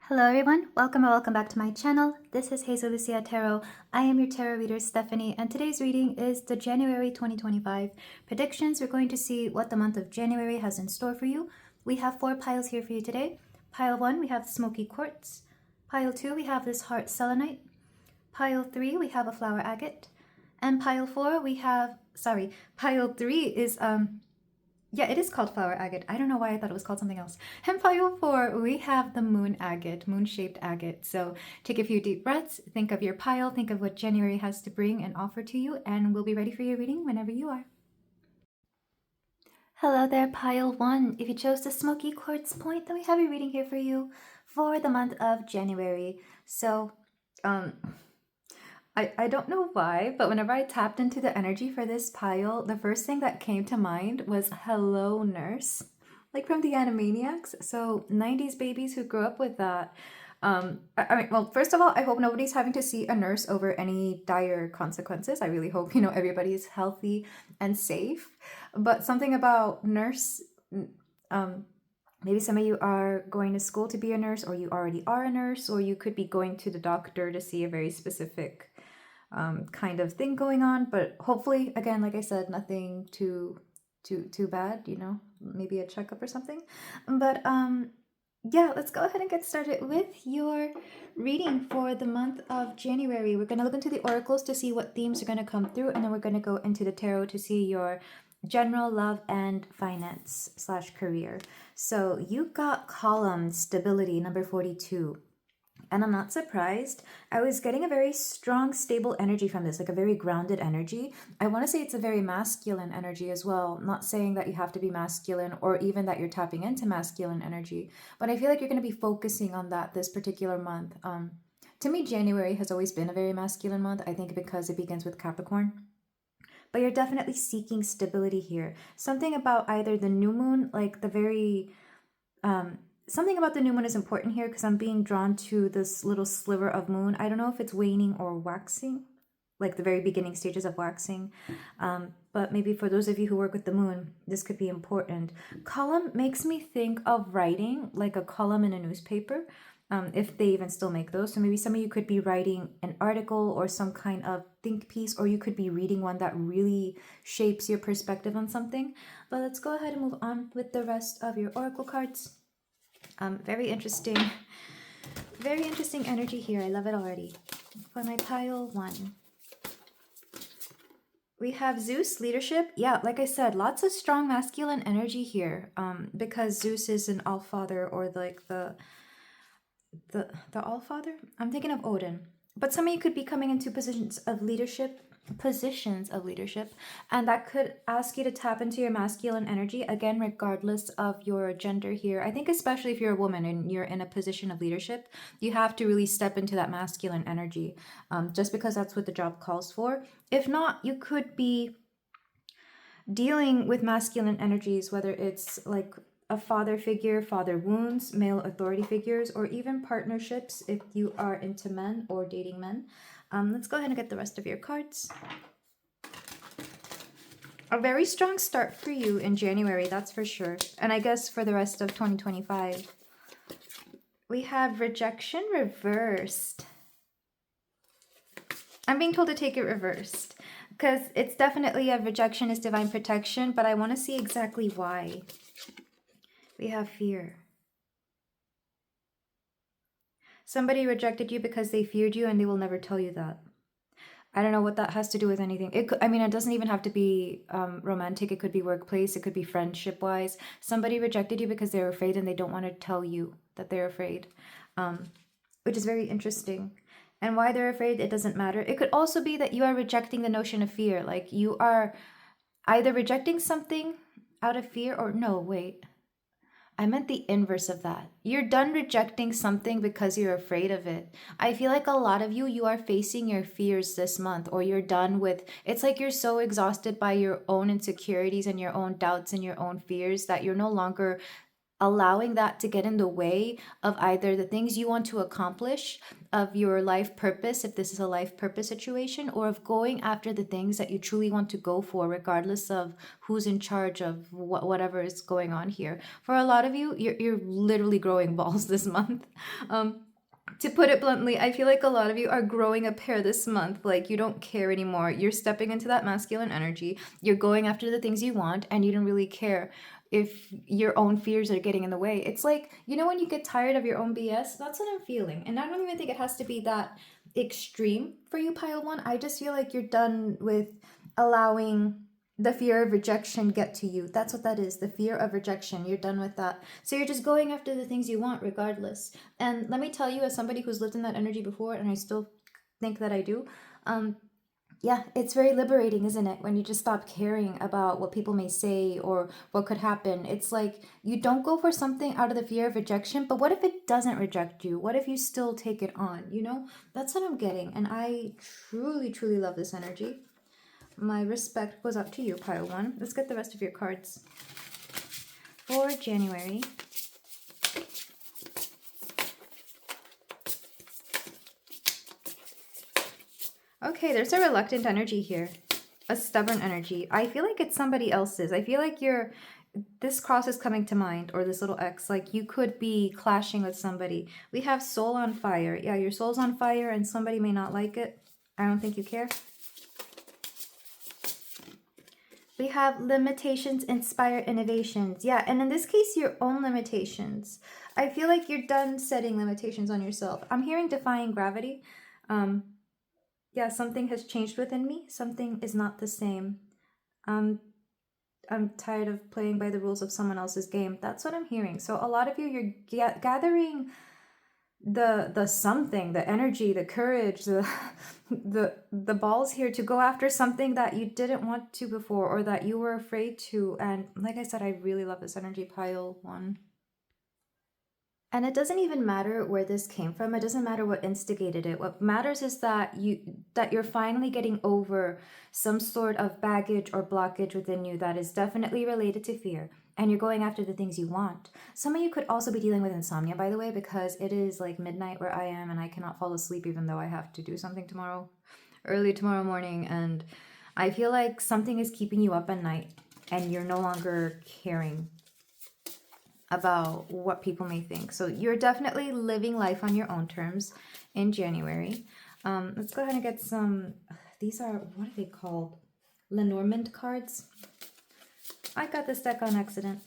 Hello everyone, welcome or welcome back to my channel. This is Hazel Lucia Tarot. I am your tarot reader Stephanie, and today's reading is the January 2025 predictions. We're going to see what the month of January has in store for you. We have 4 piles here for you today. Pile 1, we have the smoky quartz. Pile 2, we have this heart selenite. Pile 3, we have a flower agate. And pile 4, pile 3 is yeah, it is called flower agate. I don't know why I thought it was called something else. And pile 4, we have the moon agate, moon-shaped agate. So take a few deep breaths, think of your pile, think of what January has to bring and offer to you, and we'll be ready for your reading whenever you are. Hello there, pile 1. If you chose the smoky quartz point, then we have a reading here for you for the month of January. So, I don't know why, but whenever I tapped into the energy for this pile, the first thing that came to mind was Hello Nurse, like from the Animaniacs. So 90s babies who grew up with that. Well, first of all, I hope nobody's having to see a nurse over any dire consequences. I really hope, everybody's healthy and safe. But something about nurse, maybe some of you are going to school to be a nurse, or you already are a nurse, or you could be going to the doctor to see a very specific kind of thing going on. But hopefully, again, like I said, nothing too bad, maybe a checkup or something. But yeah, let's go ahead and get started with your reading for the month of January. We're going to look into the oracles to see what themes are going to come through, and then we're going to go into the tarot to see your general love and finance / career. So you got column stability number 42. And I'm not surprised. I was getting a very strong, stable energy from this, like a very grounded energy. I want to say it's a very masculine energy as well. I'm not saying that you have to be masculine or even that you're tapping into masculine energy, but I feel like you're going to be focusing on that this particular month. To me, January has always been a very masculine month, I think because it begins with Capricorn. But you're definitely seeking stability here. Something about either the new moon, like the very... something about the new moon is important here because I'm being drawn to this little sliver of moon. I don't know if it's waning or waxing, like the very beginning stages of waxing. But maybe for those of you who work with the moon, this could be important. Column makes me think of writing, like a column in a newspaper, if they even still make those. So maybe some of you could be writing an article or some kind of think piece, or you could be reading one that really shapes your perspective on something. But let's go ahead and move on with the rest of your oracle cards. Very interesting energy here. I love it already. For my pile 1, we have Zeus, leadership. Yeah, like I said, lots of strong masculine energy here. Because Zeus is an all-father, or like the all-father. I'm thinking of Odin. But some of you could be coming into positions of leadership, and that could ask you to tap into your masculine energy, again, regardless of your gender here. I think especially if you're a woman and you're in a position of leadership, you have to really step into that masculine energy, just because that's what the job calls for. If not, you could be dealing with masculine energies, whether it's like a father figure, father wounds, male authority figures, or even partnerships if you are into men or dating men. Let's go ahead and get the rest of your cards. A very strong start for you in January, that's for sure. And I guess for the rest of 2025. We have rejection reversed. I'm being told to take it reversed because it's definitely a rejection is divine protection, but I want to see exactly why. We have fear. Somebody rejected you because they feared you, and they will never tell you that. I don't know what that has to do with anything. It doesn't even have to be romantic. It could be workplace. It could be friendship-wise. Somebody rejected you because they're afraid and they don't want to tell you that they're afraid, which is very interesting. And why they're afraid, it doesn't matter. It could also be that you are rejecting the notion of fear. Like you are either rejecting something out of fear or no, wait. I meant the inverse of that. You're done rejecting something because you're afraid of it. I feel like a lot of you are facing your fears this month, or you're done with, it's like you're so exhausted by your own insecurities and your own doubts and your own fears that you're no longer allowing that to get in the way of either the things you want to accomplish, of your life purpose, if this is a life purpose situation, or of going after the things that you truly want to go for, regardless of who's in charge of whatever is going on here. For a lot of you, you're literally growing balls this month. Um, to put it bluntly, I feel like a lot of you are growing a pair this month. Like, you don't care anymore. You're stepping into that masculine energy. You're going after the things you want, and you don't really care if your own fears are getting in the way. It's like, when you get tired of your own BS, that's what I'm feeling. And I don't even think it has to be that extreme for you, pile one. I just feel like you're done with allowing the fear of rejection get to you. That's what that is, the fear of rejection. You're done with that. So you're just going after the things you want regardless. And let me tell you, as somebody who's lived in that energy before, and I still think that I do, yeah, it's very liberating, isn't it? When you just stop caring about what people may say or what could happen. It's like you don't go for something out of the fear of rejection, but what if it doesn't reject you? What if you still take it on? That's what I'm getting. And I truly, truly love this energy. My respect goes up to you, pile one. Let's get the rest of your cards for January. Okay, there's a reluctant energy here. A stubborn energy. I feel like it's somebody else's. I feel like this cross is coming to mind, or this little X. Like, you could be clashing with somebody. We have soul on fire. Yeah, your soul's on fire and somebody may not like it. I don't think you care. We have limitations inspire innovations. Yeah, and in this case, your own limitations. I feel like you're done setting limitations on yourself. I'm hearing defying gravity. Yeah, something has changed within me. Something is not the same. I'm tired of playing by the rules of someone else's game. That's what I'm hearing. So a lot of you, you're gathering the something, the energy, the courage, the balls here to go after something that you didn't want to before, or that you were afraid to. And like I said, I really love this energy, pile one. And it doesn't even matter where this came from. It doesn't matter what instigated it. What matters is that you're finally getting over some sort of baggage or blockage within you that is definitely related to fear. And you're going after the things you want. Some of you could also be dealing with insomnia, by the way, because it is like midnight where I am and I cannot fall asleep even though I have to do something early tomorrow morning. And I feel like something is keeping you up at night and you're no longer caring about what people may think. So you're definitely living life on your own terms in January. Let's go ahead and get some, these are, what are they called? Lenormand cards. I got this deck on accident,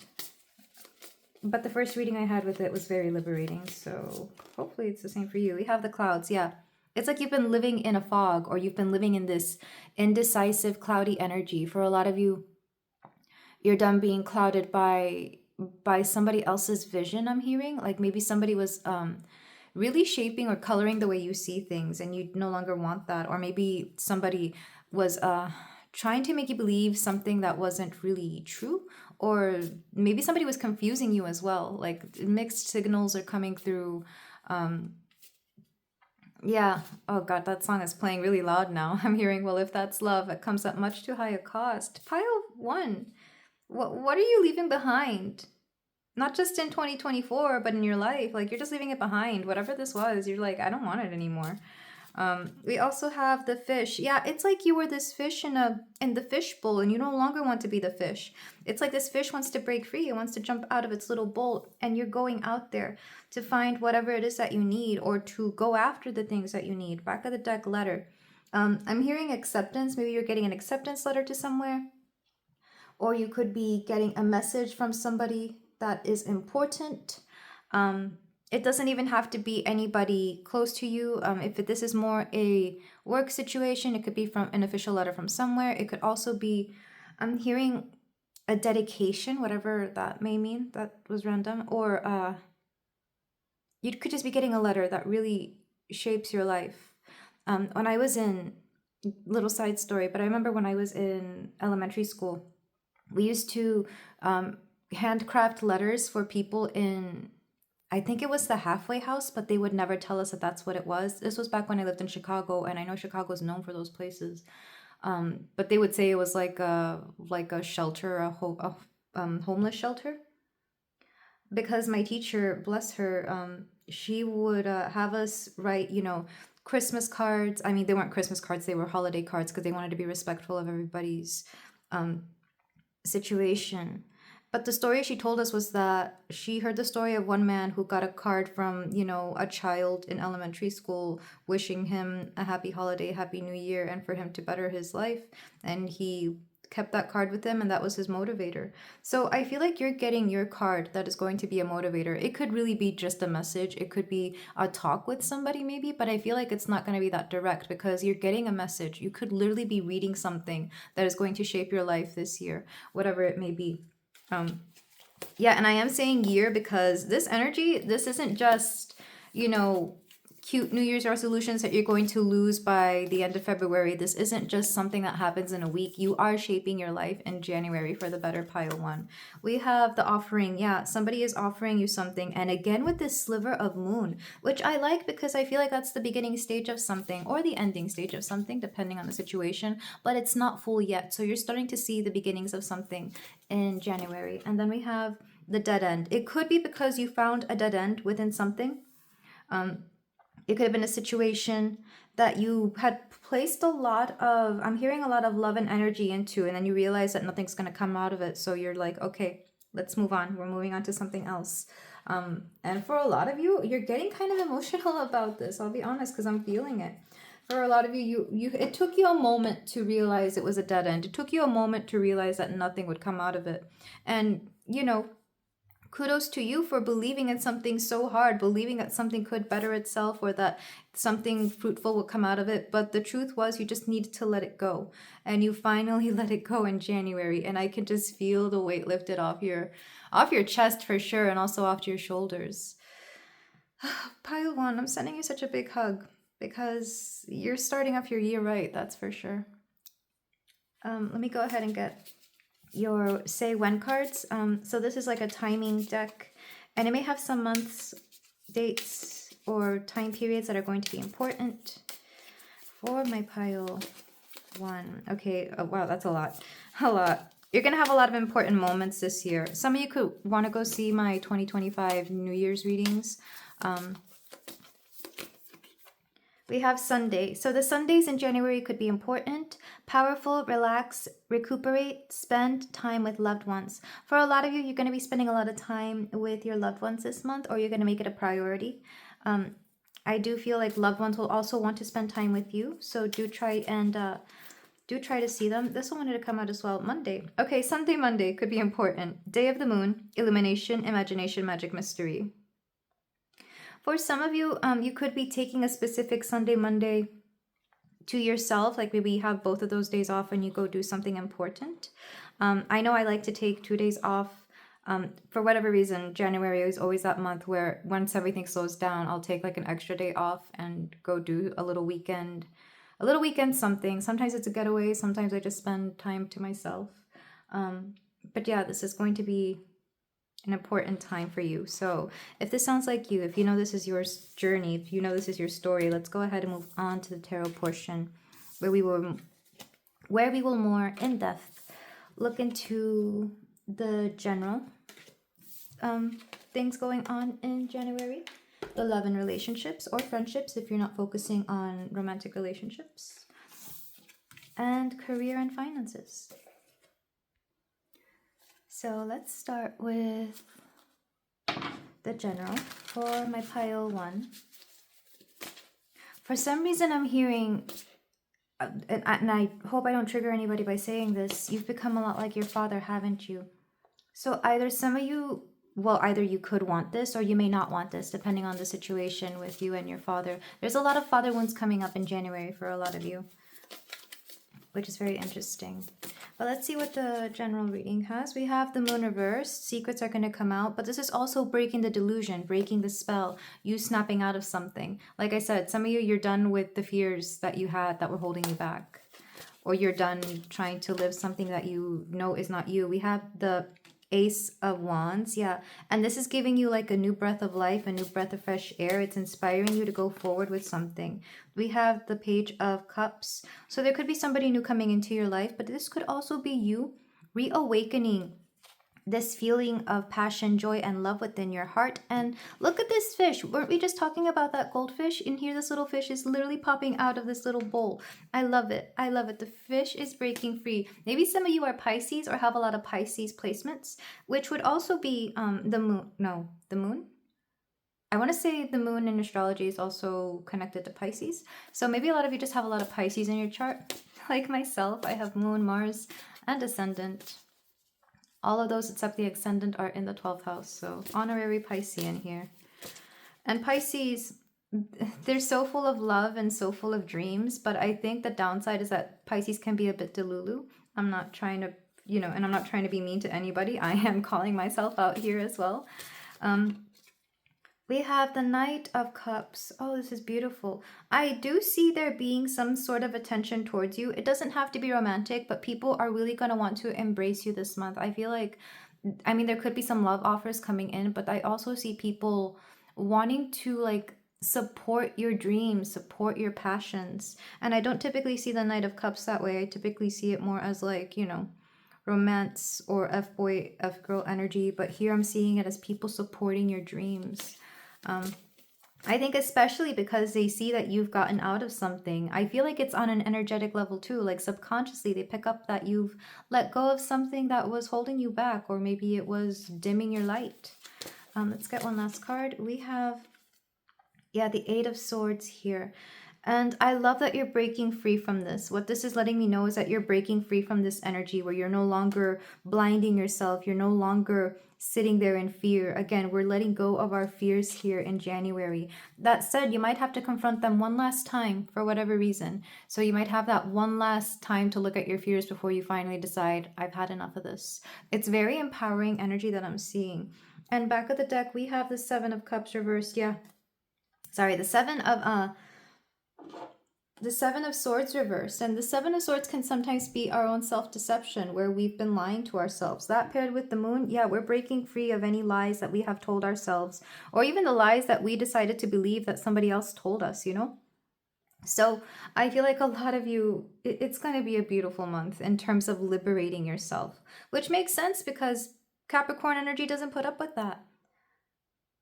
but the first reading I had with it was very liberating. So hopefully it's the same for you. We have the clouds. Yeah. It's like you've been living in a fog, or you've been living in this indecisive, cloudy energy. For a lot of you, you're done being clouded by somebody else's vision. I'm hearing like maybe somebody was really shaping or coloring the way you see things, and you no longer want that. Or maybe somebody was trying to make you believe something that wasn't really true, or maybe somebody was confusing you as well. Like, mixed signals are coming through. Yeah. Oh god, that song is playing really loud now. I'm hearing, well, if that's love, it comes at much too high a cost. Pile one. What are you leaving behind? Not just in 2024, but in your life. Like, you're just leaving it behind. Whatever this was, you're like, I don't want it anymore. We also have the fish. Yeah, it's like you were this fish in the fish bowl, and you no longer want to be the fish. It's like this fish wants to break free. It wants to jump out of its little bowl, and you're going out there to find whatever it is that you need, or to go after the things that you need. Back of the deck, letter. I'm hearing acceptance. Maybe you're getting an acceptance letter to somewhere, or you could be getting a message from somebody that is important. It doesn't even have to be anybody close to you. If this is more a work situation, it could be from an official letter from somewhere. It could also be, I'm hearing a dedication, whatever that may mean. That was random. Or you could just be getting a letter that really shapes your life. When I was in, little side story, but I remember when I was in elementary school, we used to handcraft letters for people in, I think it was the halfway house, but they would never tell us that that's what it was. This was back when I lived in Chicago, and I know Chicago is known for those places. But they would say it was like a shelter, a homeless shelter. because my teacher, bless her, she would have us write, Christmas cards. I mean, they weren't Christmas cards, they were holiday cards because they wanted to be respectful of everybody's um, situation. But the story she told us was that she heard the story of one man who got a card from, a child in elementary school wishing him a happy holiday, happy new year, and for him to better his life. And he kept that card with him, and that was his motivator. So I feel like you're getting your card that is going to be a motivator. It could really be just a message, it could be a talk with somebody maybe, but I feel like it's not going to be that direct because you're getting a message. You could literally be reading something that is going to shape your life this year, whatever it may be. Yeah, and I am saying year because this energy, this isn't just, cute New Year's resolutions that you're going to lose by the end of February. This isn't just something that happens in a week. You are shaping your life in January for the better pile one. We have the offering. Yeah, somebody is offering you something. And again, with this sliver of moon, which I like because I feel like that's the beginning stage of something or the ending stage of something, depending on the situation, but it's not full yet. So you're starting to see the beginnings of something in January. And then we have the dead end. It could be because you found a dead end within something. It could have been a situation that you had placed a lot of, I'm hearing a lot of love and energy into, and then you realize that nothing's going to come out of it. So you're like, okay, let's move on. We're moving on to something else. And for a lot of you, you're getting kind of emotional about this. I'll be honest, because I'm feeling it. For a lot of you, it took you a moment to realize it was a dead end. It took you a moment to realize that nothing would come out of it. And, kudos to you for believing in something so hard, believing that something could better itself or that something fruitful would come out of it. But the truth was you just needed to let it go. And you finally let it go in January. And I can just feel the weight lifted off your chest for sure, and also off your shoulders. Pile one, I'm sending you such a big hug because you're starting off your year right, that's for sure. Let me go ahead and get your say when cards. So this is like a timing deck, and it may have some months, dates, or time periods that are going to be important for my pile one. Okay, oh, wow, that's a lot. You're gonna have a lot of important moments this year. Some of you could want to go see my 2025 New Year's readings. We have Sunday. So the Sundays in January could be important, powerful, relax, recuperate, spend time with loved ones. For a lot of you, you're going to be spending a lot of time with your loved ones this month, or you're going to make it a priority. I do feel like loved ones will also want to spend time with you. So do try to see them. This one wanted to come out as well. Monday. Okay, Sunday, Monday could be important. Day of the moon, illumination, imagination, magic, mystery. For some of you, you could be taking a specific Sunday, Monday to yourself. Like maybe you have both of those days off and you go do something important. I know I like to take 2 days off. For whatever reason, January is always that month where once everything slows down, I'll take like an extra day off and go do a little weekend something. Sometimes it's a getaway. Sometimes I just spend time to myself. But yeah, this is going to be an important time for you. So if this sounds like you, if you know this is your journey, if you know this is your story, let's go ahead and move on to the tarot portion where we will more in depth look into the general things going on in January, the love and relationships or friendships if you're not focusing on romantic relationships, and career and finances. So let's start with the general for my pile one. For some reason I'm hearing, and I hope I don't trigger anybody by saying this, you've become a lot like your father, haven't you? So either some of you, either you could want this or you may not want this, depending on the situation with you and your father. There's a lot of father wounds coming up in January for a lot of you, which is very interesting. But let's see what the general reading has. We have the moon reversed. Secrets are going to come out. But this is also breaking the delusion, breaking the spell, you snapping out of something. Like I said, some of you, you're done with the fears that you had that were holding you back. Or you're done trying to live something that you know is not you. We have the Ace of Wands, yeah. And this is giving you like a new breath of life, a new breath of fresh air. It's inspiring you to go forward with something. We have the Page of Cups. So there could be somebody new coming into your life, but this could also be you reawakening this feeling of passion, joy, and love within your heart. And look at this fish. Weren't we just talking about that goldfish? In here, this little fish is literally popping out of this little bowl. I love it. I love it. The fish is breaking free. Maybe some of you are Pisces or have a lot of Pisces placements, which would also be the moon. No, the moon. I want to say the moon in astrology is also connected to Pisces. So maybe a lot of you just have a lot of Pisces in your chart. Like myself, I have moon, Mars, and ascendant. All of those except the ascendant are in the 12th house. So honorary Piscean here. And Pisces, they're so full of love and so full of dreams. But I think the downside is that Pisces can be a bit delulu. I'm not trying to, and I'm not trying to be mean to anybody. I am calling myself out here as well. We have the Knight of Cups. Oh, this is beautiful. I do see there being some sort of attention towards you. It doesn't have to be romantic, but people are really going to want to embrace you this month. I feel like, there could be some love offers coming in, but I also see people wanting to support your dreams, support your passions. And I don't typically see the Knight of Cups that way. I typically see it more as romance or F-boy, F-girl energy. But here I'm seeing it as people supporting your dreams. I think especially because they see that you've gotten out of something. I feel like it's on an energetic level too. Like subconsciously they pick up that you've let go of something that was holding you back, or maybe it was dimming your light. Let's get one last card. We have, the Eight of Swords here. And I love that you're breaking free from this. What this is letting me know is that you're breaking free from this energy where you're no longer blinding yourself. You're no longer sitting there in fear. Again, we're letting go of our fears here in January. That said, you might have to confront them one last time for whatever reason. So you might have that one last time to look at your fears before you finally decide, I've had enough of this. It's very empowering energy that I'm seeing. And back of the deck, we have the Seven of Cups reversed. The Seven of Swords reversed. And the Seven of Swords can sometimes be our own self-deception, where we've been lying to ourselves. That paired with the moon, we're breaking free of any lies that we have told ourselves, or even the lies that we decided to believe that somebody else told us, So I feel like a lot of you, it's going to be a beautiful month in terms of liberating yourself, which makes sense because Capricorn energy doesn't put up with that.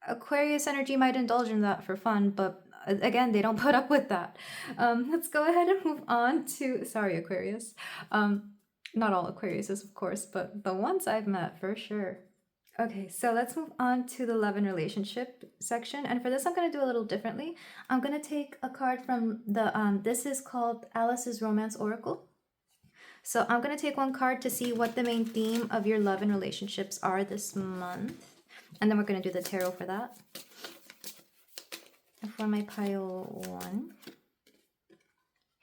Aquarius energy might indulge in that for fun, but again, they don't put up with that. Let's go ahead and move on to, sorry, Aquarius. Not all Aquariuses, of course, but the ones I've met for sure. Okay, so let's move on to the love and relationship section. And for this, I'm going to do a little differently. I'm going to take a card from the, this is called Alice's Romance Oracle. So I'm going to take one card to see what the main theme of your love and relationships are this month. And then we're going to do the tarot for that. For my pile one.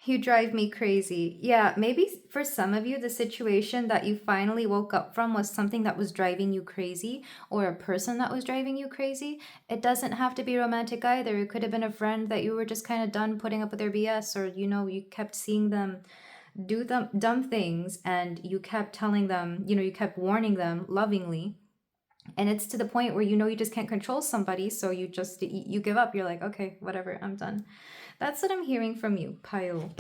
You drive me crazy. Yeah, maybe for some of you, the situation that you finally woke up from was something that was driving you crazy, or a person that was driving you crazy. It doesn't have to be romantic either. It could have been a friend that you were just kind of done putting up with their BS, or, you kept seeing them do dumb things, and you kept telling them, you kept warning them lovingly. And it's to the point where you just can't control somebody, so you give up. You're like, okay, whatever, I'm done. That's what I'm hearing from you, pile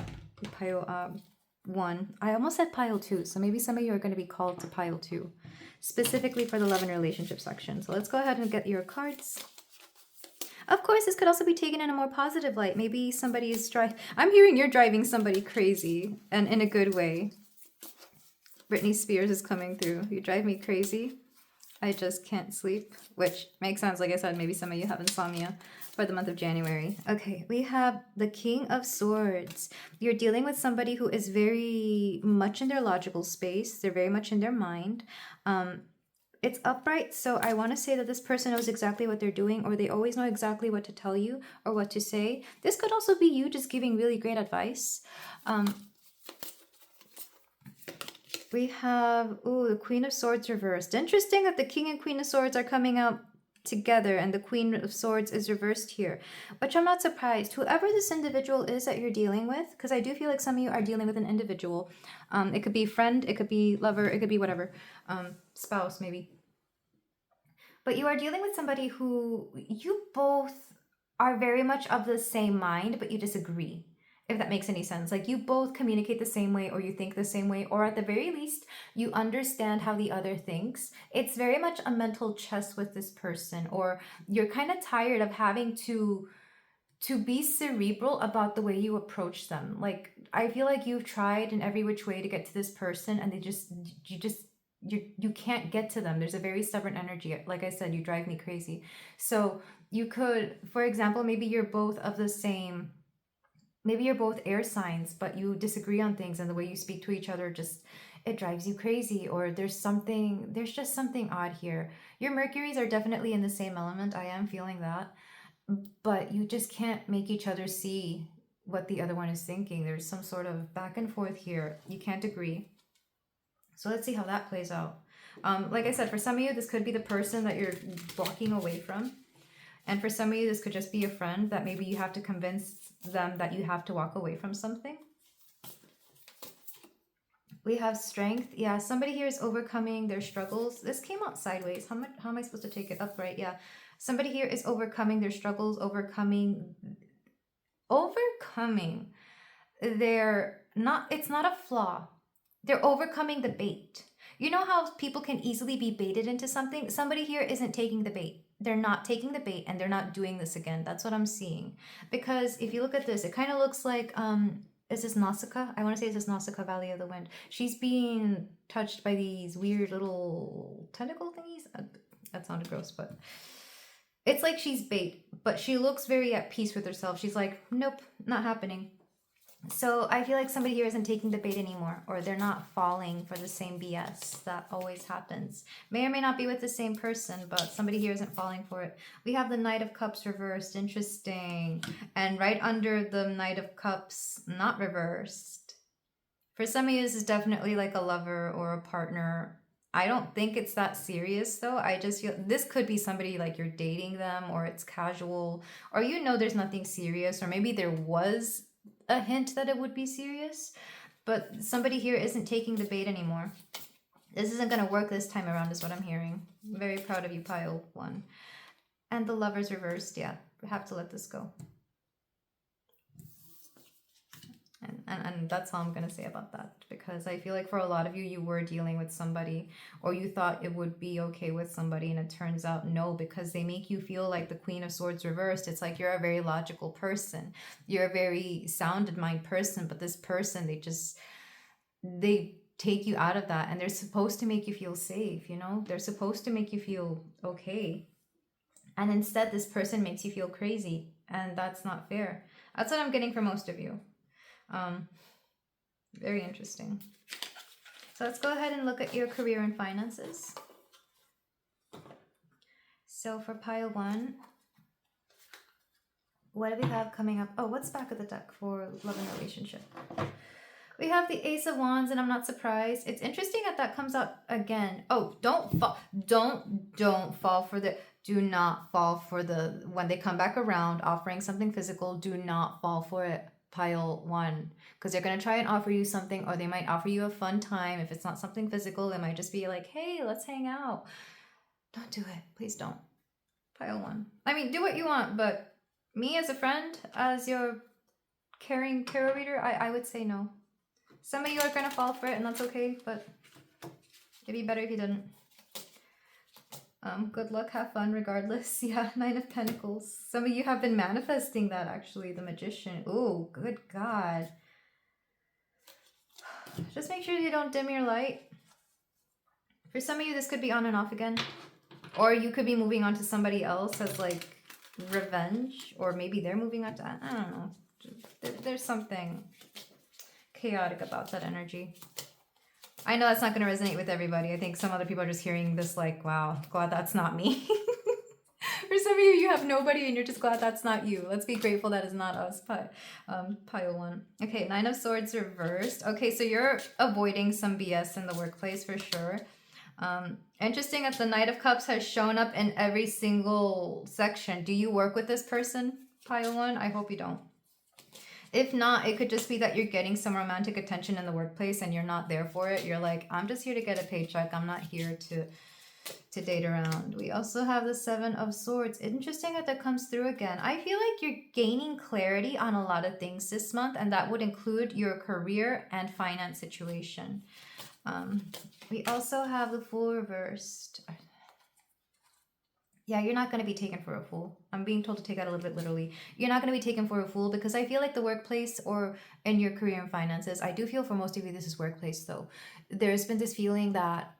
1. I almost said pile 2, so maybe some of you are going to be called to pile 2, specifically for the love and relationship section. So let's go ahead and get your cards. Of course, this could also be taken in a more positive light. Maybe somebody is I'm hearing you're driving somebody crazy, and in a good way. Britney Spears is coming through. You drive me crazy. I just can't sleep, which makes sense. Like I said, maybe some of you have insomnia for the month of January. Okay, we have the King of Swords. You're dealing with somebody who is very much in their logical space. They're very much in their mind. It's upright, so I want to say that this person knows exactly what they're doing, or they always know exactly what to tell you or what to say. This could also be you just giving really great advice. We have, the Queen of Swords reversed. Interesting that the King and Queen of Swords are coming out together and the Queen of Swords is reversed here, which I'm not surprised. Whoever this individual is that you're dealing with, because I do feel like some of you are dealing with an individual. It could be friend, it could be lover, it could be whatever. Spouse, maybe. But you are dealing with somebody who you both are very much of the same mind, but you disagree. if that makes any sense. Like you both communicate the same way, or you think the same way, or at the very least, you understand how the other thinks. It's very much a mental chess with this person, or you're kind of tired of having to be cerebral about the way you approach them. Like I feel like you've tried in every which way to get to this person, and you can't get to them. There's a very stubborn energy. Like I said, you drive me crazy. So you could, for example, maybe you're both of the same, maybe you're both air signs, but you disagree on things, and the way you speak to each other just, it drives you crazy. Or there's just something odd here. Your Mercuries are definitely in the same element. I am feeling that, but you just can't make each other see what the other one is thinking. There's some sort of back and forth here. You can't agree. So let's see how that plays out. Like I said, for some of you, this could be the person that you're walking away from. And for some of you, this could just be a friend that maybe you have to convince them that you have to walk away from something. We have strength. Yeah, somebody here is overcoming their struggles. This came out sideways. How am I supposed to take it upright? Yeah. Somebody here is overcoming their struggles, overcoming their, not, it's not a flaw. They're overcoming the bait. You know how people can easily be baited into something? Somebody here isn't taking the bait. They're not taking the bait, and they're not doing this again. That's what I'm seeing. Because if you look at this, it kind of looks like, is this Nausicaa? I want to say this is Nausicaa, Valley of the Wind. She's being touched by these weird little tentacle thingies. That sounded gross, but it's like she's bait, but she looks very at peace with herself. She's like, nope, not happening. So I feel like somebody here isn't taking the bait anymore, or they're not falling for the same BS that always happens. May or may not be with the same person, but somebody here isn't falling for it. We have the Knight of Cups reversed. Interesting. And right under the Knight of Cups, not reversed. For some of you, this is definitely like a lover or a partner. I don't think it's that serious though. I just feel this could be somebody like you're dating them, or it's casual, or you know there's nothing serious, or maybe there was a hint that it would be serious, but somebody here isn't taking the bait anymore. This isn't going to work this time around is what I'm hearing. I'm very proud of you, pile 1. And the Lover's reversed. Yeah, we have to let this go. And that's all I'm going to say about that, because I feel like for a lot of you, you were dealing with somebody, or you thought it would be okay with somebody, and it turns out no, because they make you feel like the Queen of Swords reversed. It's like you're a very logical person. You're a very sound in mind person, but this person, they take you out of that, and they're supposed to make you feel safe, you know? They're supposed to make you feel okay. And instead, this person makes you feel crazy, and that's not fair. That's what I'm getting for most of you. Very interesting. So let's go ahead and look at your career and finances. So for pile 1, what do we have coming up? Oh, what's back of the deck for love and relationship? We have the Ace of Wands, and I'm not surprised. It's interesting that comes out again. Oh, don't fall for the, do not fall for the, when they come back around offering something physical, do not fall for it. Pile 1, because they're going to try and offer you something, or they might offer you a fun time. If it's not something physical, it might just be like, hey, let's hang out. Don't do it. Please don't. Pile 1. I mean, do what you want, but me as a friend, as your caring tarot reader, I would say no. Some of you are going to fall for it, and that's okay, but it'd be better if you didn't. Good luck, have fun regardless. Yeah, 9 of Pentacles. Some of you have been manifesting that, actually. The Magician. Oh, good God. Just make sure you don't dim your light. For some of you, this could be on and off again. Or you could be moving on to somebody else as like revenge. Or maybe they're moving on to, I don't know. There's something chaotic about that energy. I know that's not going to resonate with everybody. I think some other people are just hearing this like, wow, glad that's not me. For some of you, you have nobody and you're just glad that's not you. Let's be grateful that is not us. Pile 1. Okay, 9 of Swords reversed. Okay, so you're avoiding some BS in the workplace for sure. Interesting that the Knight of Cups has shown up in every single section. Do you work with this person, Pile 1? I hope you don't. If not, it could just be that you're getting some romantic attention in the workplace and you're not there for it. You're like, I'm just here to get a paycheck. I'm not here to to date around. We also have the Seven of Swords. Interesting that that comes through again. I feel like you're gaining clarity on a lot of things this month, and that would include your career and finance situation. We also have the Fool reversed. Yeah, you're not going to be taken for a fool. I'm being told to take that a little bit literally. You're not going to be taken for a fool because I feel like the workplace or in your career and finances, I do feel for most of you this is workplace though. There's been this feeling that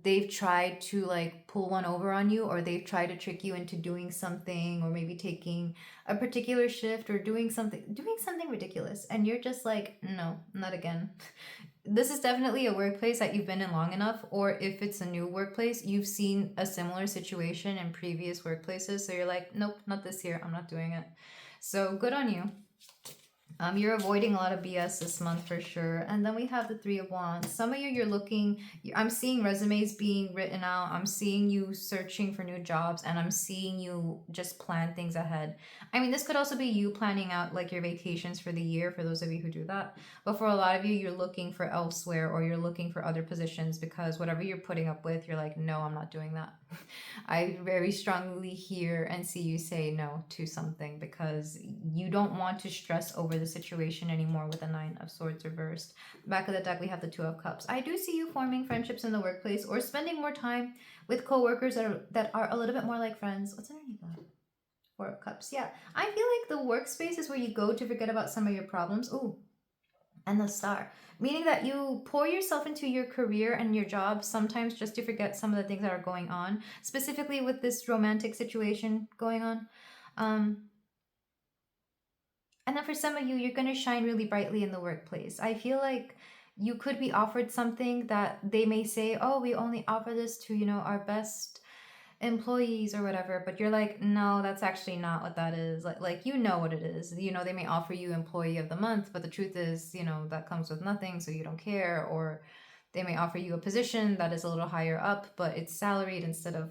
they've tried to like pull one over on you, or they've tried to trick you into doing something, or maybe taking a particular shift or doing something ridiculous, and you're just like, no, not again. This is definitely a workplace that you've been in long enough, or if it's a new workplace, you've seen a similar situation in previous workplaces, so you're like, nope, not this year, I'm not doing it. So good on you. You're avoiding a lot of BS this month for sure. And then we have the Three of Wands. Some of you, you're looking, I'm seeing resumes being written out. I'm seeing you searching for new jobs, and I'm seeing you just plan things ahead. I mean, this could also be you planning out like your vacations for the year, for those of you who do that. But for a lot of you, you're looking for elsewhere, or you're looking for other positions because whatever you're putting up with, you're like, no, I'm not doing that. I very strongly hear and see you say no to something because you don't want to stress over the situation anymore with the Nine of Swords reversed. Back of the deck, we have the Two of Cups. I do see you forming friendships in the workplace or spending more time with co-workers that are a little bit more like friends. What's underneath that? Four of Cups. Yeah, I feel like the workspace is where you go to forget about some of your problems. Ooh, and the Star, meaning that you pour yourself into your career and your job sometimes just to forget some of the things that are going on, specifically with this romantic situation going on. And then for some of you, you're going to shine really brightly in the workplace. I feel like you could be offered something that they may say, oh, we only offer this to, our best employees or whatever, but you're like, no, that's actually not what that is. Like you know what it is. They may offer you employee of the month, but the truth is, that comes with nothing, so you don't care. Or they may offer you a position that is a little higher up, but it's salaried instead of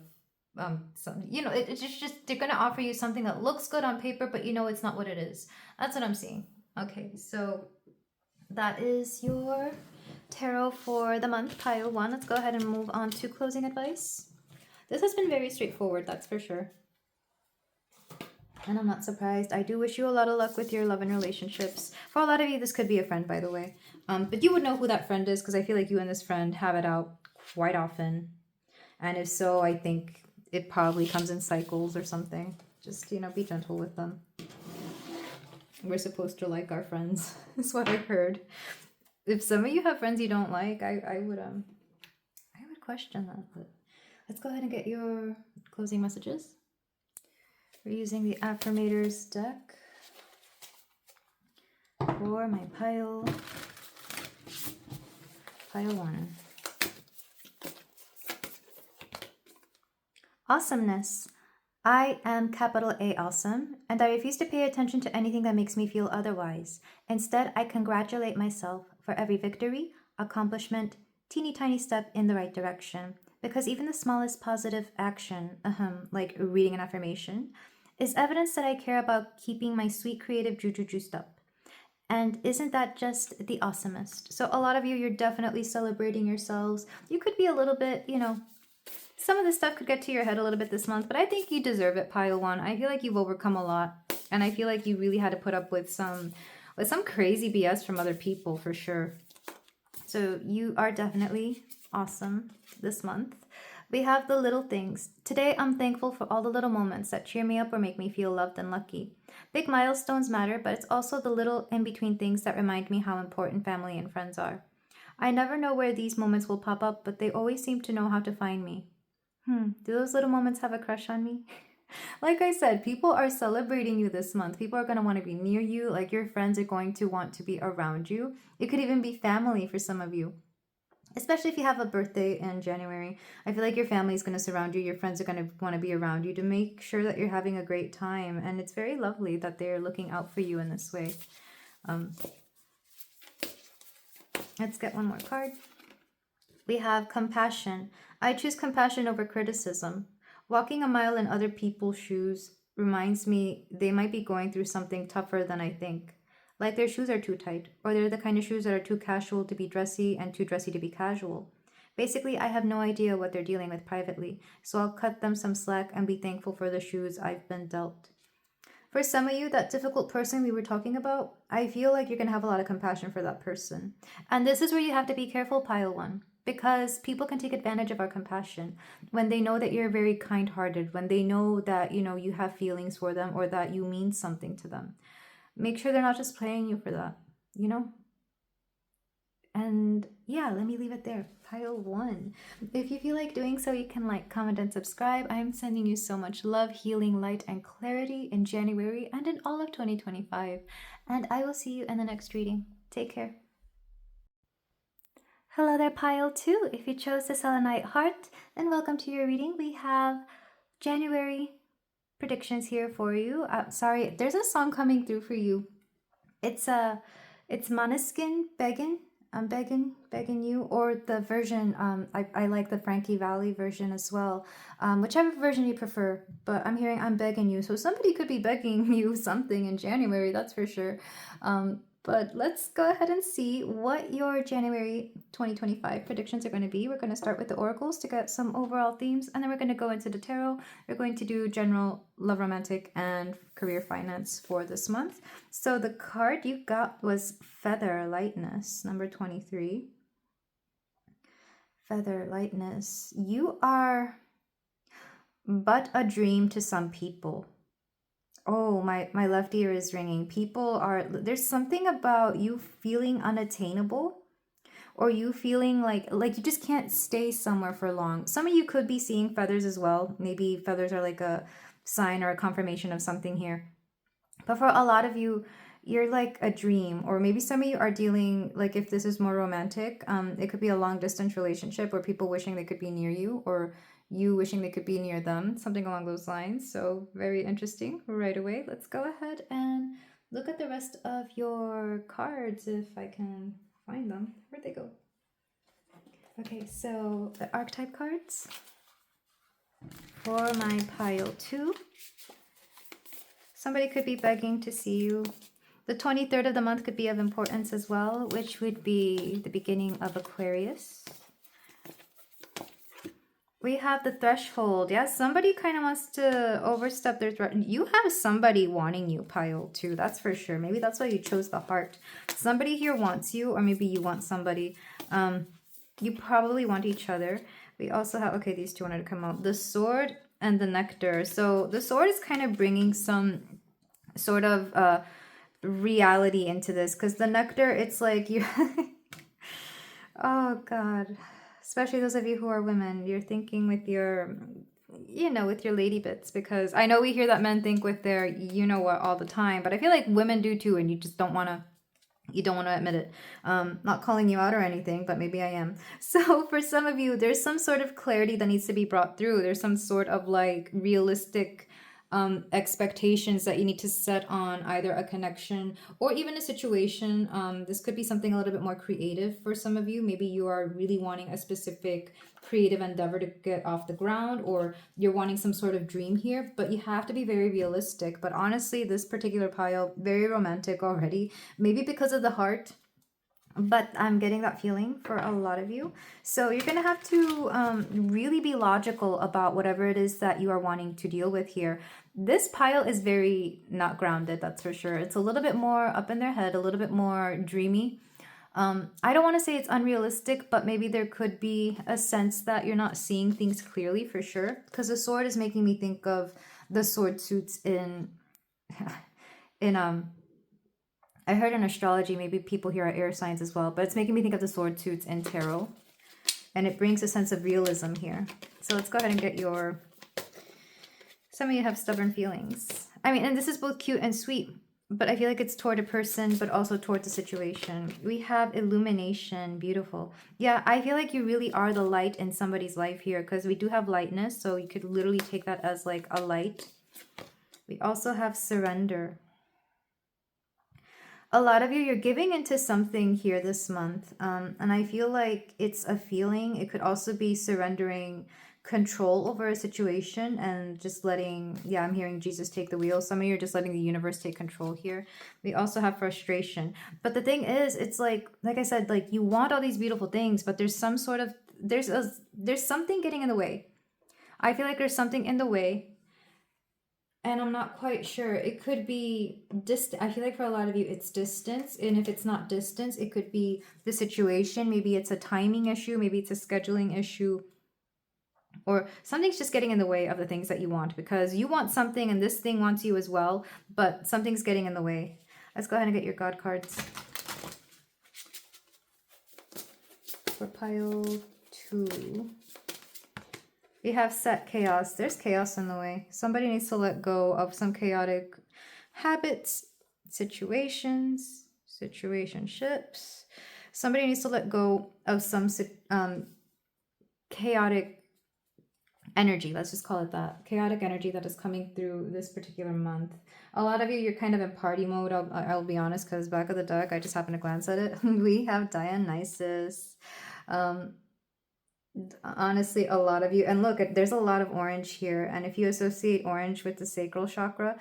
it's just they're gonna offer you something that looks good on paper, but it's not what it is. That's what I'm seeing. Okay, so that is your tarot for the month, pile one. Let's go ahead and move on to closing advice. This has been very straightforward, that's for sure. And I'm not surprised. I do wish you a lot of luck with your love and relationships. For a lot of you, this could be a friend, by the way. But you would know who that friend is because I feel like you and this friend have it out quite often. And if so, I think it probably comes in cycles or something. Just, be gentle with them. We're supposed to like our friends, is what I heard. If some of you have friends you don't like, I would question that, but let's go ahead and get your closing messages. We're using the Affirmators deck for my pile one. Awesomeness. I am capital A awesome, and I refuse to pay attention to anything that makes me feel otherwise. Instead, I congratulate myself for every victory, accomplishment, teeny tiny step in the right direction. Because even the smallest positive action, like reading an affirmation, is evidence that I care about keeping my sweet creative juju juiced up. And isn't that just the awesomest? So a lot of you, you're definitely celebrating yourselves. You could be a little bit, some of this stuff could get to your head a little bit this month, but I think you deserve it, pile one. I feel like you've overcome a lot, and I feel like you really had to put up with some crazy BS from other people for sure. So you are definitely awesome this month. We have the little things. Today, I'm thankful for all the little moments that cheer me up or make me feel loved and lucky. Big milestones matter, but it's also the little in-between things that remind me how important family and friends are. I never know where these moments will pop up, but they always seem to know how to find me. Do those little moments have a crush on me? Like I said, people are celebrating you this month. People are going to want to be near you. Like your friends are going to want to be around you. It could even be family for some of you. Especially if you have a birthday in January. I feel like your family is going to surround you. Your friends are going to want to be around you to make sure that you're having a great time. And it's very lovely that they're looking out for you in this way. Let's get one more card. We have compassion. I choose compassion over criticism. Walking a mile in other people's shoes reminds me they might be going through something tougher than I think. Like their shoes are too tight, or they're the kind of shoes that are too casual to be dressy and too dressy to be casual. Basically, I have no idea what they're dealing with privately, so I'll cut them some slack and be thankful for the shoes I've been dealt. For some of you, that difficult person we were talking about, I feel like you're going to have a lot of compassion for that person. And this is where you have to be careful, pile one, because people can take advantage of our compassion when they know that you're very kind-hearted, when they know that, you have feelings for them or that you mean something to them. Make sure they're not just playing you for that, And yeah, let me leave it there. Pile one. If you feel like doing so, you can like, comment, and subscribe. I'm sending you so much love, healing, light, and clarity in January and in all of 2025. And I will see you in the next reading. Take care. Hello there, pile two. If you chose the selenite heart, then welcome to your reading. We have January predictions here for you. Sorry, there's a song coming through for you. It's Måneskin, Beggin'. I'm begging you, or the version, I like the Frankie Valli version as well, whichever version you prefer, but I'm hearing I'm begging you, so somebody could be begging you something in January, that's for sure. But let's go ahead and see what your January 2025 predictions are going to be. We're going to start with the oracles to get some overall themes, and then we're going to go into the tarot. We're going to do general love, romantic, and career finance for this month. So the card you got was Feather Lightness, number 23. Feather Lightness. You are but a dream to some people. Oh, my left ear is ringing. There's something about you feeling unattainable, or you feeling like you just can't stay somewhere for long. Some of you could be seeing feathers as well. Maybe feathers are like a sign or a confirmation of something here. But for a lot of you, you're like a dream, or maybe some of you are dealing, like if this is more romantic, it could be a long distance relationship where people wishing they could be near you, or you wishing they could be near them, something along those lines. So very interesting. Right away, let's go ahead and look at the rest of your cards if I can find them. Where'd they go? Okay, so the archetype cards for my pile 2. Somebody could be begging to see you. The 23rd of the month could be of importance as well, which would be the beginning of Aquarius. We have the threshold. Yeah, somebody kind of wants to overstep their threshold. You have somebody wanting you, pile 2. That's for sure. Maybe that's why you chose the heart. Somebody here wants you, or maybe you want somebody. You probably want each other. We also have, okay, these two wanted to come out. The sword and the nectar. So the sword is kind of bringing some sort of reality into this, because the nectar, it's like you oh god, especially those of you who are women, you're thinking with your with your lady bits, because I know we hear that men think with their what all the time, but I feel like women do too, and you just don't want to admit it. Not calling you out or anything, but maybe I am. So for some of you, there's some sort of clarity that needs to be brought through. There's some sort of like realistic expectations that you need to set on either a connection or even a situation. This could be something a little bit more creative for some of you. Maybe you are really wanting a specific creative endeavor to get off the ground, or you're wanting some sort of dream here, but you have to be very realistic. But honestly, this particular pile, very romantic already, maybe because of the heart, but I'm getting that feeling for a lot of you. So you're going to have to really be logical about whatever it is that you are wanting to deal with here. This pile is very not grounded, that's for sure. It's a little bit more up in their head, a little bit more dreamy. I don't want to say it's unrealistic, but maybe there could be a sense that you're not seeing things clearly, for sure. Because the sword is making me think of the sword suits in I heard in astrology, maybe people here are air signs as well, but it's making me think of the sword suits in tarot. And it brings a sense of realism here. So let's go ahead and get your... Some of you have stubborn feelings. I mean, and this is both cute and sweet, but I feel like it's toward a person, but also towards a situation. We have illumination, beautiful. Yeah, I feel like you really are the light in somebody's life here, because we do have lightness, so you could literally take that as like a light. We also have surrender. A lot of you, you're giving into something here this month. And I feel like it's a feeling. It could also be surrendering control over a situation and just letting, yeah, I'm hearing Jesus take the wheel. Some of you are just letting the universe take control here. We also have frustration. But the thing is, it's like I said, like you want all these beautiful things, but there's some sort of there's something getting in the way. I feel like there's something in the way, and I'm not quite sure. It could be distant. I feel like for a lot of you, it's distance. And if it's not distance, it could be the situation. Maybe it's a timing issue. Maybe it's a scheduling issue. Or something's just getting in the way of the things that you want, because you want something and this thing wants you as well, but something's getting in the way. Let's go ahead and get your God cards for pile 2. We have set chaos. There's chaos in the way. Somebody needs to let go of some chaotic habits, situations, situationships. Somebody needs to let go of some chaotic energy. Let's just call it that. Chaotic energy that is coming through this particular month. A lot of you, you're kind of in party mode. I'll be honest, because back of the deck, I just happened to glance at it. We have Dionysus. Honestly, a lot of you, and look, there's a lot of orange here, and if you associate orange with the sacral chakra,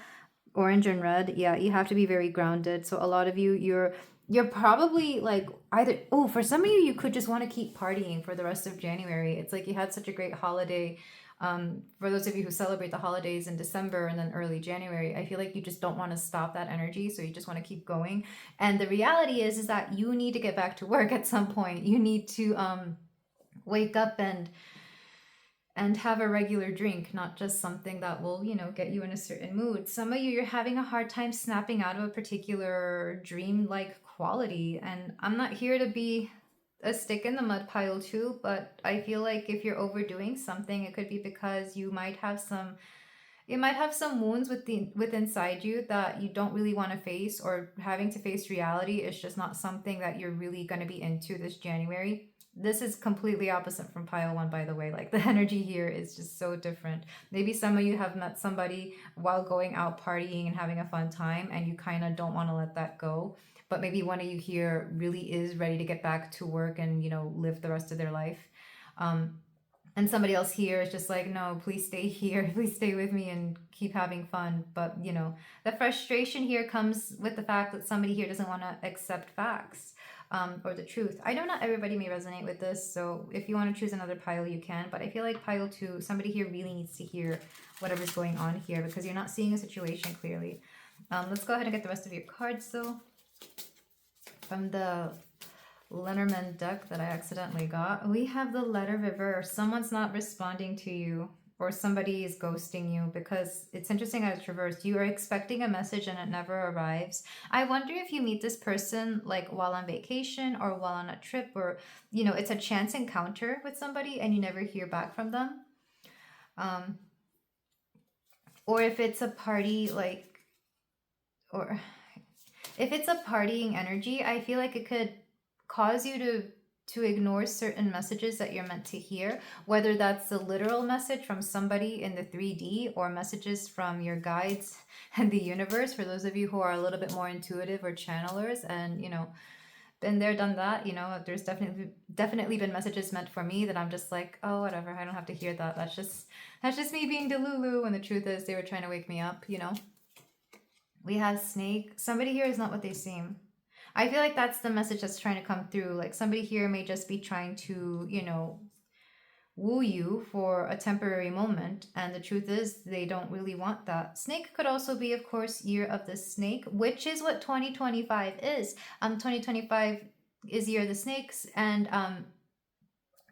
orange and red, yeah, you have to be very grounded. So a lot of you, you're probably like either, oh, for some of you, you could just want to keep partying for the rest of January. It's like you had such a great holiday. For those of you who celebrate the holidays in December and then early January, I feel like you just don't want to stop that energy, so you just want to keep going. And the reality is that you need to get back to work at some point. You need to wake up and have a regular drink, not just something that will, you know, get you in a certain mood. Some of you, you're having a hard time snapping out of a particular dream-like quality, and I'm not here to be a stick in the mud pile too, but I feel like if you're overdoing something, it could be because you might have some wounds with inside you that you don't really want to face, or having to face reality is just not something that you're really going to be into this January. This is completely opposite from pile 1, by the way. Like, the energy here is just so different. Maybe some of you have met somebody while going out partying and having a fun time, and you kind of don't want to let that go. But maybe one of you here really is ready to get back to work and, you know, live the rest of their life. And somebody else here is just like, no, please stay here. Please stay with me and keep having fun. But, you know, the frustration here comes with the fact that somebody here doesn't want to accept facts. Or the truth. I know not everybody may resonate with this, so if you want to choose another pile, you can, but I feel like pile 2, somebody here really needs to hear whatever's going on here, because you're not seeing a situation clearly. Let's go ahead and get the rest of your cards, though, from the Lenormand deck that I accidentally got. We have the letter reverse. Someone's not responding to you, or somebody is ghosting you, because it's interesting as it's reversed. You are expecting a message and it never arrives. I wonder if you meet this person like while on vacation or while on a trip, or, you know, it's a chance encounter with somebody and you never hear back from them. Or if it's a party, like, or if it's a partying energy, I feel like it could cause you to ignore certain messages that you're meant to hear, whether that's a literal message from somebody in the 3D or messages from your guides and the universe, for those of you who are a little bit more intuitive or channelers and, you know, been there, done that. You know, there's definitely been messages meant for me that I'm just like, oh, whatever, I don't have to hear that. That's just me being delulu, when the truth is they were trying to wake me up, you know. We have snake. Somebody here is not what they seem. I feel like that's the message that's trying to come through. Like, somebody here may just be trying to, you know, woo you for a temporary moment. And the truth is they don't really want that. Snake could also be, of course, year of the snake, which is what 2025 is. 2025 is year of the snakes. And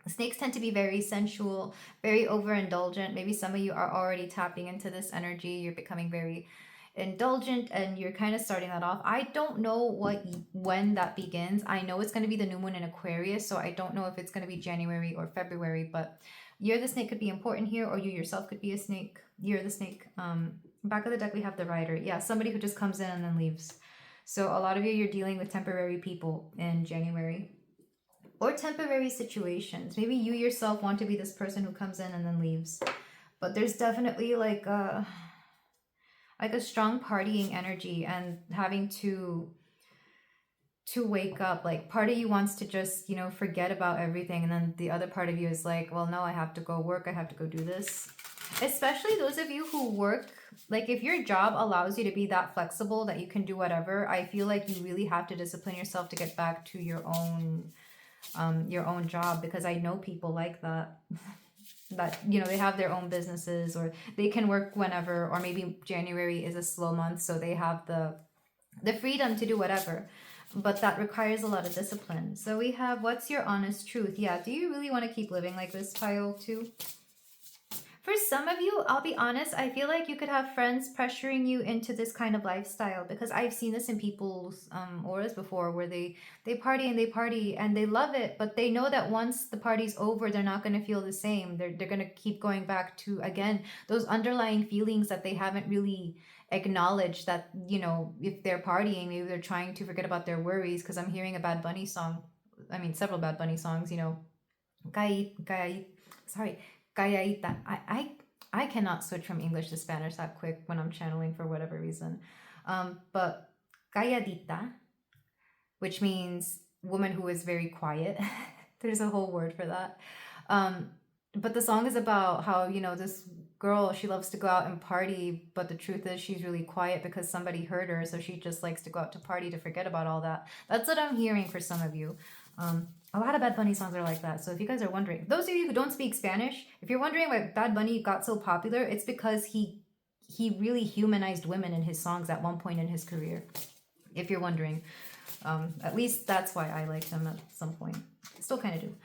snakes tend to be very sensual, very overindulgent. Maybe some of you are already tapping into this energy. You're becoming very indulgent and you're kind of starting that off. I don't know when that begins. I know it's going to be the new moon in Aquarius, so I don't know if it's going to be January or February, but year of the snake could be important here, or you yourself could be a snake. Year of the snake. Back of the deck we have the rider. Yeah, somebody who just comes in and then leaves. So a lot of you, you're dealing with temporary people in January, or temporary situations. Maybe you yourself want to be this person who comes in and then leaves, but there's definitely like a strong partying energy and having to wake up. Like, part of you wants to just, you know, forget about everything, and then the other part of you is like, well, no, I have to go work, I have to go do this. Especially those of you who work, like, if your job allows you to be that flexible that you can do whatever, I feel like you really have to discipline yourself to get back to your own your own job, because I know people like that. That, they have their own businesses, or they can work whenever, or maybe January is a slow month, so they have the freedom to do whatever, but that requires a lot of discipline. So we have, what's your honest truth? Yeah, do you really want to keep living like this, pile 2? For some of you, I'll be honest, I feel like you could have friends pressuring you into this kind of lifestyle, because I've seen this in people's auras before, where they party and they love it, but they know that once the party's over, they're not going to feel the same. They're going to keep going back to, again, those underlying feelings that they haven't really acknowledged, that, if they're partying, maybe they're trying to forget about their worries, because I'm hearing a Bad Bunny song. I mean, several Bad Bunny songs, sorry, calladita. I cannot switch from English to Spanish that quick when I'm channeling for whatever reason. But calladita, which means woman who is very quiet. There's a whole word for that. But the song is about how, this girl, she loves to go out and party, but the truth is she's really quiet because somebody hurt her, so she just likes to go out to party to forget about all that. That's what I'm hearing for some of you. A lot of Bad Bunny songs are like that. So if you guys are wondering, those of you who don't speak Spanish, if you're wondering why Bad Bunny got so popular, it's because he really humanized women in his songs at one point in his career. If you're wondering, at least that's why I liked him at some point. Still kind of do.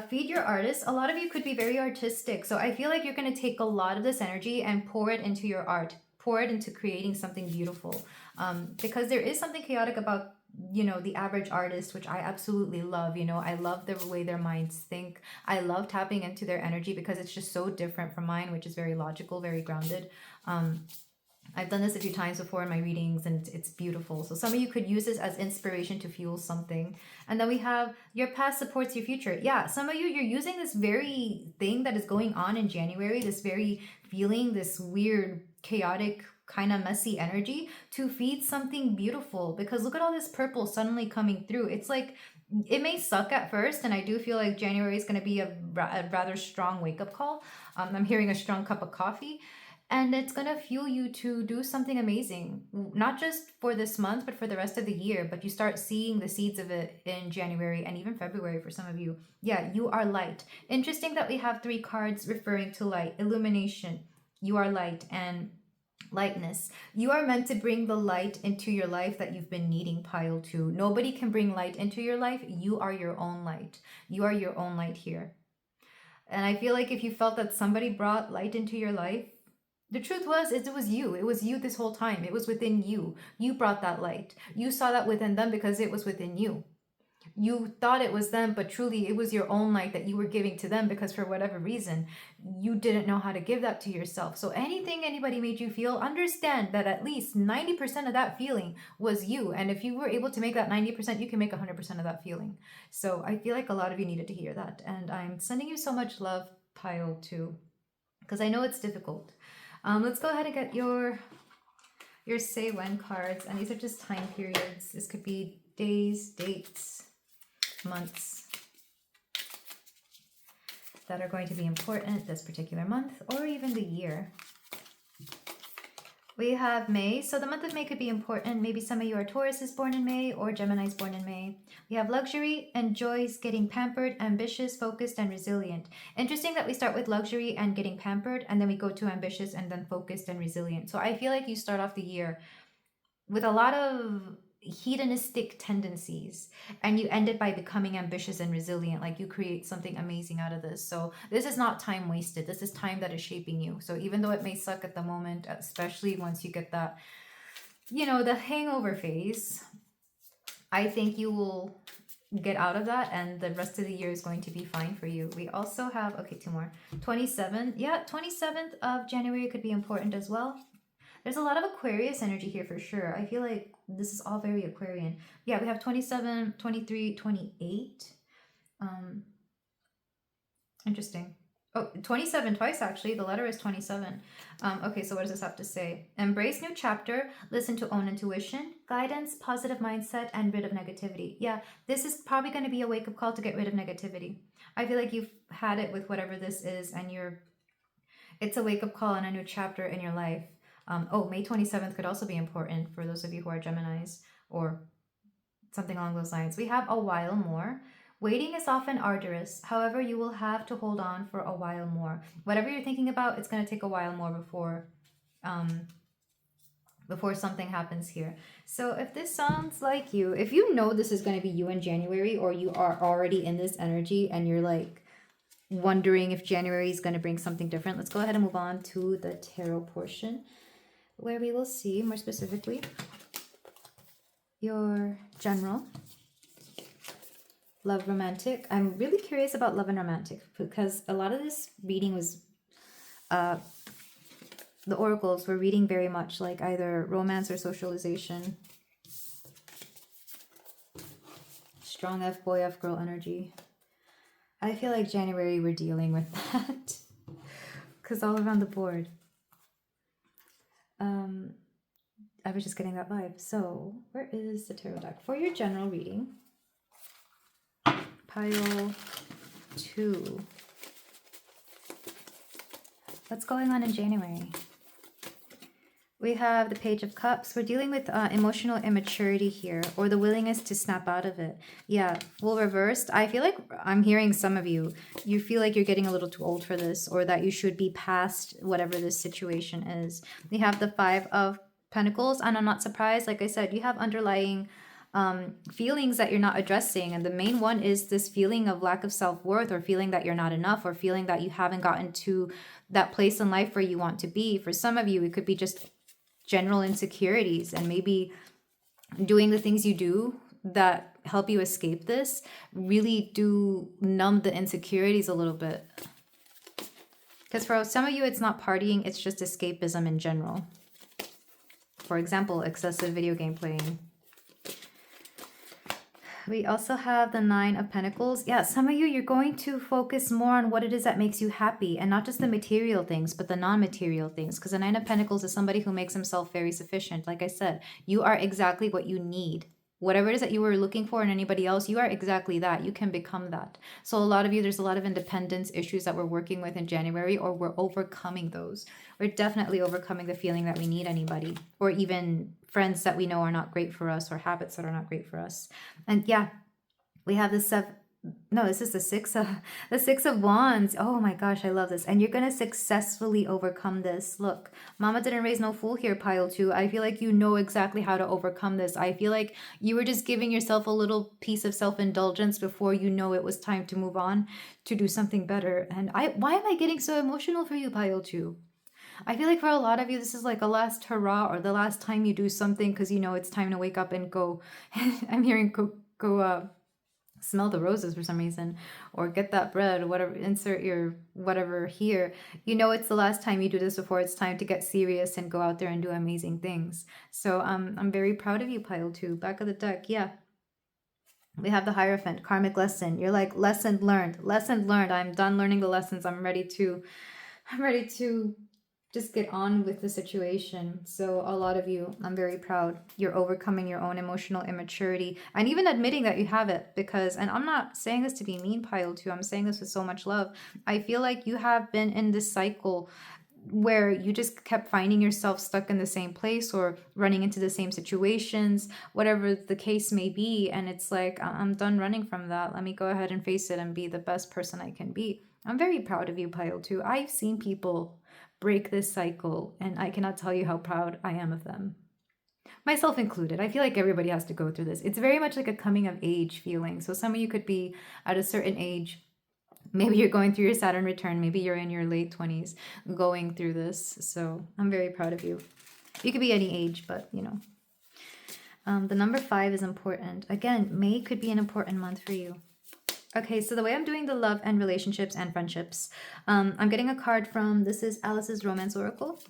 Feed your artist. A lot of you could be very artistic, so I feel like you're going to take a lot of this energy and pour it into your art, pour it into creating something beautiful, because there is something chaotic about the average artist, which I absolutely love. I love the way their minds think. I love tapping into their energy because it's just so different from mine, which is very logical, very grounded. I've done this a few times before in my readings, and it's beautiful. So some of you could use this as inspiration to fuel something. And then we have your past supports your future. Yeah, some of you, you're using this very thing that is going on in January, this very feeling, this weird, chaotic, kind of messy energy to feed something beautiful, because look at all this purple suddenly coming through. It's like, it may suck at first, and I do feel like January is going to be a rather strong wake-up call. I'm hearing a strong cup of coffee, and it's going to fuel you to do something amazing, not just for this month but for the rest of the year. But you start seeing the seeds of it in January and even February for some of you. Yeah, you are light. Interesting that we have 3 cards referring to light, illumination. You are light and lightness. You are meant to bring the light into your life that you've been needing, pile 2. Nobody can bring light into your life. You are your own light. You are your own light here. And I feel like if you felt that somebody brought light into your life, the truth was, it was you. It was you this whole time. It was within you. You brought that light. You saw that within them because it was within you. You thought it was them, but truly it was your own light that you were giving to them, because for whatever reason, you didn't know how to give that to yourself. So anything anybody made you feel, understand that at least 90% of that feeling was you. And if you were able to make that 90%, you can make 100% of that feeling. So I feel like a lot of you needed to hear that. And I'm sending you so much love, pile 2, because I know it's difficult. Let's go ahead and get your say when cards. And these are just time periods. This could be days, dates, months that are going to be important this particular month, or even the year. We have May. So the month of May could be important. Maybe some of you are Tauruses born in May or Geminis born in May. We have luxury, enjoys, getting pampered, ambitious, focused, and resilient. Interesting that we start with luxury and getting pampered, and then we go to ambitious and then focused and resilient. So I feel like you start off the year with a lot of hedonistic tendencies, and you end it by becoming ambitious and resilient. Like, you create something amazing out of this. So this is not time wasted. This is time that is shaping you. So even though it may suck at the moment, especially once you get that, the hangover phase, I think you will get out of that, and the rest of the year is going to be fine for you. We also have, okay, 2 more. 27. Yeah, 27th of January could be important as well. There's a lot of Aquarius energy here for sure. I feel like this is all very Aquarian. Yeah, we have 27, 23, 28. Interesting. Oh, 27 twice actually. The letter is 27. Okay, so what does this have to say? Embrace new chapter, listen to own intuition, guidance, positive mindset, and rid of negativity. Yeah, this is probably going to be a wake-up call to get rid of negativity. I feel like you've had it with whatever this is, and it's a wake-up call and a new chapter in your life. May 27th could also be important for those of you who are Geminis or something along those lines. We have a while more, Waiting is often arduous. However, you will have to hold on for a while more. Whatever you're thinking about, it's going to take a while more um, before something happens here. So if this sounds like you, if you know this is going to be you in January, or you are already in this energy and you're like wondering if January is going to bring something different, let's go ahead and move on to the tarot portion, where we will see more specifically your general, love, romantic. I'm really curious about love and romantic because a lot of this reading was the oracles were reading very much like either romance or socialization. Strong F boy, F girl energy. I feel like January we're dealing with that because all around the board. I was just getting that vibe. So where is the tarot deck for your general reading? Pile 2. What's going on in January? We have the Page of Cups. We're dealing with emotional immaturity here, or the willingness to snap out of it. Yeah, well, reversed. I feel like I'm hearing some of you. You feel like you're getting a little too old for this, or that you should be past whatever this situation is. We have the Five of Pentacles, and I'm not surprised. Like I said, you have underlying feelings that you're not addressing, and the main one is this feeling of lack of self-worth, or feeling that you're not enough, or feeling that you haven't gotten to that place in life where you want to be. For some of you, it could be just general insecurities, and maybe doing the things you do that help you escape this really do numb the insecurities a little bit. Because for some of you, it's not partying, it's just escapism in general. For example, excessive video game playing. We also have the Nine of Pentacles. Yeah, some of you, you're going to focus more on what it is that makes you happy, and not just the material things, but the non-material things. Because the Nine of Pentacles is somebody who makes himself very sufficient. Like I said, you are exactly what you need. Whatever it is that you were looking for in anybody else, you are exactly that. You can become that. So a lot of you, there's a lot of independence issues that we're working with in January, or we're overcoming those. We're definitely overcoming the feeling that we need anybody, or even friends that we know are not great for us, or habits that are not great for us. And yeah, we have this this is the Six of Wands. Oh my gosh, I love this. And you're going to successfully overcome this. Look, mama didn't raise no fool here, pile 2. I feel like you know exactly how to overcome this. I feel like you were just giving yourself a little piece of self-indulgence before you know it was time to move on to do something better. And why am I getting so emotional for you, pile 2? I feel like for a lot of you, this is like a last hurrah, or the last time you do something because you know it's time to wake up and go. I'm hearing go smell the roses for some reason, or get that bread, or whatever, insert your whatever here. You know it's the last time you do this before it's time to get serious and go out there and do amazing things. So I'm very proud of you, pile 2. Back of the deck, yeah. We have the Hierophant, karmic lesson. You're like, lesson learned. I'm done learning the lessons. I'm ready to just get on with the situation. So a lot of you, I'm very proud. You're overcoming your own emotional immaturity, and even admitting that you have it, because, and I'm not saying this to be mean, pile 2, I'm saying this with so much love. I feel like you have been in this cycle where you just kept finding yourself stuck in the same place, or running into the same situations, whatever the case may be. And it's like, I'm done running from that. Let me go ahead and face it and be the best person I can be. I'm very proud of you, pile 2. I've seen people break this cycle, and I cannot tell you how proud I am of them, myself included. I feel like everybody has to go through this. It's very much like a coming of age feeling. So some of you could be at a certain age, maybe you're going through your Saturn return, maybe you're in your late 20s going through this. So I'm very proud of you. You could be any age, but you know, the number 5 is important. Again, May could be an important month for you. Okay, so the way I'm doing the love and relationships and friendships, I'm getting a card from, this is Alice's Romance Oracle,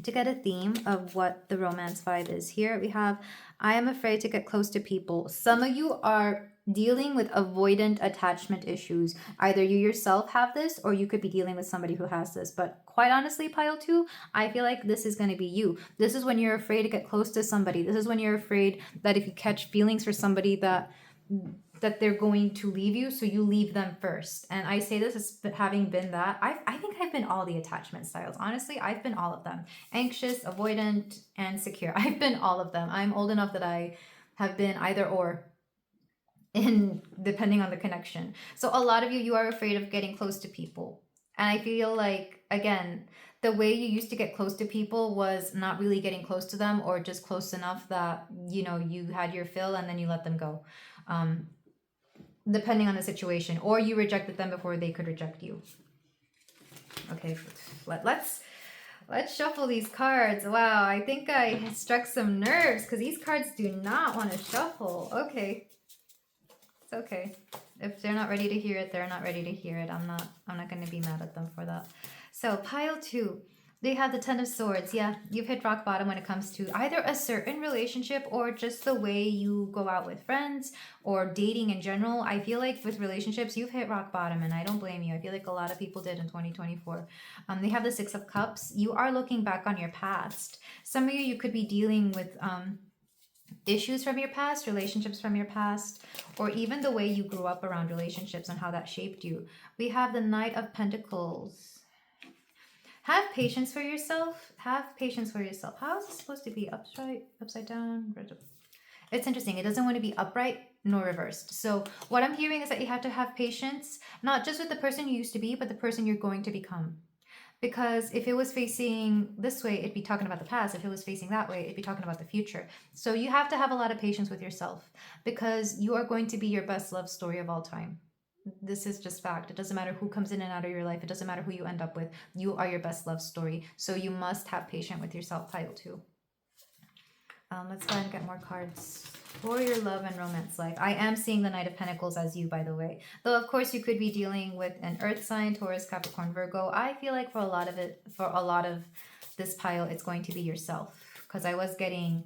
to get a theme of what the romance vibe is. Here we have, I am afraid to get close to people. Some of you are dealing with avoidant attachment issues. Either you yourself have this, or you could be dealing with somebody who has this. But quite honestly, pile 2, I feel like this is going to be you. This is when you're afraid to get close to somebody. This is when you're afraid that if you catch feelings for somebody that they're going to leave you, so you leave them first. And I say this as having been that. I think I've been all the attachment styles. Honestly, I've been all of them. Anxious, avoidant, and secure. I've been all of them. I'm old enough that I have been either or. in depending on the connection. So a lot of you are afraid of getting close to people. And I feel like, again, the way you used to get close to people was not really getting close to them, or just close enough that, you know, you had your fill and then you let them go. Depending on the situation, or you rejected them before they could reject you. Okay, let's shuffle these cards. Wow, I think I struck some nerves because these cards do not want to shuffle. Okay, it's okay. If they're not ready to hear it, they're not ready to hear it. I'm not going to be mad at them for that. So pile 2. They have the Ten of Swords. Yeah, you've hit rock bottom when it comes to either a certain relationship or just the way you go out with friends or dating in general. I feel like with relationships, you've hit rock bottom, and I don't blame you. I feel like a lot of people did in 2024. They have the Six of Cups. You are looking back on your past. Some of you could be dealing with issues from your past, relationships from your past, or even the way you grew up around relationships and how that shaped you. We have the Knight of Pentacles. Have patience for yourself. Have patience for yourself. How is it supposed to be? Upright, upside down? It's interesting. It doesn't want to be upright nor reversed. So what I'm hearing is that you have to have patience, not just with the person you used to be, but the person you're going to become. Because if it was facing this way, it'd be talking about the past. If it was facing that way, it'd be talking about the future. So you have to have a lot of patience with yourself, because you are going to be your best love story of all time. This is just fact. It doesn't matter who comes in and out of your life. It doesn't matter who you end up with. You are your best love story. So you must have patience with yourself, pile 2. Let's go ahead and get more cards for your love and romance life. I am seeing the Knight of Pentacles as you, by the way. Though, of course, you could be dealing with an earth sign, Taurus, Capricorn, Virgo. I feel like for a lot of this pile, it's going to be yourself. Because I was getting...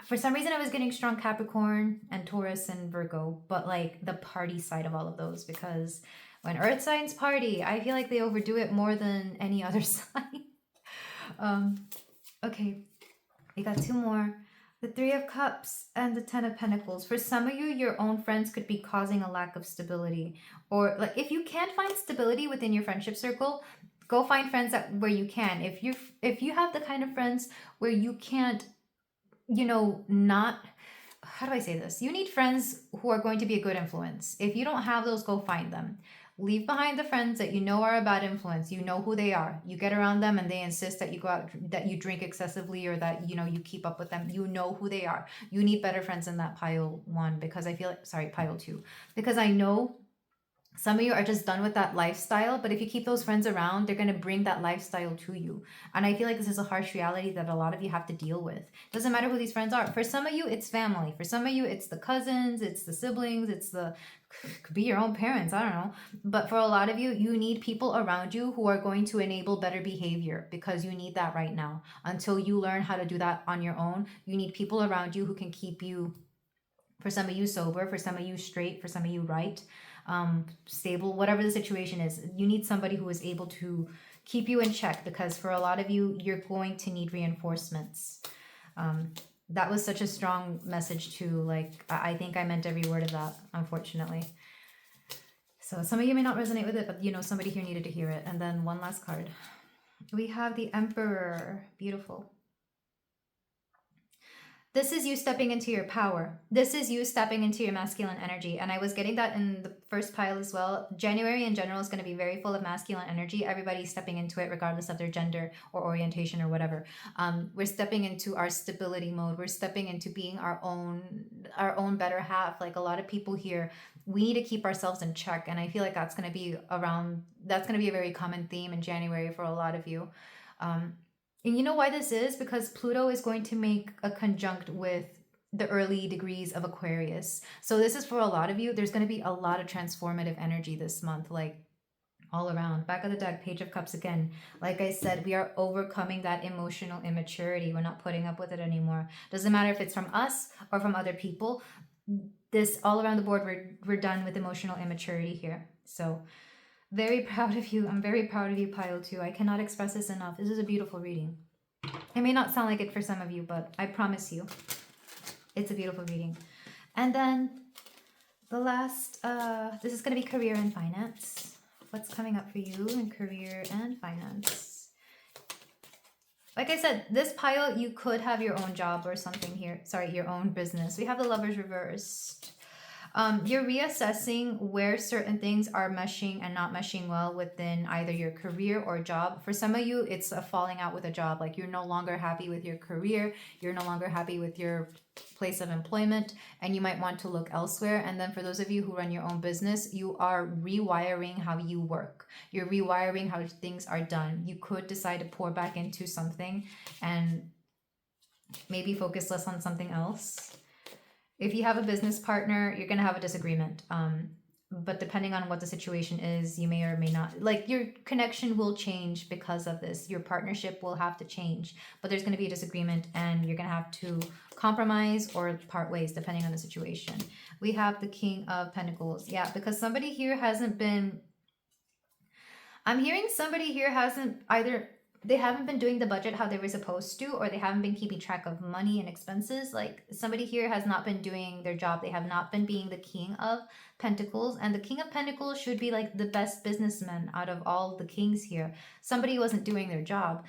For some reason, I was getting strong Capricorn and Taurus and Virgo, but like the party side of all of those, because when earth signs party, I feel like they overdo it more than any other sign. Okay, we got 2 more. The Three of Cups and the Ten of Pentacles. For some of you, your own friends could be causing a lack of stability. Or like if you can't find stability within your friendship circle, go find friends where you can. If you have the kind of friends where you can't, you know, not, how do I say this? You need friends who are going to be a good influence. If you don't have those, go find them. Leave behind the friends that you know are a bad influence. You know who they are. You get around them and they insist that you go out, that you drink excessively, or that, you know, you keep up with them. You know who they are. You need better friends than that, pile 1, because I feel like, sorry, pile 2, because I know some of you are just done with that lifestyle, but if you keep those friends around, they're going to bring that lifestyle to you. And I feel like this is a harsh reality that a lot of you have to deal with. Doesn't matter who these friends are. For some of you, it's family. For some of you, it's the cousins, it's the siblings, could be your own parents, I don't know. But for a lot of you, you need people around you who are going to enable better behavior, because you need that right now. Until you learn how to do that on your own, you need people around you who can keep you, for some of you, sober, for some of you, straight, for some of you, right, stable, whatever the situation is. You need somebody who is able to keep you in check, because for a lot of you, you're going to need reinforcements. That was such a strong message too. Like, I think I meant every word of that, unfortunately. So some of you may not resonate with it, but you know, somebody here needed to hear it. And then one last card. We have the Emperor. Beautiful. This is you stepping into your power. This is you stepping into your masculine energy. And I was getting that in the first pile as well. January in general is going to be very full of masculine energy. Everybody's stepping into it regardless of their gender or orientation or whatever. We're stepping into our stability mode. We're stepping into being our own better half. Like a lot of people here, we need to keep ourselves in check. And I feel like that's going to be a very common theme in January for a lot of you. And you know why this is? Because Pluto is going to make a conjunct with the early degrees of Aquarius. So this is for a lot of you. There's going to be a lot of transformative energy this month, like all around. Back of the deck, Page of Cups again. Like I said, we are overcoming that emotional immaturity. We're not putting up with it anymore. Doesn't matter if it's from us or from other people. This all around the board, we're done with emotional immaturity here. So very proud of you. I'm very proud of you, pile 2. I cannot express this enough. This is a beautiful reading. It may not sound like it for some of you, but I promise you, it's a beautiful reading. And then the last, this is going to be career and finance. What's coming up for you in career and finance? Like I said, this pile, you could have your own job or something here. Sorry, your own business. We have the Lovers reversed. You're reassessing where certain things are meshing and not meshing well within either your career or job. For some of you, it's a falling out with a job. Like you're no longer happy with your career, you're no longer happy with your place of employment, and you might want to look elsewhere. And then for those of you who run your own business, you are rewiring how you work. You're rewiring how things are done. You could decide to pour back into something and maybe focus less on something else. If you have a business partner, you're going to have a disagreement. But depending on what the situation is, you may or may not, like your connection will change because of this. Your partnership will have to change, but there's going to be a disagreement and you're going to have to compromise or part ways depending on the situation. We have the King of Pentacles. Yeah, because somebody here hasn't been, I'm hearing somebody here hasn't either, they haven't been doing the budget how they were supposed to, or they haven't been keeping track of money and expenses. Like somebody here has not been doing their job. They have not been being the King of Pentacles, and the King of Pentacles should be like the best businessman out of all the kings here. Somebody wasn't doing their job.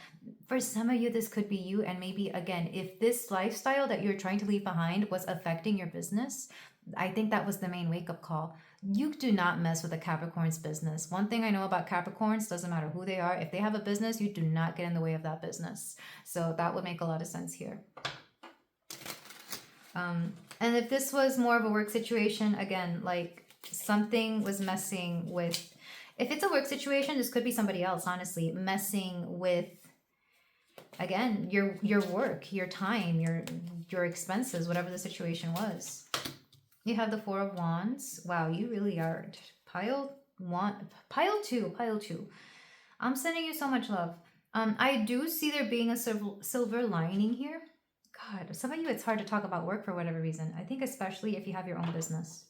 For some of you, this could be you, and maybe again, if this lifestyle that you're trying to leave behind was affecting your business, I think that was the main wake-up call. You do not mess with a Capricorn's business. One thing I know about Capricorns, doesn't matter who they are, if they have a business, you do not get in the way of that business. So that would make a lot of sense here. And if this was more of a work situation, again, like something was messing with, if it's a work situation, this could be somebody else, honestly, messing with, again, your work, your time, your expenses, whatever the situation was. You have the Four of Wands. Wow, you really are pile two. I'm sending you so much love. I do see there being a silver lining here. God, some of you, it's hard to talk about work for whatever reason. I think especially if you have your own business.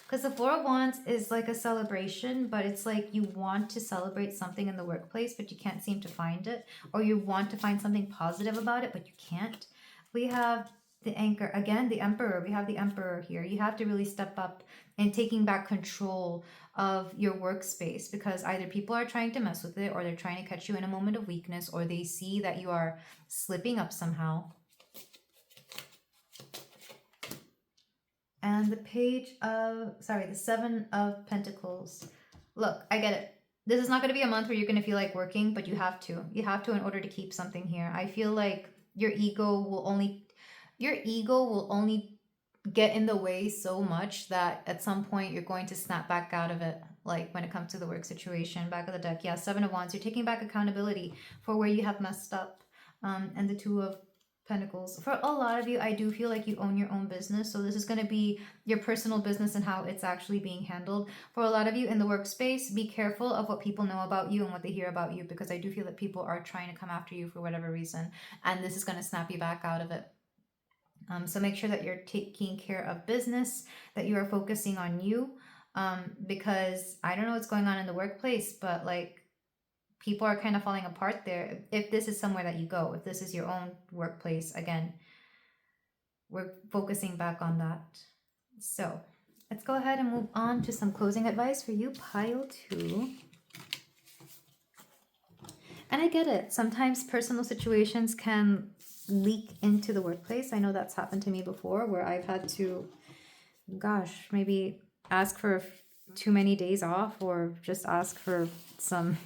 Because the Four of Wands is like a celebration, but it's like you want to celebrate something in the workplace, but you can't seem to find it. Or you want to find something positive about it, but you can't. We have the Anchor, again, the Emperor. We have the Emperor here. You have to really step up in taking back control of your workspace, because either people are trying to mess with it, or they're trying to catch you in a moment of weakness, or they see that you are slipping up somehow. And the Seven of Pentacles. Look, I get it. This is not going to be a month where you're going to feel like working, but you have to. You have to in order to keep something here. I feel like your ego will only get in the way so much that at some point you're going to snap back out of it. Like when it comes to the work situation, back of the deck. Yeah, Seven of Wands. You're taking back accountability for where you have messed up. And the Two of Pentacles. For a lot of you, I do feel like you own your own business. So this is going to be your personal business and how it's actually being handled. For a lot of you in the workspace, be careful of what people know about you and what they hear about you, because I do feel that people are trying to come after you for whatever reason. And this is going to snap you back out of it. So make sure that you're taking care of business, that you are focusing on you, because I don't know what's going on in the workplace, but like people are kind of falling apart there. If this is somewhere that you go, if this is your own workplace, again, we're focusing back on that. So let's go ahead and move on to some closing advice for you, pile two. And I get it. Sometimes personal situations can leak into the workplace. I know that's happened to me before, where I've had to, maybe ask for too many days off, or just ask for some.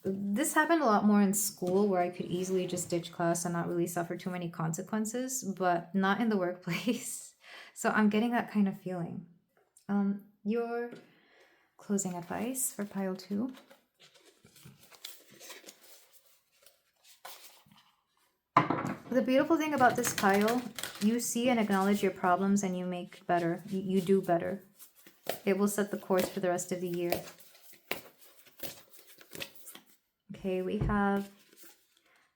This happened a lot more in school, where I could easily just ditch class and not really suffer too many consequences, but not in the workplace. So I'm getting that kind of feeling. Your closing advice for pile two. The beautiful thing about this pile, you see and acknowledge your problems and you make better. You do better. It will set the course for the rest of the year. Okay, we have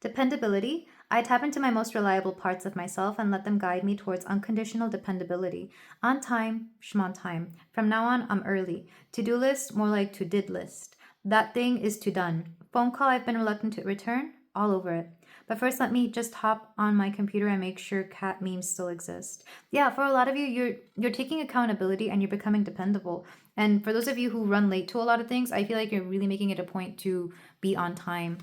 dependability. I tap into my most reliable parts of myself and let them guide me towards unconditional dependability. On time, schmon time. From now on, I'm early. To-do list, more like to-did list. That thing is to done. Phone call I've been reluctant to return, all over it. But first, let me just hop on my computer and make sure cat memes still exist. Yeah, for a lot of you, you're taking accountability and you're becoming dependable. And for those of you who run late to a lot of things, I feel like you're really making it a point to be on time.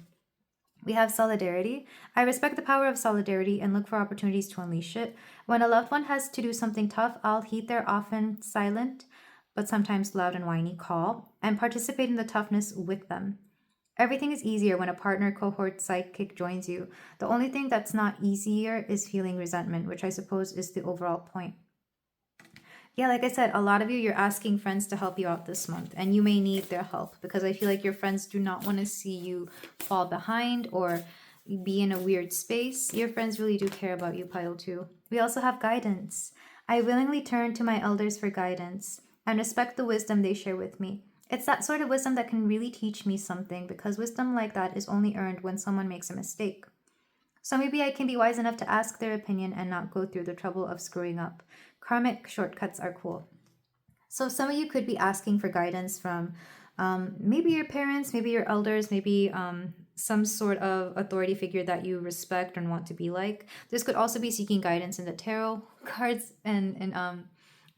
We have solidarity. I respect the power of solidarity and look for opportunities to unleash it. When a loved one has to do something tough, I'll heed their often silent, but sometimes loud and whiny call and participate in the toughness with them. Everything is easier when a partner, cohort, sidekick joins you. The only thing that's not easier is feeling resentment, which I suppose is the overall point. Yeah, like I said, a lot of you, you're asking friends to help you out this month, and you may need their help because I feel like your friends do not want to see you fall behind or be in a weird space. Your friends really do care about you, pile two. We also have guidance. I willingly turn to my elders for guidance and respect the wisdom they share with me. It's that sort of wisdom that can really teach me something because wisdom like that is only earned when someone makes a mistake. So maybe I can be wise enough to ask their opinion and not go through the trouble of screwing up. Karmic shortcuts are cool. So some of you could be asking for guidance from maybe your parents, maybe your elders, maybe some sort of authority figure that you respect and want to be like. This could also be seeking guidance in the tarot cards and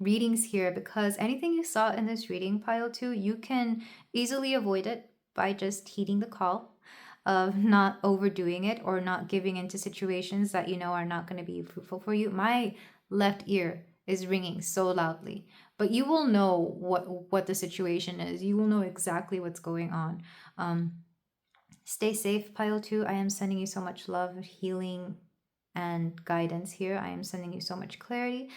readings here because anything you saw in this reading pile two, you can easily avoid it by just heeding the call of not overdoing it or not giving into situations that you know are not going to be fruitful for you. My left ear is ringing so loudly, but you will know what the situation is. You will know exactly what's going on. Stay safe, pile two. I am sending you so much love, healing, and guidance here. I am sending you so much clarity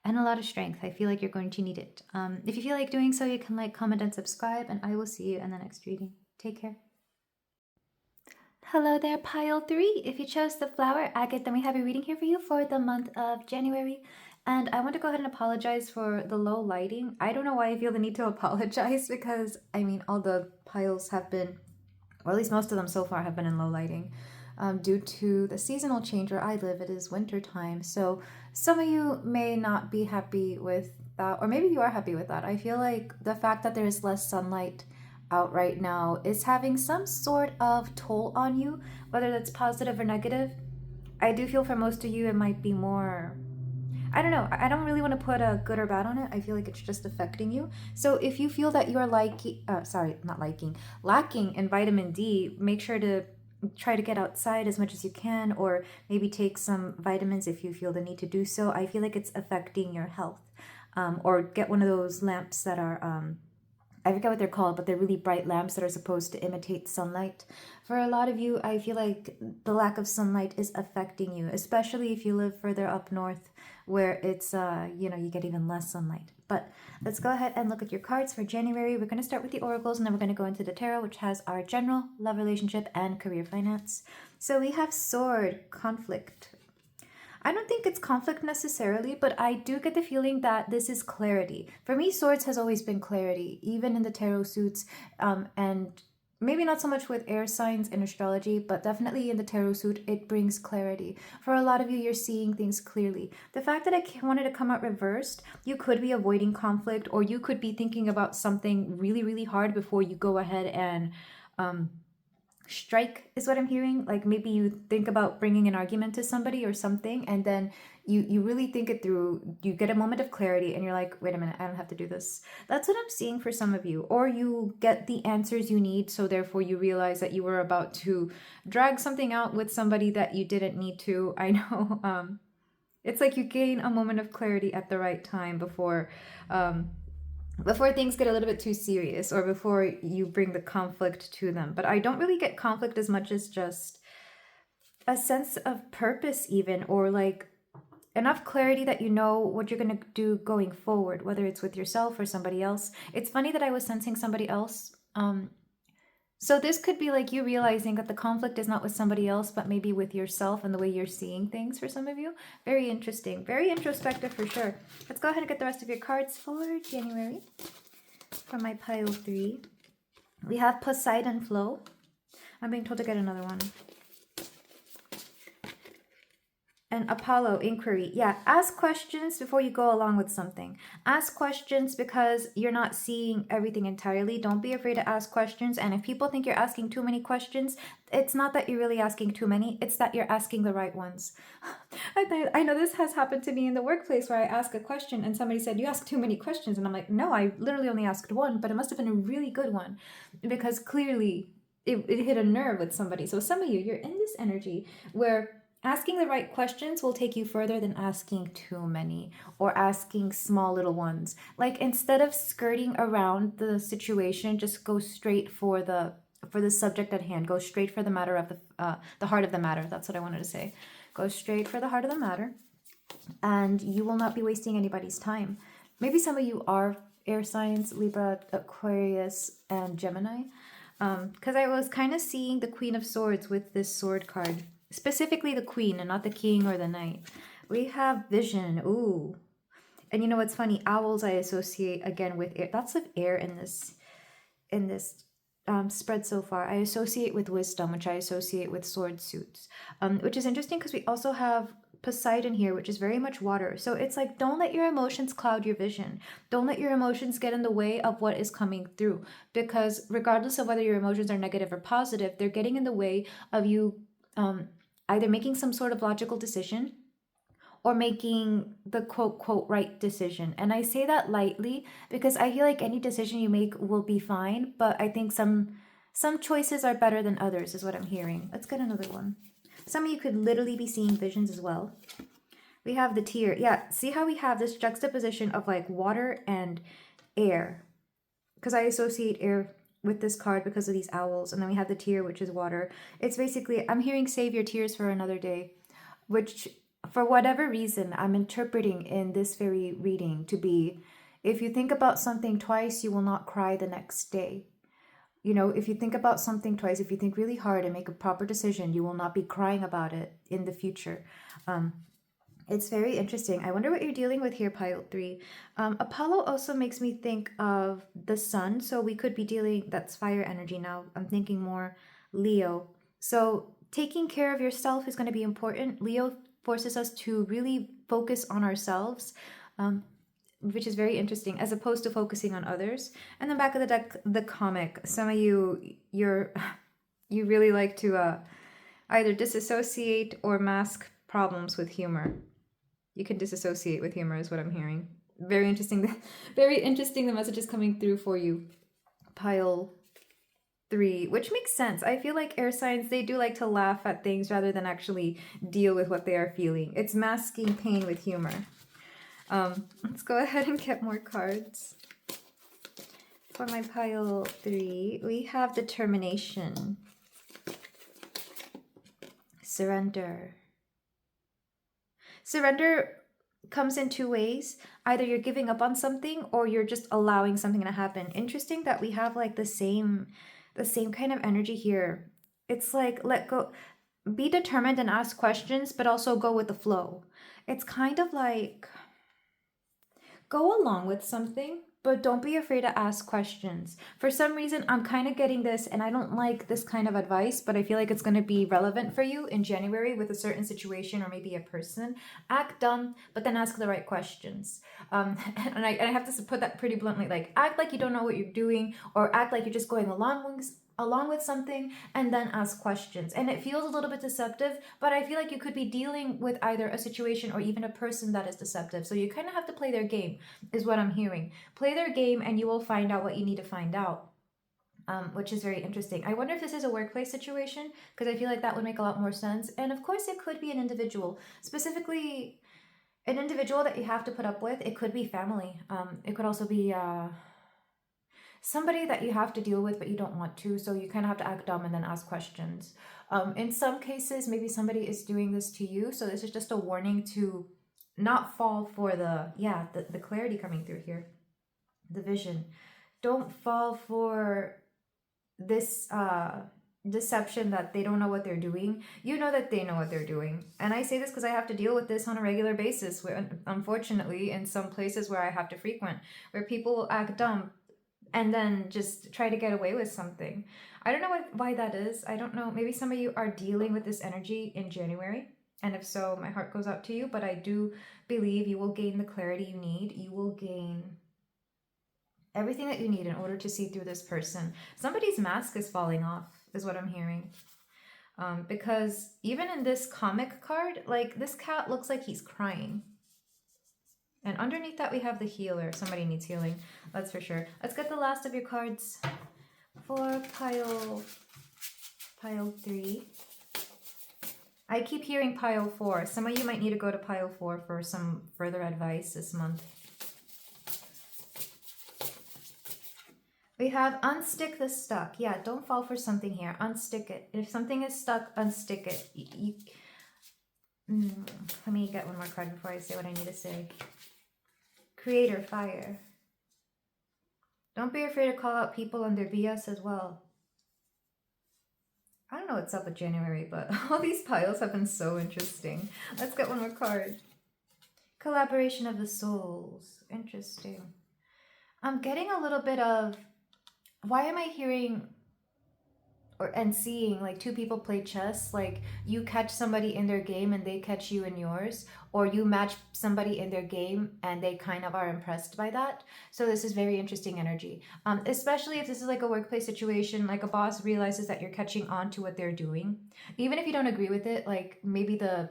and a lot of strength. I feel like you're going to need it. If you feel like doing so, you can like, comment, and subscribe, and I will see you in the next reading. Take care. Hello there, pile three. If you chose the flower agate, then we have a reading here for you for the month of January. And I want to go ahead and apologize for the low lighting. I don't know why I feel the need to apologize because, I mean, all the piles have been, or at least most of them so far have been in low lighting. Due to the seasonal change where I live, it is winter time. So some of you may not be happy with that, or maybe you are happy with that. I feel like the fact that there is less sunlight out right now is having some sort of toll on you, whether that's positive or negative. I do feel for most of you it might be more, I don't know, I don't really want to put a good or bad on it. I feel like it's just affecting you. So if you feel that you're lacking in vitamin D, make sure to try to get outside as much as you can, or maybe take some vitamins if you feel the need to do so. I feel like it's affecting your health. Or get one of those lamps that are I forget what they're called, but they're really bright lamps that are supposed to imitate sunlight. For a lot of you, I feel like the lack of sunlight is affecting you, especially if you live further up north where it's, you get even less sunlight. But let's go ahead and look at your cards for January. We're going to start with the oracles, and then we're going to go into the tarot, which has our general love, relationship, and career finance. So we have sword, conflict. I don't think it's conflict necessarily, but I do get the feeling that this is clarity. For me, swords has always been clarity, even in the tarot suits, and maybe not so much with air signs in astrology, but definitely in the tarot suit, it brings clarity. For a lot of you, you're seeing things clearly. The fact that I wanted to come out reversed, you could be avoiding conflict, or you could be thinking about something really, really hard before you go ahead and strike is what I'm hearing. Like maybe you think about bringing an argument to somebody or something, and then you really think it through. You get a moment of clarity and you're like, wait a minute, I don't have to do this. That's what I'm seeing for some of you. Or you get the answers you need, so therefore you realize that you were about to drag something out with somebody that you didn't need to. I know it's like you gain a moment of clarity at the right time before things get a little bit too serious, or before you bring the conflict to them. But I don't really get conflict as much as just a sense of purpose even, or like enough clarity that you know what you're going to do going forward, whether it's with yourself or somebody else. It's funny that I was sensing somebody else. So this could be like you realizing that the conflict is not with somebody else, but maybe with yourself and the way you're seeing things for some of you. Very interesting. Very introspective for sure. Let's go ahead and get the rest of your cards for January. From my pile 3. We have Poseidon Flow. I'm being told to get another one. And Apollo, inquiry. Yeah, ask questions before you go along with something. Ask questions because you're not seeing everything entirely. Don't be afraid to ask questions. And if people think you're asking too many questions, it's not that you're really asking too many. It's that you're asking the right ones. I know this has happened to me in the workplace where I ask a question and somebody said, you ask too many questions. And I'm like, no, I literally only asked one, but it must have been a really good one. Because clearly it hit a nerve with somebody. So some of you, you're in this energy where asking the right questions will take you further than asking too many or asking small little ones. Like instead of skirting around the situation, just go straight for the subject at hand. Go straight for the matter of the heart of the matter. That's what I wanted to say. Go straight for the heart of the matter, and you will not be wasting anybody's time. Maybe some of you are air signs, Libra, Aquarius, and Gemini. Because I was kind of seeing the Queen of Swords with this sword card. Specifically the Queen and not the King or the Knight. We have Vision. Ooh. And you know what's funny? Owls I associate again with air. Lots of air in this spread so far. I associate with wisdom, which I associate with sword suits. Which is interesting because we also have Poseidon here, which is very much water. So it's like, don't let your emotions cloud your vision. Don't let your emotions get in the way of what is coming through. Because regardless of whether your emotions are negative or positive, they're getting in the way of you either making some sort of logical decision or making the quote right decision. And I say that lightly because I feel like any decision you make will be fine, but I think some choices are better than others is what I'm hearing. Let's get another one. Some of you could literally be seeing visions as well. We have the tear. Yeah, see how we have this juxtaposition of like water and air? Because I associate air with this card because of these owls. And then we have the tear, which is water. It's basically, I'm hearing save your tears for another day, which for whatever reason, I'm interpreting in this very reading to be, if you think about something twice, you will not cry the next day. You know, if you think about something twice, if you think really hard and make a proper decision, you will not be crying about it in the future. It's very interesting. I wonder what you're dealing with here, pile 3. Apollo also makes me think of the sun. So we could be dealing, that's fire energy now. I'm thinking more Leo. So taking care of yourself is going to be important. Leo forces us to really focus on ourselves. Which is very interesting, as opposed to focusing on others. And then back of the deck, the comic. Some of you, you really like to either disassociate or mask problems with humor. You can disassociate with humor is what I'm hearing. Very interesting. Very interesting the messages coming through for you. Pile 3, which makes sense. I feel like air signs, they do like to laugh at things rather than actually deal with what they are feeling. It's masking pain with humor. Let's go ahead and get more cards. For my pile 3, we have determination, surrender. Surrender comes in 2 ways. Either you're giving up on something or you're just allowing something to happen. Interesting that we have like the same kind of energy here. It's like, let go, be determined and ask questions, but also go with the flow. It's kind of like, go along with something, but don't be afraid to ask questions. For some reason, I'm kind of getting this, and I don't like this kind of advice, but I feel like it's going to be relevant for you in January with a certain situation or maybe a person. Act dumb, but then ask the right questions. And I have to put that pretty bluntly, like act like you don't know what you're doing, or act like you're just going along with something, and then ask questions. And it feels a little bit deceptive, but I feel like you could be dealing with either a situation or even a person that is deceptive. So you kind of have to play their game, is what I'm hearing. Play their game and you will find out what you need to find out. Which is very interesting. I wonder if this is a workplace situation, because I feel like that would make a lot more sense. And of course, it could be an individual, specifically an individual that you have to put up with. It could be family. It could also be somebody that you have to deal with, but you don't want to. So you kind of have to act dumb and then ask questions. In some cases, maybe somebody is doing this to you. So this is just a warning to not fall for the clarity coming through here. The vision. Don't fall for this deception that they don't know what they're doing. You know that they know what they're doing. And I say this because I have to deal with this on a regular basis, where, unfortunately, in some places where I have to frequent, where people will act dumb and then just try to get away with something. I don't know why that is. I don't know. Maybe some of you are dealing with this energy in January. And if so, my heart goes out to you. But I do believe you will gain the clarity you need. You will gain everything that you need in order to see through this person. Somebody's mask is falling off, is what I'm hearing. Because even in this comic card, like this cat looks like he's crying. And underneath that, we have the healer. Somebody needs healing, that's for sure. Let's get the last of your cards for pile Pile 3. I keep hearing pile 4. Some of you might need to go to pile 4 for some further advice this month. We have unstick the stuck. Yeah, don't fall for something here. Unstick it. If something is stuck, unstick it. Let me get one more card before I say what I need to say. Creator, fire. Don't be afraid to call out people on their BS as well. I don't know what's up with January, but all these piles have been so interesting. Let's get one more card. Collaboration of the souls. Interesting. I'm getting a little bit of... Why am I hearing and seeing like two people play chess? Like you catch somebody in their game and they catch you in yours, or you match somebody in their game and they kind of are impressed by that. So this is very interesting energy, especially if this is like a workplace situation, like a boss realizes that you're catching on to what they're doing, even if you don't agree with it. Like maybe the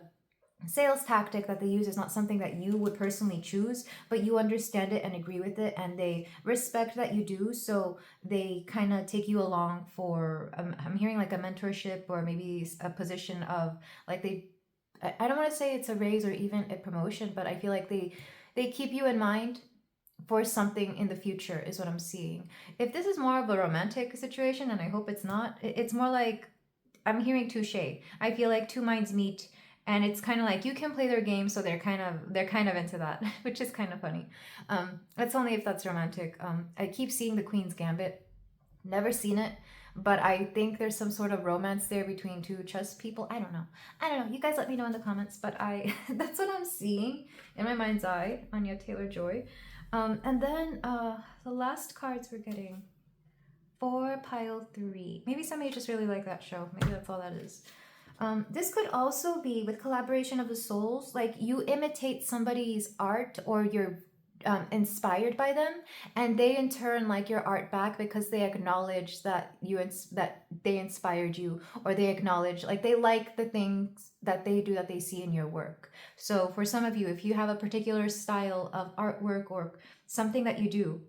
sales tactic that they use is not something that you would personally choose, but you understand it and agree with it, and they respect that you do, so they kind of take you along for I'm hearing like a mentorship, or maybe a position of like I don't want to say it's a raise or even a promotion, but I feel like they keep you in mind for something in the future is what I'm seeing. If this is more of a romantic situation, and I hope it's not, it's more like I'm hearing touche. I feel like two minds meet. And it's kind of like you can play their game, so they're kind of into that, which is kind of funny. That's only if that's romantic. I keep seeing the Queen's Gambit. Never seen it, but I think there's some sort of romance there between two chess people. I don't know. You guys let me know in the comments, but that's what I'm seeing in my mind's eye. Anya Taylor-Joy. And then the last cards we're getting for pile 3. Maybe somebody just really liked that show. Maybe that's all that is. This could also be with collaboration of the souls, like you imitate somebody's art, or you're inspired by them, and they in turn like your art back because they acknowledge that that they inspired you, or they acknowledge like they like the things that they do that they see in your work. So for some of you, if you have a particular style of artwork or something that you do,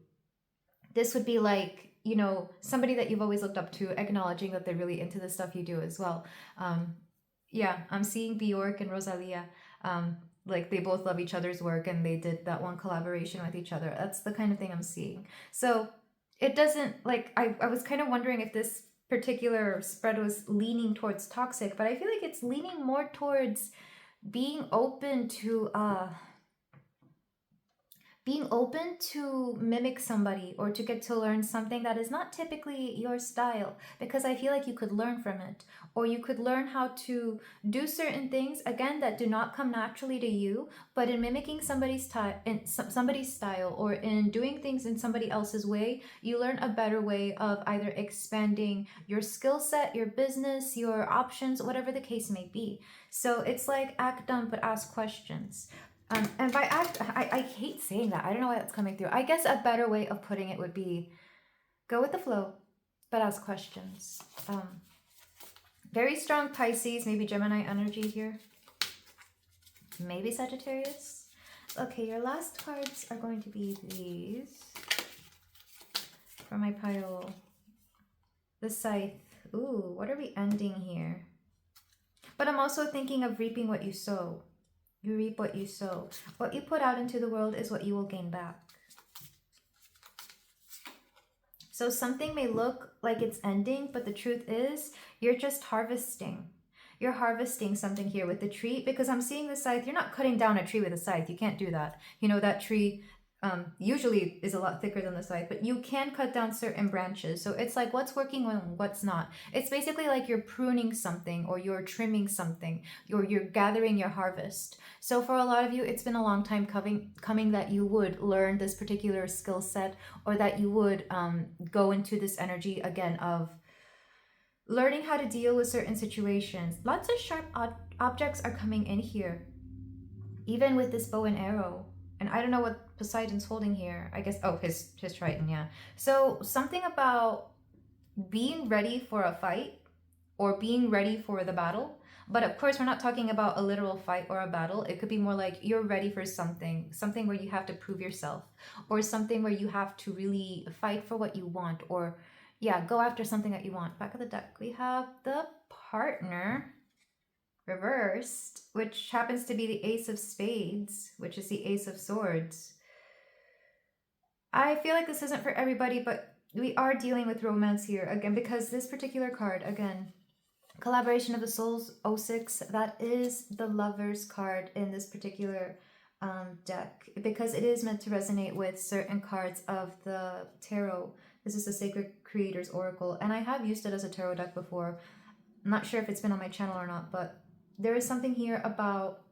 this would be like, you know, somebody that you've always looked up to acknowledging that they're really into the stuff you do as well. Yeah, I'm seeing Bjork and Rosalia. Like they both love each other's work, and they did that one collaboration with each other. That's the kind of thing I'm seeing. So it doesn't like, I was kind of wondering if this particular spread was leaning towards toxic, but I feel like it's leaning more towards being open to mimic somebody, or to get to learn something that is not typically your style, because I feel like you could learn from it, or you could learn how to do certain things again that do not come naturally to you, but in mimicking somebody's style, or in doing things in somebody else's way, you learn a better way of either expanding your skill set, your business, your options, whatever the case may be. So it's like act dumb but ask questions. And by act, I hate saying that. I don't know why that's coming through. I guess a better way of putting it would be go with the flow, but ask questions. Very strong Pisces, maybe Gemini energy here. Maybe Sagittarius. Okay, your last cards are going to be these for my pile. The Scythe. Ooh, what are we ending here? But I'm also thinking of reaping what you sow. You reap what you sow. What you put out into the world is what you will gain back. So something may look like it's ending, but the truth is you're just harvesting. You're harvesting something here with the tree, because I'm seeing the scythe. You're not cutting down a tree with a scythe. You can't do that. You know, that tree usually is a lot thicker than the scythe, but you can cut down certain branches. So it's like what's working and what's not. It's basically like you're pruning something, or you're trimming something, or you're gathering your harvest. So for a lot of you, it's been a long time coming that you would learn this particular skill set, or that you would go into this energy again of learning how to deal with certain situations. Lots of sharp objects are coming in here, even with this bow and arrow. And I don't know what Poseidon's holding here. I guess, oh, his Triton, yeah. So something about being ready for a fight, or being ready for the battle. But of course, we're not talking about a literal fight or a battle. It could be more like you're ready for something where you have to prove yourself, or something where you have to really fight for what you want, or Yeah, go after something that you want. Back of the deck, we have the partner reversed, which happens to be the Ace of Spades, which is the Ace of Swords. I feel like this isn't for everybody, but we are dealing with romance here again, because this particular card, again, Collaboration of the Souls 06, that is the Lover's card in this particular deck, because it is meant to resonate with certain cards of the tarot. This is the Sacred Creators Oracle, and I have used it as a tarot deck before. I'm not sure if it's been on my channel or not, but there is something here about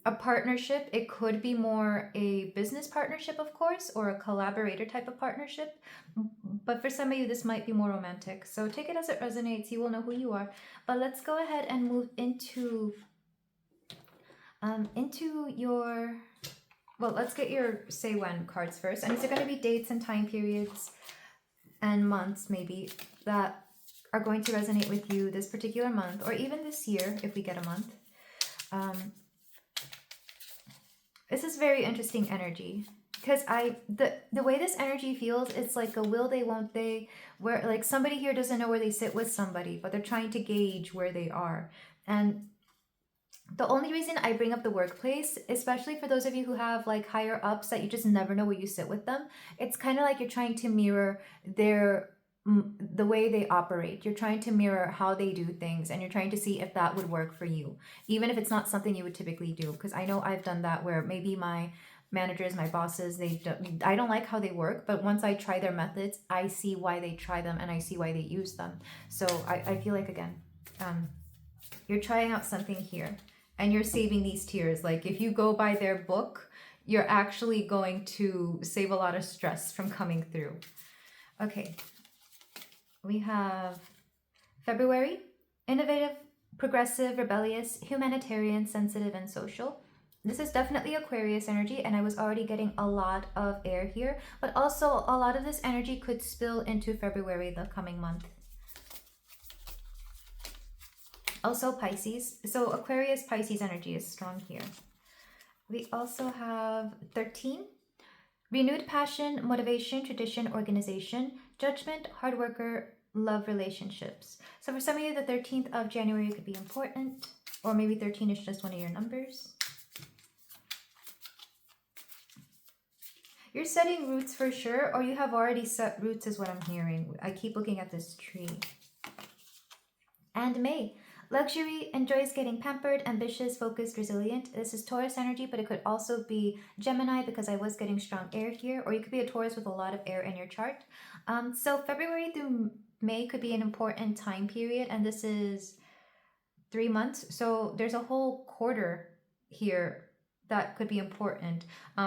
a partnership. It could be more a business partnership, of course, or a collaborator type of partnership. But for some of you, this might be more romantic. So take it as it resonates. You will know who you are. But let's go ahead and move into your, well, let's get your say when cards first. And these are going to be dates and time periods and months maybe that are going to resonate with you this particular month, or even this year if we get a month. This is very interesting energy, because the way this energy feels, it's like a will they, won't they, where like somebody here doesn't know where they sit with somebody, but they're trying to gauge where they are. And the only reason I bring up the workplace, especially for those of you who have like higher ups that you just never know where you sit with them, it's kind of like you're trying to mirror the way they operate. You're trying to mirror how they do things, and you're trying to see if that would work for you, even if it's not something you would typically do. Because I know I've done that, where maybe my managers, my bosses, I don't like how they work, but once I try their methods, I see why they try them and I see why they use them. So I feel like, again, you're trying out something here and you're saving these tears. Like if you go by their book, you're actually going to save a lot of stress from coming through. Okay. We have February, innovative, progressive, rebellious, humanitarian, sensitive, and social. This is definitely Aquarius energy, and I was already getting a lot of air here, but also a lot of this energy could spill into February, the coming month. Also Pisces. So Aquarius, Pisces energy is strong here. We also have 13. Renewed passion, motivation, tradition, organization, judgment, hard worker, love, relationships. So for some of you, the 13th of January could be important, or maybe 13 is just one of your numbers. You're setting roots for sure, or you have already set roots is what I'm hearing. I keep looking at this tree. And May. Luxury, enjoys getting pampered, ambitious, focused, resilient. This is Taurus energy, but it could also be Gemini, because I was getting strong air here, or you could be a Taurus with a lot of air in your chart. So February through May could be an important time period, and this is 3 months. So there's a whole quarter here that could be important.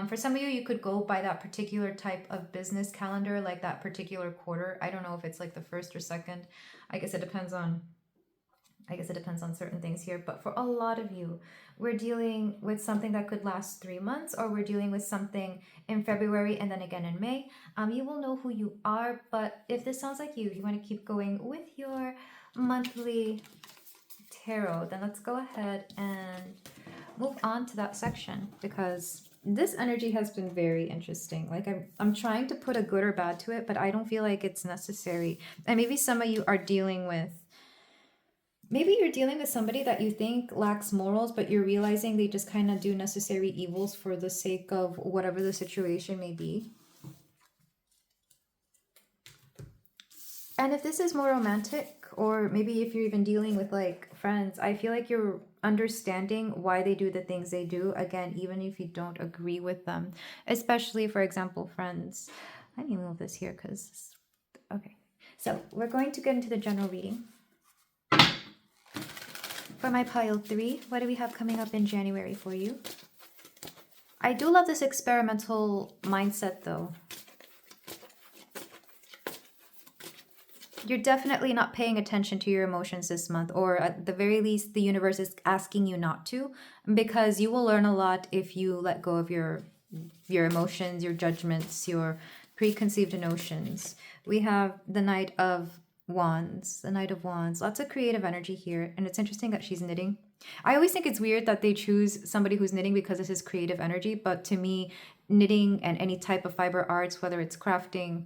For some of you, you could go by that particular type of business calendar, like that particular quarter. I don't know if it's like the first or second. I guess it depends on certain things here, but for a lot of you, we're dealing with something that could last 3 months, or we're dealing with something in February and then again in May. You will know who you are, but if this sounds like you want to keep going with your monthly tarot, then let's go ahead and move on to that section, because this energy has been very interesting. Like I'm trying to put a good or bad to it, but I don't feel like it's necessary. And maybe some of you are dealing with, maybe you're dealing with somebody that you think lacks morals, but you're realizing they just kind of do necessary evils for the sake of whatever the situation may be. And if this is more romantic, or maybe if you're even dealing with like friends, I feel like you're understanding why they do the things they do, again, even if you don't agree with them. Especially, for example, friends. Let me move this here because, okay. So we're going to get into the general reading. For my pile 3, what do we have coming up in January for you? I do love this experimental mindset though. You're definitely not paying attention to your emotions this month, or at the very least, the universe is asking you not to, because you will learn a lot if you let go of your emotions, your judgments, your preconceived notions. We have the Knight of Wands, lots of creative energy here. And it's interesting that she's knitting. I always think it's weird that they choose somebody who's knitting, because this is creative energy. But to me, knitting and any type of fiber arts, whether it's crafting,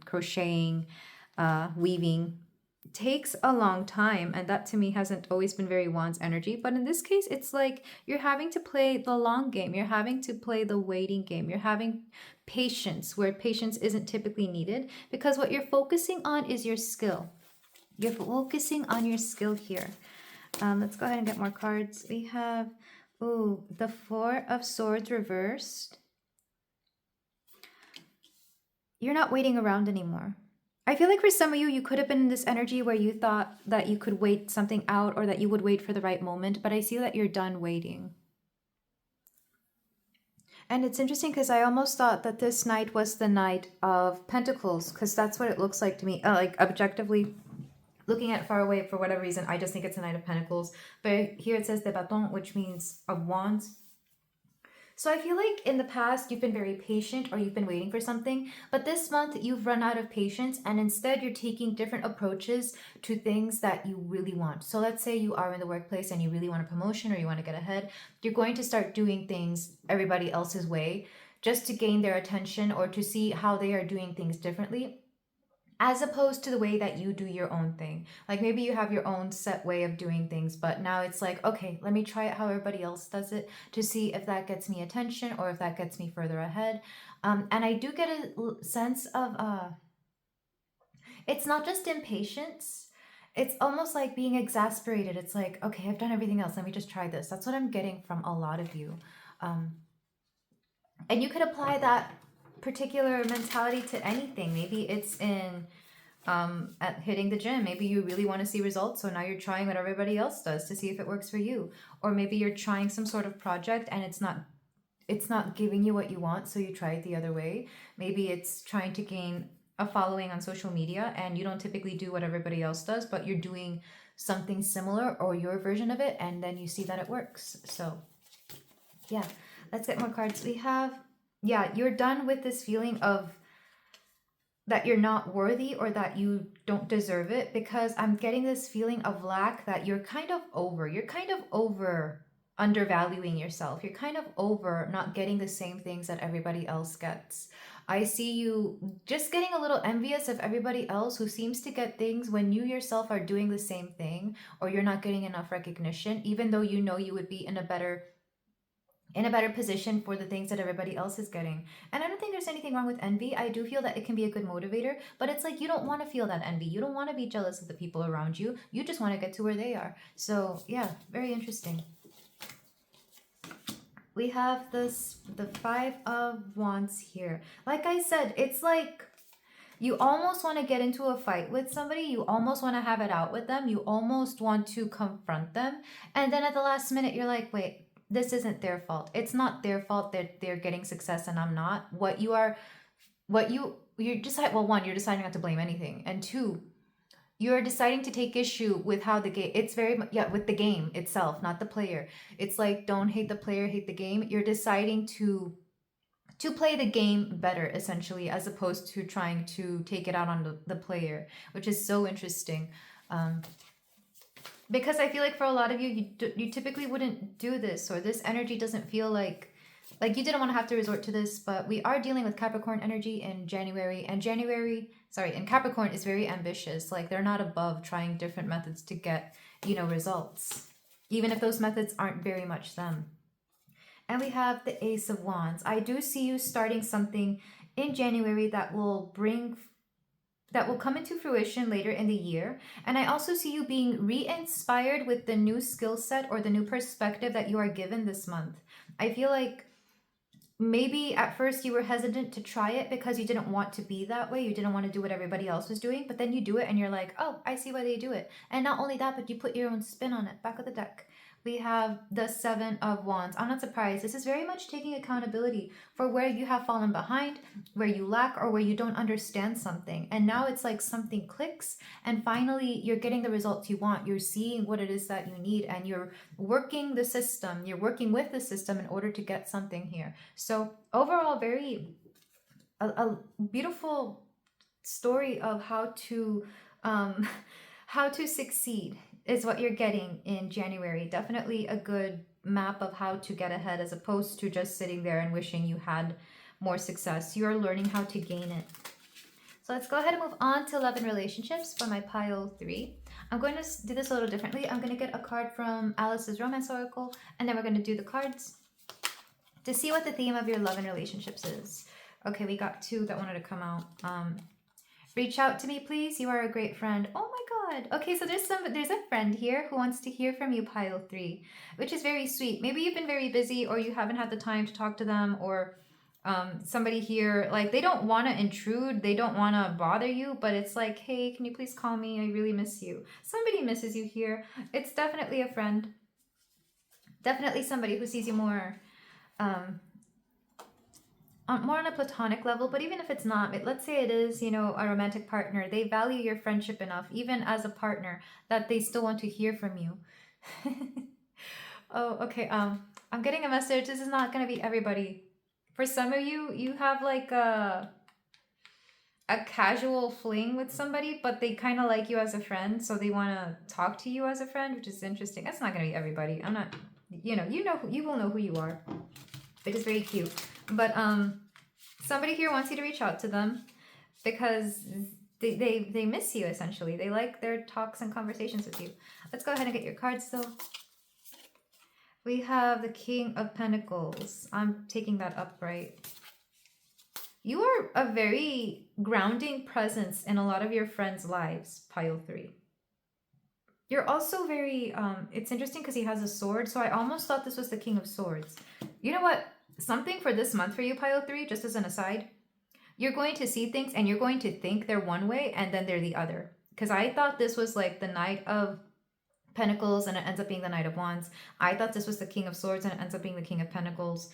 crocheting, weaving takes a long time, and that to me hasn't always been very Wands energy. But in this case, it's like you're having to play the long game, you're having to play the waiting game, you're having patience where patience isn't typically needed, because what you're focusing on is your skill. You're focusing on your skill here. Let's go ahead and get more cards. We have, ooh, the Four of Swords reversed. You're not waiting around anymore. I feel like for some of you, you could have been in this energy where you thought that you could wait something out or that you would wait for the right moment, but I see that you're done waiting. And it's interesting because I almost thought that this Knight was the Knight of Pentacles, because that's what it looks like to me. Like objectively, looking at it far away, for whatever reason, I just think it's a Knight of Pentacles. But here it says de Bâton, which means of Wands. So I feel like in the past, you've been very patient or you've been waiting for something, but this month you've run out of patience and instead you're taking different approaches to things that you really want. So let's say you are in the workplace and you really want a promotion or you want to get ahead. You're going to start doing things everybody else's way just to gain their attention or to see how they are doing things differently, as opposed to the way that you do your own thing. Like maybe you have your own set way of doing things, but now it's like, okay, let me try it how everybody else does it to see if that gets me attention or if that gets me further ahead. And I do get a sense of, it's not just impatience. It's almost like being exasperated. It's like, okay, I've done everything else. Let me just try this. That's what I'm getting from a lot of you. And you could apply that particular mentality to anything. Maybe it's in at hitting the gym. Maybe you really want to see results, so now you're trying what everybody else does to see if it works for you. Or maybe you're trying some sort of project and it's not giving you what you want, so you try it the other way. Maybe it's trying to gain a following on social media and you don't typically do what everybody else does, but you're doing something similar or your version of it, and then you see that it works. So yeah, let's get more cards. We have, yeah, you're done with this feeling of that you're not worthy or that you don't deserve it, because I'm getting this feeling of lack that you're kind of over. You're kind of over undervaluing yourself. You're kind of over not getting the same things that everybody else gets. I see you just getting a little envious of everybody else who seems to get things when you yourself are doing the same thing, or you're not getting enough recognition, even though you know you would be in a better position for the things that everybody else is getting. And I don't think there's anything wrong with envy. I do feel that it can be a good motivator, but it's like you don't want to feel that envy. You don't want to be jealous of the people around you. You just want to get to where they are. So yeah, very interesting. We have the Five of Wands here. Like I said, it's like you almost want to get into a fight with somebody. You almost want to have it out with them. You almost want to confront them. And then at the last minute, you're like, wait, this isn't their fault. It's not their fault that they're getting success and I'm not. You're deciding, well, one, you're deciding not to blame anything. And two, you're deciding to take issue with how the game, it's very, yeah, with the game itself, not the player. It's like, don't hate the player, hate the game. You're deciding to play the game better, essentially, as opposed to trying to take it out on the player, which is so interesting. Because I feel like for a lot of you, you typically wouldn't do this, or this energy doesn't feel like you didn't want to have to resort to this, but we are dealing with Capricorn energy in January, and and Capricorn is very ambitious. Like they're not above trying different methods to get, results, even if those methods aren't very much them. And we have the Ace of Wands. I do see you starting something in January that will come into fruition later in the year. And I also see you being re-inspired with the new skill set or the new perspective that you are given this month. I feel like maybe at first you were hesitant to try it because you didn't want to be that way. You didn't want to do what everybody else was doing, but then you do it and you're like, oh, I see why they do it. And not only that, but you put your own spin on it. Back of the deck, we have the Seven of Wands. I'm not surprised. This is very much taking accountability for where you have fallen behind, where you lack, or where you don't understand something. And now it's like something clicks and finally you're getting the results you want. You're seeing what it is that you need and you're working the system. You're working with the system in order to get something here. So overall, a beautiful story of how to succeed is what you're getting in January. Definitely a good map of how to get ahead, as opposed to just sitting there and wishing you had more success. You're learning how to gain it. So let's go ahead and move on to love and relationships for my pile 3. I'm going to do this a little differently. I'm going to get a card from Alice's Romance Oracle, and then we're going to do the cards to see what the theme of your love and relationships is. Okay, we got 2 that wanted to come out. Reach out to me, please. You are a great friend. Oh my God. Okay, so there's a friend here who wants to hear from you, pile 3, which is very sweet. Maybe you've been very busy, or you haven't had the time to talk to them, or somebody here, like, they don't want to intrude, they don't want to bother you, but it's like, hey, can you please call me? I really miss you. Somebody misses you here. It's definitely a friend. Definitely somebody who sees you more more on a platonic level, but even if it's not, let's say it is, you know, a romantic partner, they value your friendship enough, even as a partner, that they still want to hear from you. Oh, okay. I'm getting a message. This is not going to be everybody. For some of you, you have like a casual fling with somebody, but they kind of like you as a friend, so they want to talk to you as a friend, which is interesting. That's not going to be everybody. I'm not, you will know who you are, which is very cute. But somebody here wants you to reach out to them because they miss you, essentially. They like their talks and conversations with you. Let's go ahead and get your cards though. We have the King of Pentacles. I'm taking that upright. You are a very grounding presence in a lot of your friends' lives, pile 3. You're also very, it's interesting because he has a sword, so I almost thought this was the King of Swords. You know what? Something for this month for you, pile 3, just as an aside. You're going to see things and you're going to think they're one way and then they're the other. Because I thought this was like the Knight of Pentacles and it ends up being the Knight of Wands. I thought this was the King of Swords and it ends up being the King of Pentacles.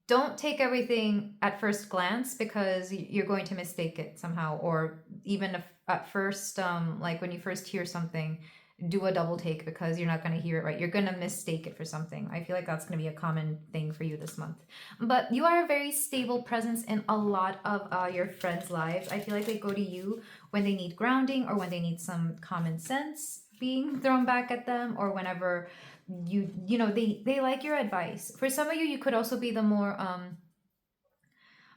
Don't take everything at first glance because you're going to mistake it somehow. Or even if at first, like when you first hear something, do a double take because you're not going to hear it right. You're going to mistake it for something. I feel like that's going to be a common thing for you this month. But you are a very stable presence in a lot of your friends' lives. I feel like they go to you when they need grounding or when they need some common sense being thrown back at them, or whenever you know they like your advice. For some of you, you could also be the more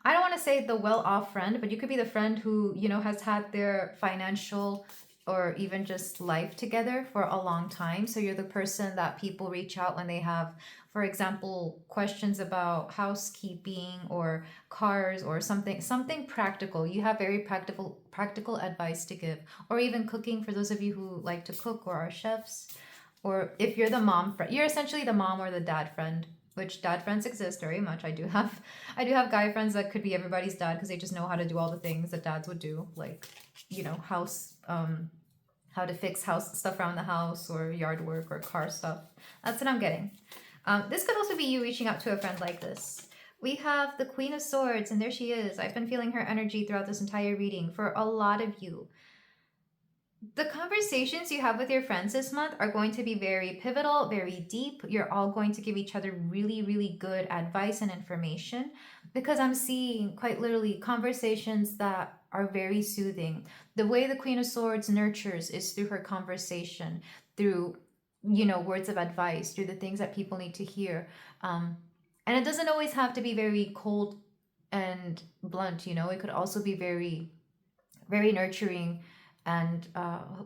I don't want to say the well-off friend, but you could be the friend who, you know, has had their financial or even just life together for a long time. So you're the person that people reach out when they have, for example, questions about housekeeping or cars or something practical. You have very practical advice to give, or even cooking for those of you who like to cook or are chefs. Or if you're the mom friend, you're essentially the mom or the dad friend, which dad friends exist very much. I do have guy friends that could be everybody's dad because they just know how to do all the things that dads would do, like, you know, how to fix house stuff around the house or yard work or car stuff. That's what I'm getting. This could also be you reaching out to a friend like this. We have the Queen of Swords, and there she is. I've been feeling her energy throughout this entire reading for a lot of you. The conversations you have with your friends this month are going to be very pivotal, very deep. You're all going to give each other really, really good advice and information, because I'm seeing quite literally conversations that are very soothing. The way the Queen of Swords nurtures is through her conversation, through, you know, words of advice, through the things that people need to hear. And it doesn't always have to be very cold and blunt, you know. It could also be very, very nurturing and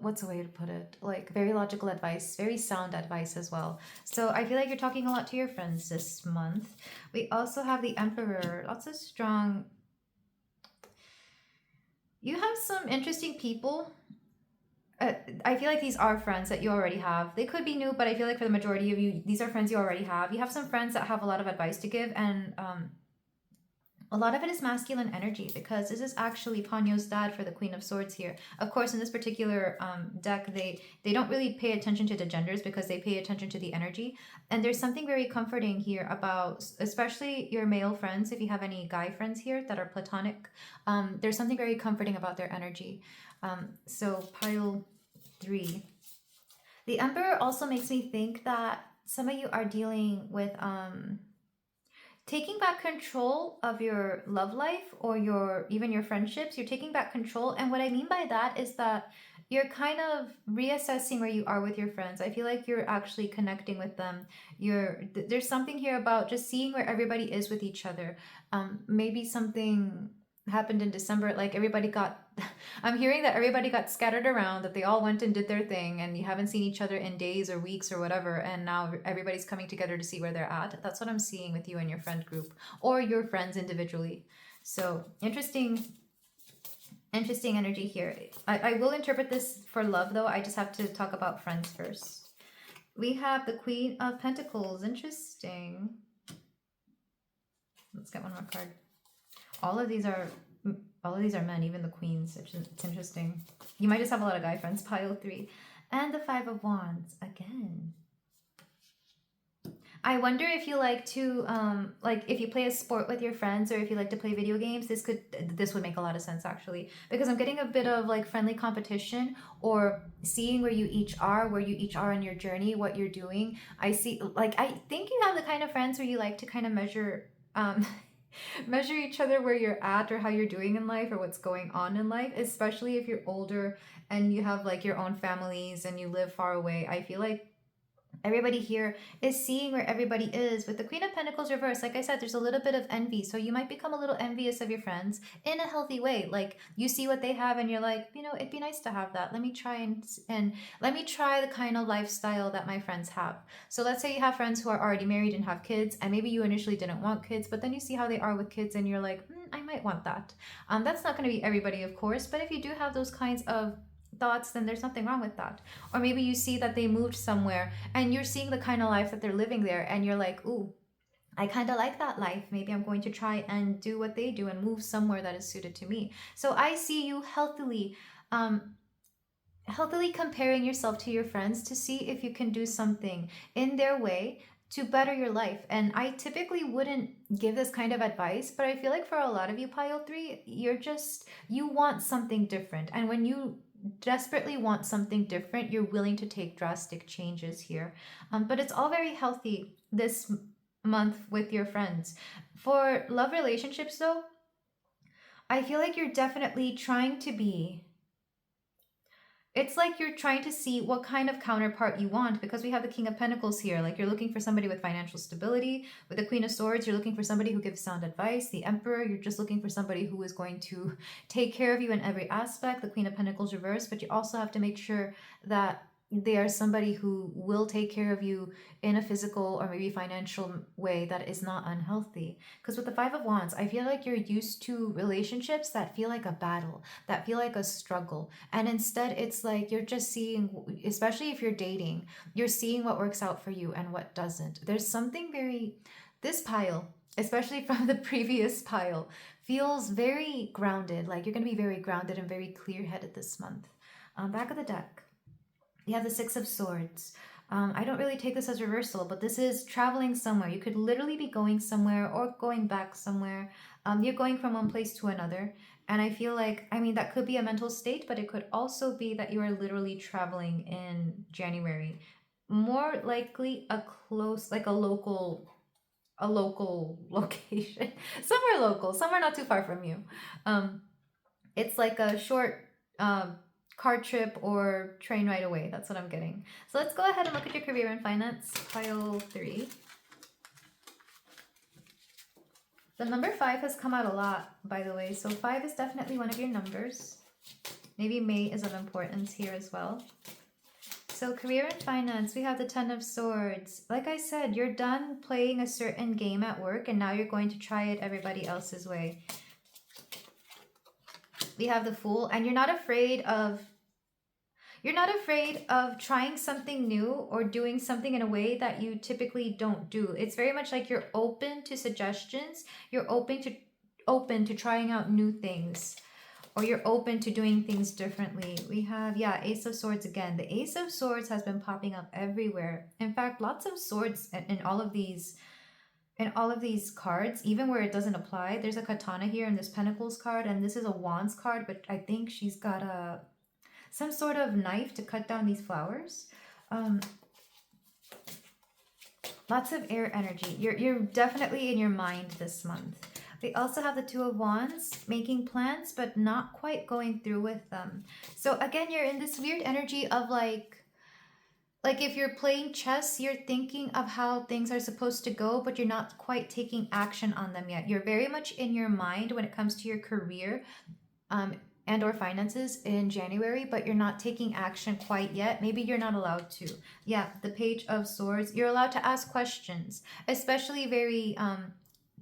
what's a way to put it, like very logical advice, very sound advice as well. So I feel like you're talking a lot to your friends this month. We also have the Emperor. Lots of strong, you have some interesting people. I feel like these are friends that you already have. They could be new, but I feel like for the majority of you, these are friends you already have. You have some friends that have a lot of advice to give, and a lot of it is masculine energy, because this is actually Ponyo's dad for the Queen of Swords here. Of course, in this particular deck, they don't really pay attention to the genders because they pay attention to the energy. And there's something very comforting here about, especially your male friends, if you have any guy friends here that are platonic, there's something very comforting about their energy. So pile 3. The Emperor also makes me think that some of you are dealing with taking back control of your love life or even your friendships. You're taking back control. And what I mean by that is that you're kind of reassessing where you are with your friends. I feel like you're actually connecting with them. There's something here about just seeing where everybody is with each other. Maybe something happened in December, like everybody got, I'm hearing that everybody got scattered around, that they all went and did their thing, and you haven't seen each other in days or weeks or whatever, and now everybody's coming together to see where they're at. That's what I'm seeing with you and your friend group, or your friends individually. So interesting energy here. I will interpret this for love, though. I just have to talk about friends first. We have the Queen of Pentacles. Interesting. Let's get one more card. All of these are men, even the queens. It's interesting. You might just have a lot of guy friends. Pile 3. And the 5 of Wands again. I wonder if you like to, like if you play a sport with your friends, or if you like to play video games, this would make a lot of sense actually, because I'm getting a bit of like friendly competition, or seeing where you each are in your journey, what you're doing. I see, like, I think you have the kind of friends where you like to kind of measure, measure each other where you're at, or how you're doing in life, or what's going on in life, especially if you're older and you have like your own families and you live far away. I feel like everybody here is seeing where everybody is. With the Queen of Pentacles reversed, like I said, there's a little bit of envy. So you might become a little envious of your friends in a healthy way. Like you see what they have and you're like, you know, it'd be nice to have that. Let me try and let me try the kind of lifestyle that my friends have. So let's say you have friends who are already married and have kids, and maybe you initially didn't want kids, but then you see how they are with kids and you're like, I might want that. That's not going to be everybody, of course, but if you do have those kinds of thoughts, then there's nothing wrong with that. Or maybe you see that they moved somewhere and you're seeing the kind of life that they're living there, and you're like, ooh, I kind of like that life. Maybe I'm going to try and do what they do and move somewhere that is suited to me. So I see you healthily comparing yourself to your friends to see if you can do something in their way to better your life. And I typically wouldn't give this kind of advice, but I feel like for a lot of you, pile 3, you want something different. And when you desperately want something different, you're willing to take drastic changes here. But it's all very healthy this month with your friends. For love relationships, though, I feel like you're definitely trying to be, it's like you're trying to see what kind of counterpart you want, because we have the King of Pentacles here. Like you're looking for somebody with financial stability. With the Queen of Swords, you're looking for somebody who gives sound advice. The Emperor, you're just looking for somebody who is going to take care of you in every aspect. The Queen of Pentacles reversed, but you also have to make sure that they are somebody who will take care of you in a physical or maybe financial way that is not unhealthy. Because with the 5 of Wands, I feel like you're used to relationships that feel like a battle, that feel like a struggle. And instead, it's like you're just seeing, especially if you're dating, you're seeing what works out for you and what doesn't. There's something this pile, especially from the previous pile, feels very grounded. Like you're going to be very grounded and very clear-headed this month. Back of the deck, you have the 6 of Swords. I don't really take this as reversal, but this is traveling somewhere. You could literally be going somewhere or going back somewhere. You're going from one place to another. And I feel like, I mean, that could be a mental state, but it could also be that you are literally traveling in January. More likely a local location. Somewhere local, somewhere not too far from you. It's like a short car trip or train ride away. That's what I'm getting. So let's go ahead and look at your career and finance, pile 3. The number 5 has come out a lot, by the way. So 5 is definitely one of your numbers. Maybe May is of importance here as well. So career and finance, we have the 10 of Swords. Like I said, you're done playing a certain game at work and now you're going to try it everybody else's way. We have the Fool, and you're not afraid of trying something new or doing something in a way that you typically don't do. It's very much like you're open to suggestions. You're open to trying out new things, or you're open to doing things differently. We have, Ace of Swords again. The Ace of Swords has been popping up everywhere. In fact, lots of swords in all of these cards, even where it doesn't apply. There's a Katana here in this Pentacles card, and this is a Wands card, but I think she's got some sort of knife to cut down these flowers. Lots of air energy. You're definitely in your mind this month. We also have the 2 of Wands, making plans, but not quite going through with them. So again, you're in this weird energy of like, Like if you're playing chess, you're thinking of how things are supposed to go, but you're not quite taking action on them yet. You're very much in your mind when it comes to your career, um, and or finances in January, but you're not taking action quite yet. Maybe you're not allowed to. Yeah, the Page of Swords. You're allowed to ask questions, especially very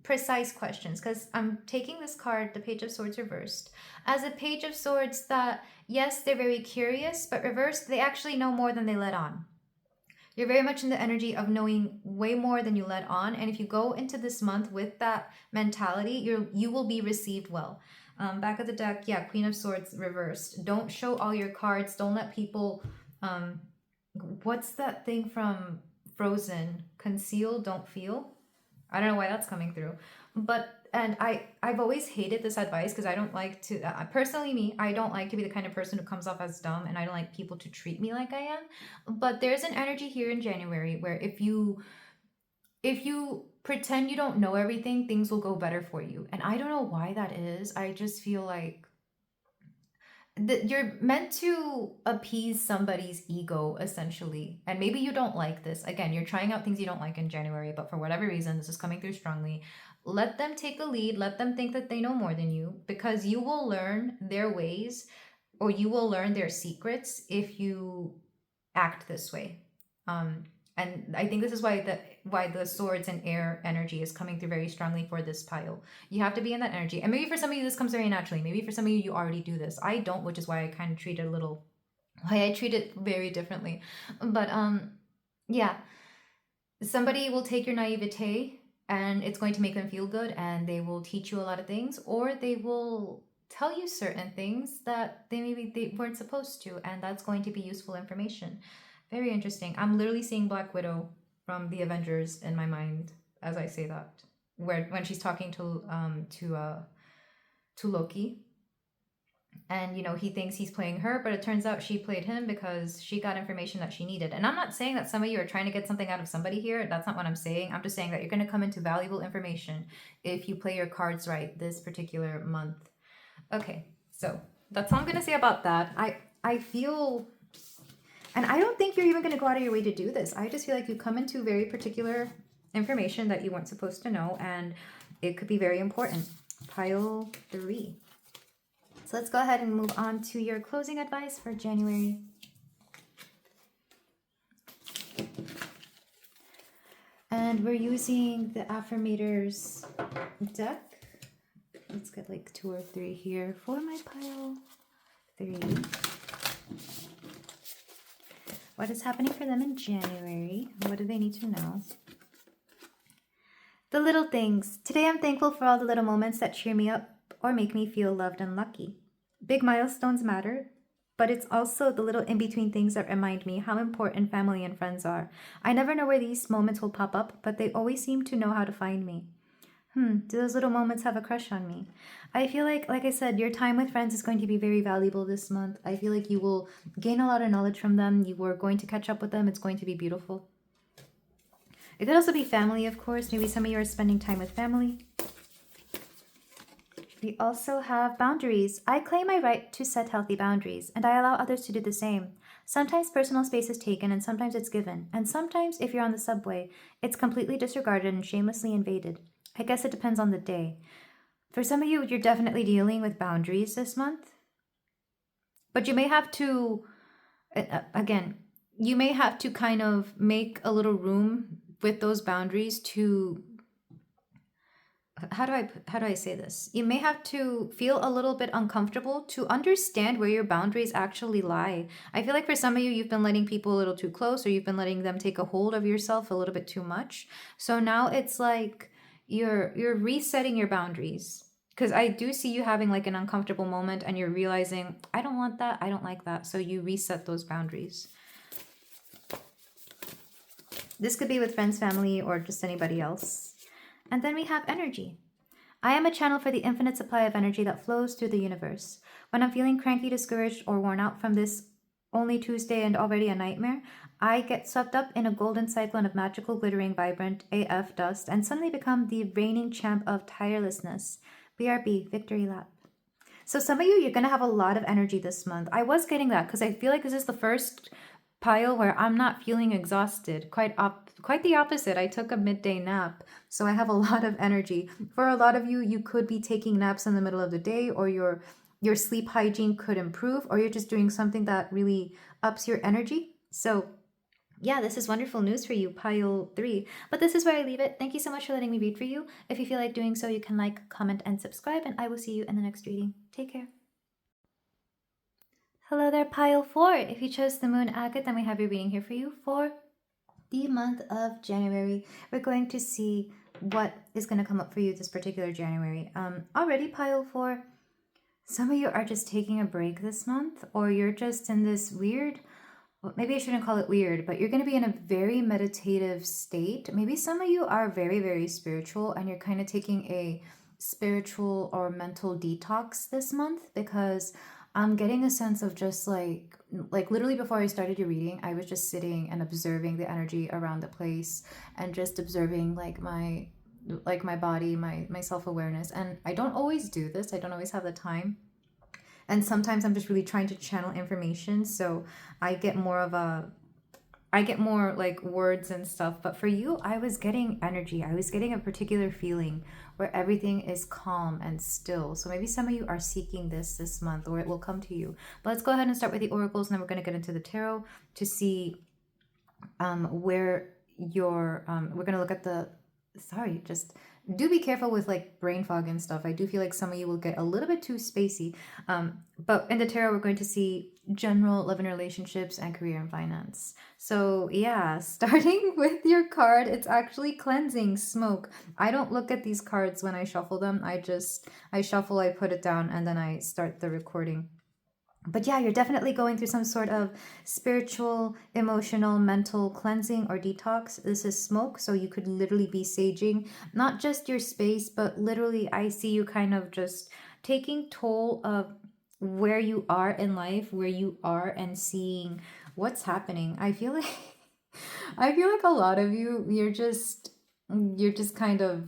precise questions, because I'm taking this card, the Page of Swords reversed, as a Page of Swords that, yes, they're very curious, but reversed, they actually know more than they let on. You're very much in the energy of knowing way more than you let on. And if you go into this month with that mentality, you will be received well. Back of the deck, yeah, Queen of Swords reversed. Don't show all your cards. Don't let people. Um, what's that thing from Frozen? Conceal, don't feel. I don't know why that's coming through, but and I've always hated this advice because I don't like to personally me I don't like to be the kind of person who comes off as dumb, and I don't like people to treat me like I am. But there's an energy here in January where if you pretend you don't know everything, things will go better for you. And I don't know why that is. I just feel like that you're meant to appease somebody's ego essentially, and maybe you don't like this. Again, you're trying out things you don't like in January, but for whatever reason this is coming through strongly. Let them take the lead, let them think that they know more than you, because you will learn their ways, or you will learn their secrets if you act this way. Um, and I think this is why the swords and air energy is coming through very strongly for this pile. You have to be in that energy. And maybe for some of you this comes very naturally. Maybe for some of you you already do this. I don't, which is why I kind of treat it a little why I treat it very differently. But yeah, somebody will take your naivete and it's going to make them feel good, and they will teach you a lot of things, or they will tell you certain things that they weren't supposed to, and that's going to be useful information. Very interesting. I'm literally seeing Black Widow from the Avengers in my mind as I say that, where when she's talking to Loki, and he thinks he's playing her, but it turns out she played him because she got information that she needed. And I'm not saying that some of you are trying to get something out of somebody here. That's not what I'm saying. I'm just saying that you're going to come into valuable information if you play your cards right this particular month. Okay, so that's all I'm going to say about that. I feel, and I don't think you're even going to go out of your way to do this. I just feel like you come into very particular information that you weren't supposed to know, and it could be very important. Pile 3. So let's go ahead and move on to your closing advice for January. And we're using the Affirmators deck. Let's get like 2 or 3 here for my pile 3. What is happening for them in January? What do they need to know? The little things. Today I'm thankful for all the little moments that cheer me up or make me feel loved and lucky. Big milestones matter, but it's also the little in-between things that remind me how important family and friends are. I never know where these moments will pop up, but they always seem to know how to find me. Do those little moments have a crush on me? I feel like I said, your time with friends is going to be very valuable this month. I feel like you will gain a lot of knowledge from them. You are going to catch up with them. It's going to be beautiful. It could also be family, of course. Maybe some of you are spending time with family. We also have boundaries. I claim my right to set healthy boundaries, and I allow others to do the same. Sometimes personal space is taken, and sometimes it's given. And sometimes, if you're on the subway, it's completely disregarded and shamelessly invaded. I guess it depends on the day. For some of you, you're definitely dealing with boundaries this month. But you may have to, again, you may have to kind of make a little room with those boundaries to, how do I say this? You may have to feel a little bit uncomfortable to understand where your boundaries actually lie. I feel like for some of you, you've been letting people a little too close, or you've been letting them take a hold of yourself a little bit too much. So now it's like you're resetting your boundaries. Because I do see you having like an uncomfortable moment and you're realizing, I don't want that, I don't like that. So you reset those boundaries. This could be with friends, family, or just anybody else. And then we have energy. I am a channel for the infinite supply of energy that flows through the universe. When I'm feeling cranky, discouraged, or worn out from this only Tuesday and already a nightmare, I get swept up in a golden cyclone of magical, glittering, vibrant AF dust and suddenly become the reigning champ of tirelessness. BRB, victory lap. So some of you, you're going to have a lot of energy this month. I was getting that because I feel like this is the first pile where I'm not feeling exhausted. Quite the opposite. I took a midday nap, so I have a lot of energy. For a lot of you, you could be taking naps in the middle of the day, or your sleep hygiene could improve, or you're just doing something that really ups your energy. So yeah, this is wonderful news for you, pile 3. But this is where I leave it. Thank you so much for letting me read for you. If you feel like doing so, you can like, comment, and subscribe, and I will see you in the next reading. Take care. Hello there, pile 4. If you chose the moon agate, then we have your reading here for you for the month of January. We're going to see what is going to come up for you this particular January. Already, pile 4, some of you are just taking a break this month, or you're just in this weird, well, maybe I shouldn't call it weird, but you're going to be in a very meditative state. Maybe some of you are very, very spiritual, and you're kind of taking a spiritual or mental detox this month, because I'm getting a sense of just like literally before I started your reading, I was just sitting and observing the energy around the place, and just observing my body, my self-awareness. And I don't always do this. I don't always have the time. And sometimes I'm just really trying to channel information, so I get more like words and stuff. But for you, I was getting energy. I was getting a particular feeling where everything is calm and still. So maybe some of you are seeking this month, or it will come to you. But let's go ahead and start with the oracles, and then we're going to get into the tarot to see where your we're going to look at the, sorry, just do be careful with like brain fog and stuff. I do feel like some of you will get a little bit too spacey. But in the tarot, we're going to see general love and relationships and career and finance. So yeah, starting with your card, it's actually cleansing smoke. I don't look at these cards when I shuffle them. I shuffle, I put it down, and then I start the recording. But yeah, you're definitely going through some sort of spiritual, emotional, mental cleansing or detox. This is smoke, so you could literally be saging not just your space, but literally I see you kind of just taking toll of where you are in life, where you are, and seeing what's happening. I feel like a lot of you, you're just kind of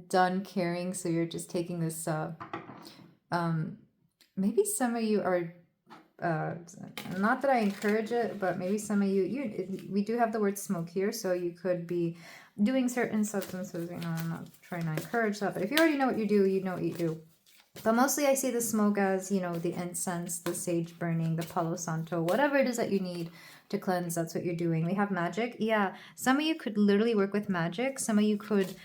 done caring, so you're just taking this maybe some of you are not that I encourage it, but maybe some of you we do have the word smoke here, so you could be doing certain substances. I'm not trying to encourage that, but if you already know what you do, you know what you do. But mostly I see the smoke as, the incense, the sage burning, the palo santo, whatever it is that you need to cleanse, that's what you're doing. We have magic. Yeah, some of you could literally work with magic. Some of you could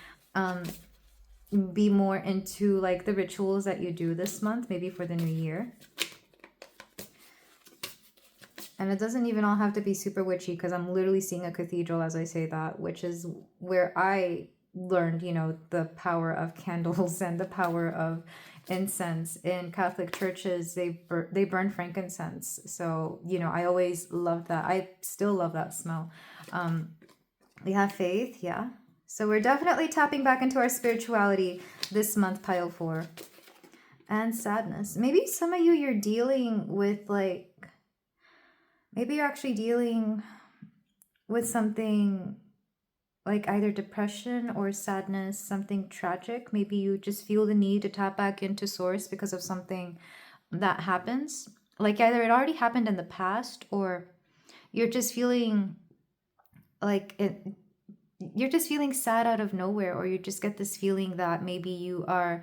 be more into like the rituals that you do this month, maybe for the new year. And it doesn't even all have to be super witchy, because I'm literally seeing a cathedral as I say that, which is where I learned, the power of candles and the power of incense. In Catholic churches, they burn frankincense. So, I always loved that. I still love that smell. We have faith, yeah. So we're definitely tapping back into our spirituality this month, pile 4. And sadness. Maybe some of you, you're dealing with maybe you're actually dealing with something like either depression or sadness, something tragic. Maybe you just feel the need to tap back into source because of something that happens. Like either it already happened in the past, or you're just feeling you're just feeling sad out of nowhere, or you just get this feeling that maybe you are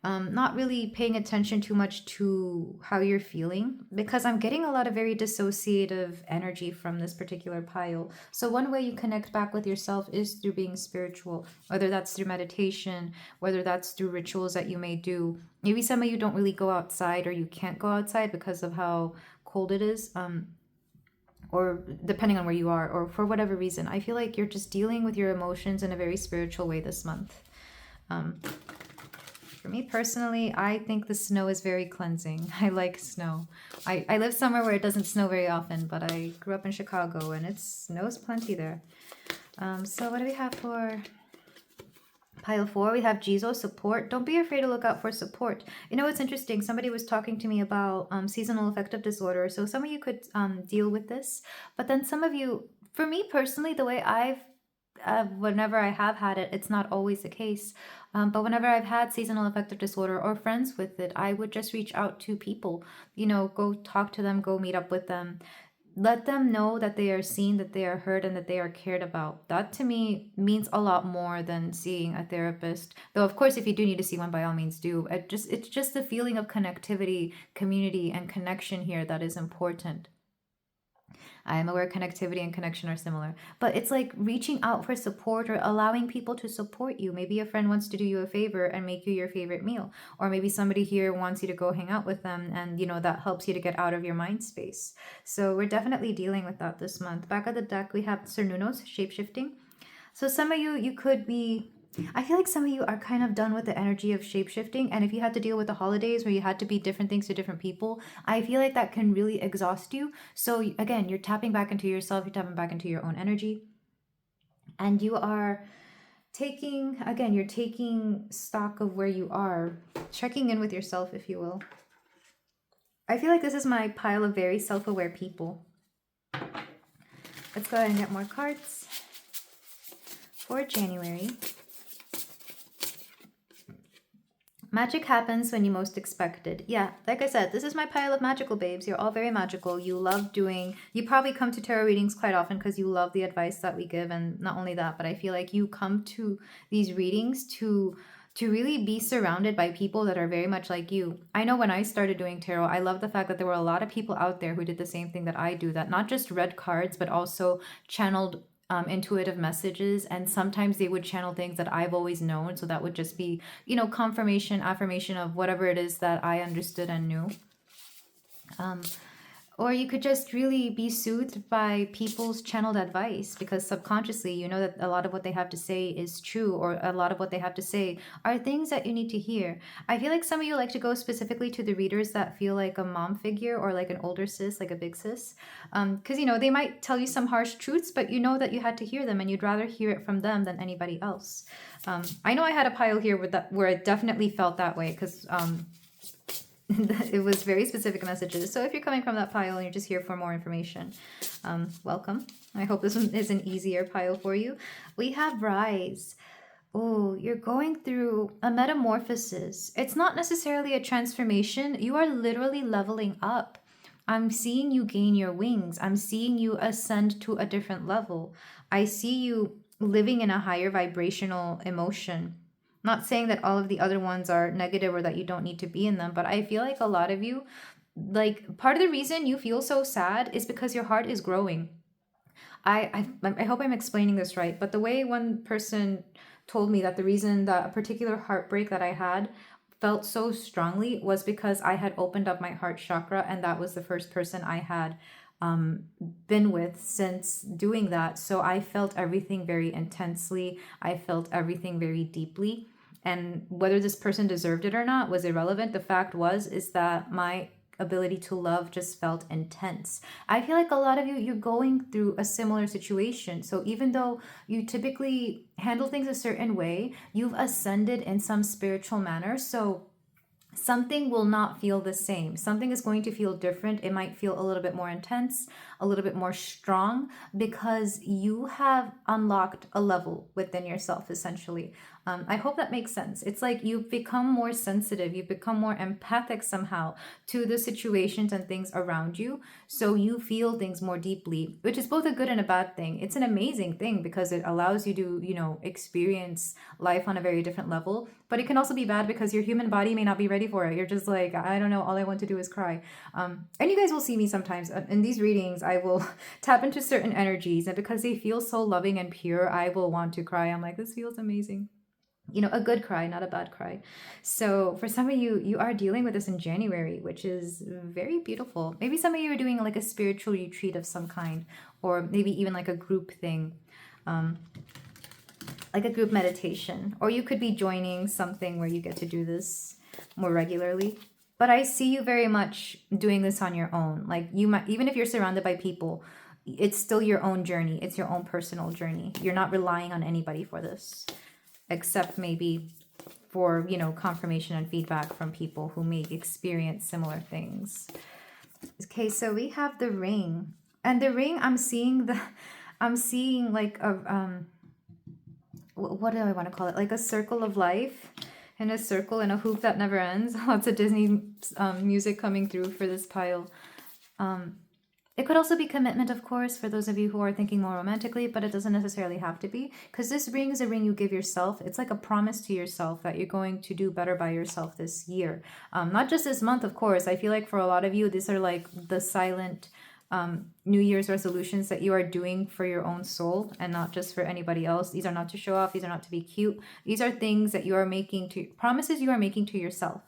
not really paying attention too much to how you're feeling, because I'm getting a lot of very dissociative energy from this particular pile. So one way you connect back with yourself is through being spiritual, whether that's through meditation, whether that's through rituals that you may do. Maybe some of you don't really go outside, or you can't go outside because of how cold it is, or depending on where you are, or for whatever reason. I feel like you're just dealing with your emotions in a very spiritual way this month. For me personally, I think the snow is very cleansing. I like snow. I live somewhere where it doesn't snow very often, but I grew up in Chicago and it snows plenty there. So what do we have for pile 4? We have Jesus, support. Don't be afraid to look out for support. It's interesting. Somebody was talking to me about seasonal affective disorder. So some of you could deal with this, but then some of you, for me personally, the way whenever I have had it, it's not always the case. But whenever I've had seasonal affective disorder or friends with it, I would just reach out to people, go talk to them, go meet up with them. let them know that they are seen, that they are heard, and that they are cared about. That to me means a lot more than seeing a therapist. Though of course, if you do need to see one, by all means do. It's just the feeling of connectivity, community, and connection here that is important. I am aware connectivity and connection are similar, but it's like reaching out for support or allowing people to support you. Maybe a friend wants to do you a favor and make you your favorite meal, or maybe somebody here wants you to go hang out with them, and that helps you to get out of your mind space. So we're definitely dealing with that this month. Back of the deck, we have Cernunos, shapeshifting. So some of you could be, I feel like some of you are kind of done with the energy of shapeshifting. And if you had to deal with the holidays where you had to be different things to different people, I feel like that can really exhaust you. So again, you're tapping back into yourself, you're tapping back into your own energy. And you are taking, again, you're taking stock of where you are, checking in with yourself, if you will. I feel like this is my pile of very self-aware people. Let's go ahead and get more cards for January. Magic happens when you most expect it. Yeah, like I said, this is my pile of magical babes. You're all very magical. You love doing, you probably come to tarot readings quite often because you love the advice that we give. And not only that, but I feel like you come to these readings to really be surrounded by people that are very much like you. I know when I started doing tarot, I love the fact that there were a lot of people out there who did the same thing that I do, that not just read cards, but also channeled intuitive messages, and sometimes they would channel things that I've always known. So that would just be, confirmation, affirmation of whatever it is that I understood and knew. Or you could just really be soothed by people's channeled advice, because subconsciously you know that a lot of what they have to say is true, or a lot of what they have to say are things that you need to hear. I feel like some of you like to go specifically to the readers that feel like a mom figure or like an older sis, like a big sis. Because, they might tell you some harsh truths, but you know that you had to hear them and you'd rather hear it from them than anybody else. I know I had a pile here where it definitely felt that way, because it was very specific messages. So if you're coming from that pile and you're just here for more information, welcome. I hope this one is an easier pile for you. We have Rise. Oh, you're going through a metamorphosis. It's not necessarily a transformation. You are literally leveling up. I'm seeing you gain your wings. I'm seeing you ascend to a different level. I see you living in a higher vibrational emotion. Not saying that all of the other ones are negative or that you don't need to be in them, but I feel like a lot of you, like, part of the reason you feel so sad is because your heart is growing. I hope I'm explaining this right, but the way one person told me that the reason that a particular heartbreak that I had felt so strongly was because I had opened up my heart chakra, and that was the first person I had been with since doing that. So I felt everything very intensely. I felt everything very deeply. And whether this person deserved it or not was irrelevant. The fact is that my ability to love just felt intense. I feel like a lot of you're going through a similar situation. So even though you typically handle things a certain way, you've ascended in some spiritual manner. So something will not feel the same. Something is going to feel different. It might feel a little bit more intense, a little bit more strong, because you have unlocked a level within yourself, essentially. I hope that makes sense. It's like you've become more sensitive. You've become more empathic somehow to the situations and things around you. So you feel things more deeply, which is both a good and a bad thing. It's an amazing thing because it allows you to, experience life on a very different level. But it can also be bad because your human body may not be ready for it. You're just like, I don't know, all I want to do is cry. And you guys will see me sometimes in these readings. I will tap into certain energies, and because they feel so loving and pure, I will want to cry. I'm like, this feels amazing. A good cry, not a bad cry. So for some of you, you are dealing with this in January, which is very beautiful. Maybe some of you are doing like a spiritual retreat of some kind, or maybe even like a group thing, like a group meditation, or you could be joining something where you get to do this more regularly. But I see you very much doing this on your own. Like, you might, even if you're surrounded by people, it's still your own journey. It's your own personal journey. You're not relying on anybody for this, except maybe for, confirmation and feedback from people who may experience similar things. Okay, so we have the ring. And the ring, I'm seeing like a, what do I want to call it? Like a circle of life, and a circle and a hoop that never ends. Lots of Disney music coming through for this pile. It could also be commitment, of course, for those of you who are thinking more romantically, but it doesn't necessarily have to be, because this ring is a ring you give yourself. It's like a promise to yourself that you're going to do better by yourself this year. Not just this month, of course. I feel like for a lot of you, these are like the silent New Year's resolutions that you are doing for your own soul and not just for anybody else. These are not to show off. These are not to be cute. These are things that you are making to, promises you are making to yourself,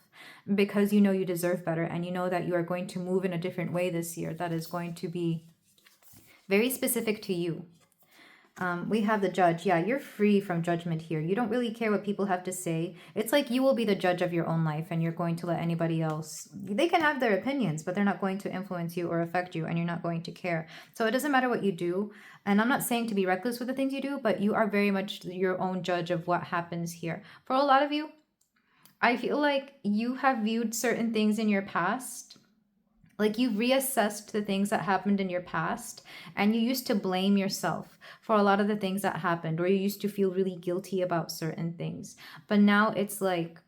because you know you deserve better and you know that you are going to move in a different way this year that is going to be very specific to you. We have the judge. Yeah, you're free from judgment here. You don't really care what people have to say. It's like you will be the judge of your own life and you're going to let anybody else, they can have their opinions, but they're not going to influence you or affect you, and you're not going to care. So it doesn't matter what you do. And I'm not saying to be reckless with the things you do, but you are very much your own judge of what happens here. For a lot of you, I feel like you have viewed certain things in your past, like you've reassessed the things that happened in your past, and you used to blame yourself for a lot of the things that happened, or you used to feel really guilty about certain things. But now it's like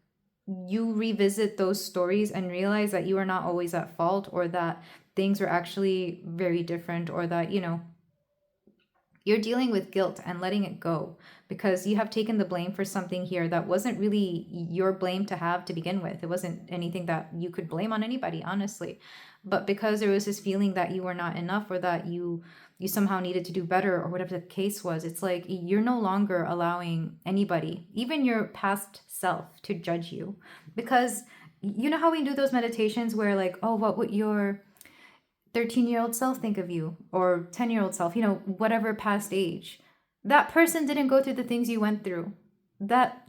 you revisit those stories and realize that you are not always at fault, or that things were actually very different, or that, you know, you're dealing with guilt and letting it go because you have taken the blame for something here that wasn't really your blame to have to begin with. It wasn't anything that you could blame on anybody, honestly. But because there was this feeling that you were not enough, or that you somehow needed to do better, or whatever the case was, it's like you're no longer allowing anybody, even your past self, to judge you. Because you know how we do those meditations where like, oh, what would your 13-year-old self think of you, or 10-year-old self, you know, whatever past age. That person didn't go through the things you went through. That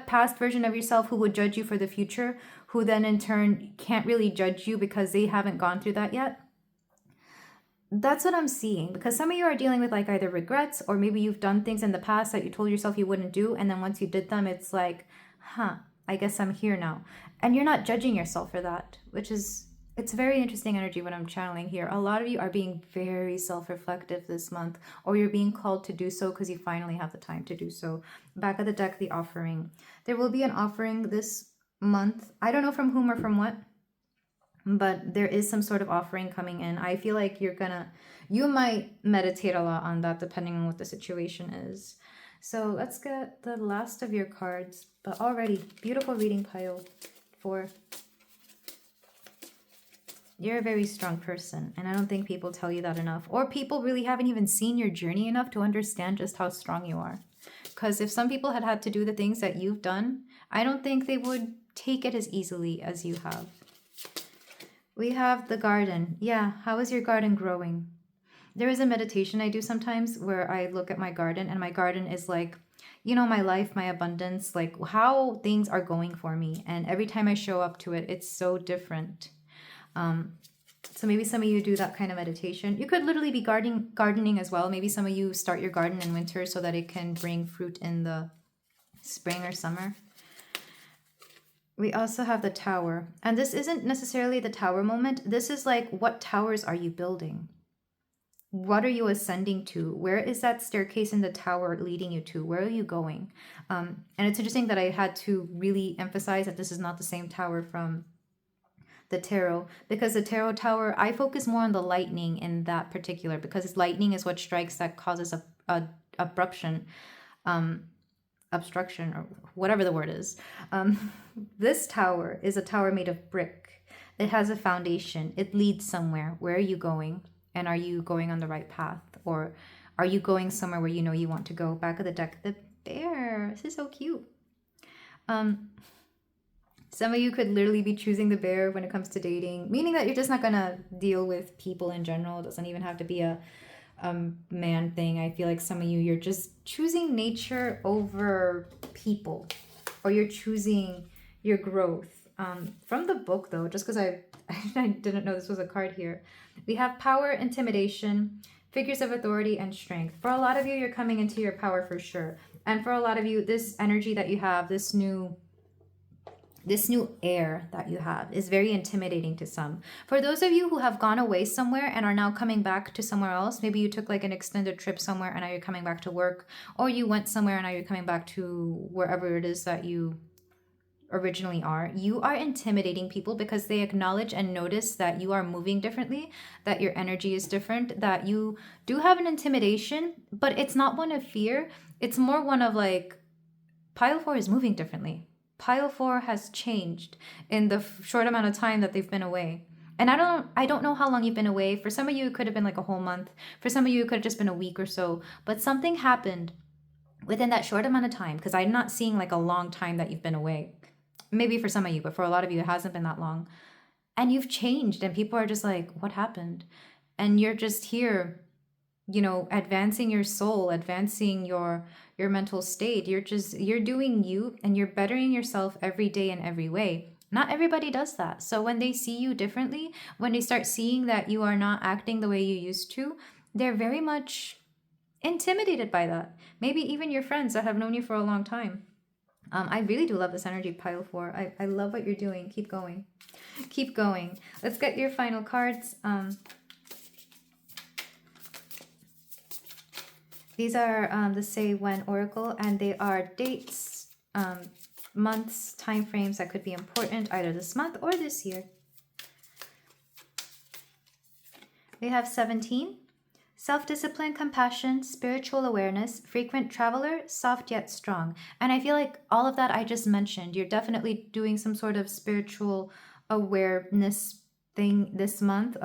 past version of yourself who would judge you for the future, who then in turn can't really judge you because they haven't gone through that yet. That's what I'm seeing, because some of you are dealing with like either regrets, or maybe you've done things in the past that you told yourself you wouldn't do, and then once you did them, it's like, I guess I'm here now. And you're not judging yourself for that, which is, it's very interesting energy when I'm channeling here. A lot of you are being very self-reflective this month, or you're being called to do so because you finally have the time to do so. Back of the deck, the offering. There will be an offering this month. I don't know from whom or from what, but there is some sort of offering coming in. I feel like you might meditate a lot on that depending on what the situation is. So let's get the last of your cards. But already, beautiful reading pile for... You're a very strong person, and I don't think people tell you that enough. Or people really haven't even seen your journey enough to understand just how strong you are. Because if some people had to do the things that you've done, I don't think they would take it as easily as you have. We have the garden. Yeah, how is your garden growing? There is a meditation I do sometimes where I look at my garden, and my garden is like, you know, my life, my abundance, like how things are going for me. And every time I show up to it, it's so different. So maybe some of you do that kind of meditation. You could literally be gardening as well. Maybe some of you start your garden in winter so that it can bring fruit in the spring or summer. We also have the tower. And this isn't necessarily the tower moment. This is like, what towers are you building? What are you ascending to? Where is that staircase in the tower leading you to? Where are you going? And it's interesting that I had to really emphasize that this is not the same tower from the tarot, because the tarot tower, I focus more on the lightning in that particular, because lightning is what strikes that causes a obstruction, or whatever the word is. This tower is a tower made of brick. It has a foundation. It leads somewhere. Where are you going? And are you going on the right path? Or are you going somewhere where you know you want to go? Back of the deck, the bear. This is so cute. Some of you could literally be choosing the bear when it comes to dating, meaning that you're just not going to deal with people in general. It doesn't even have to be a man thing. I feel like some of you, you're just choosing nature over people, or you're choosing your growth. From the book, though, just because I didn't know this was a card here, we have power, intimidation, figures of authority, and strength. For a lot of you, you're coming into your power for sure. And for a lot of you, this energy that you have, this new air that you have is very intimidating to some. For those of you who have gone away somewhere and are now coming back to somewhere else, maybe you took like an extended trip somewhere and now you're coming back to work, or you went somewhere and now you're coming back to wherever it is that you originally are. You are intimidating people because they acknowledge and notice that you are moving differently, that your energy is different, that you do have an intimidation, but it's not one of fear. It's more one of like, pile 4 is moving differently. Pile 4 has changed in the short amount of time that they've been away. And I don't know how long you've been away. For some of you, it could have been like a whole month. For some of you, it could have just been a week or so. But something happened within that short amount of time, because I'm not seeing like a long time that you've been away. Maybe for some of you, but for a lot of you, it hasn't been that long. And you've changed, and people are just like, what happened? And you're just here, you know, advancing your soul, advancing your mental state. You're doing you, and you're bettering yourself every day in every way. Not everybody does that. So when they see you differently, when they start seeing that you are not acting the way you used to, they're very much intimidated by that. Maybe even your friends that have known you for a long time. I really do love this energy, pile 4. I love what you're doing. Keep going. Keep going. Let's get your final cards. These are the Say When Oracle, and they are dates, months, time frames that could be important either this month or this year. We have 17. Self-discipline, compassion, spiritual awareness, frequent traveler, soft yet strong. And I feel like all of that I just mentioned, you're definitely doing some sort of spiritual awareness thing this month.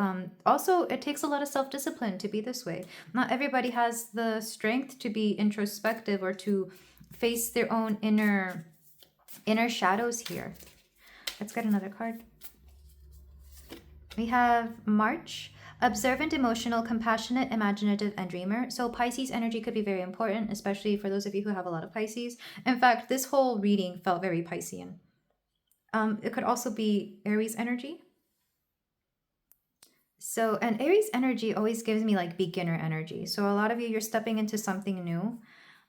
Also, it takes a lot of self-discipline to be this way. Not everybody has the strength to be introspective or to face their own inner shadows here. Let's get another card. We have March. Observant, emotional, compassionate, imaginative, and dreamer. So Pisces energy could be very important, especially for those of you who have a lot of Pisces. In fact, this whole reading felt very Piscean. It could also be Aries energy. So, and Aries energy always gives me like beginner energy. So a lot of you, you're stepping into something new,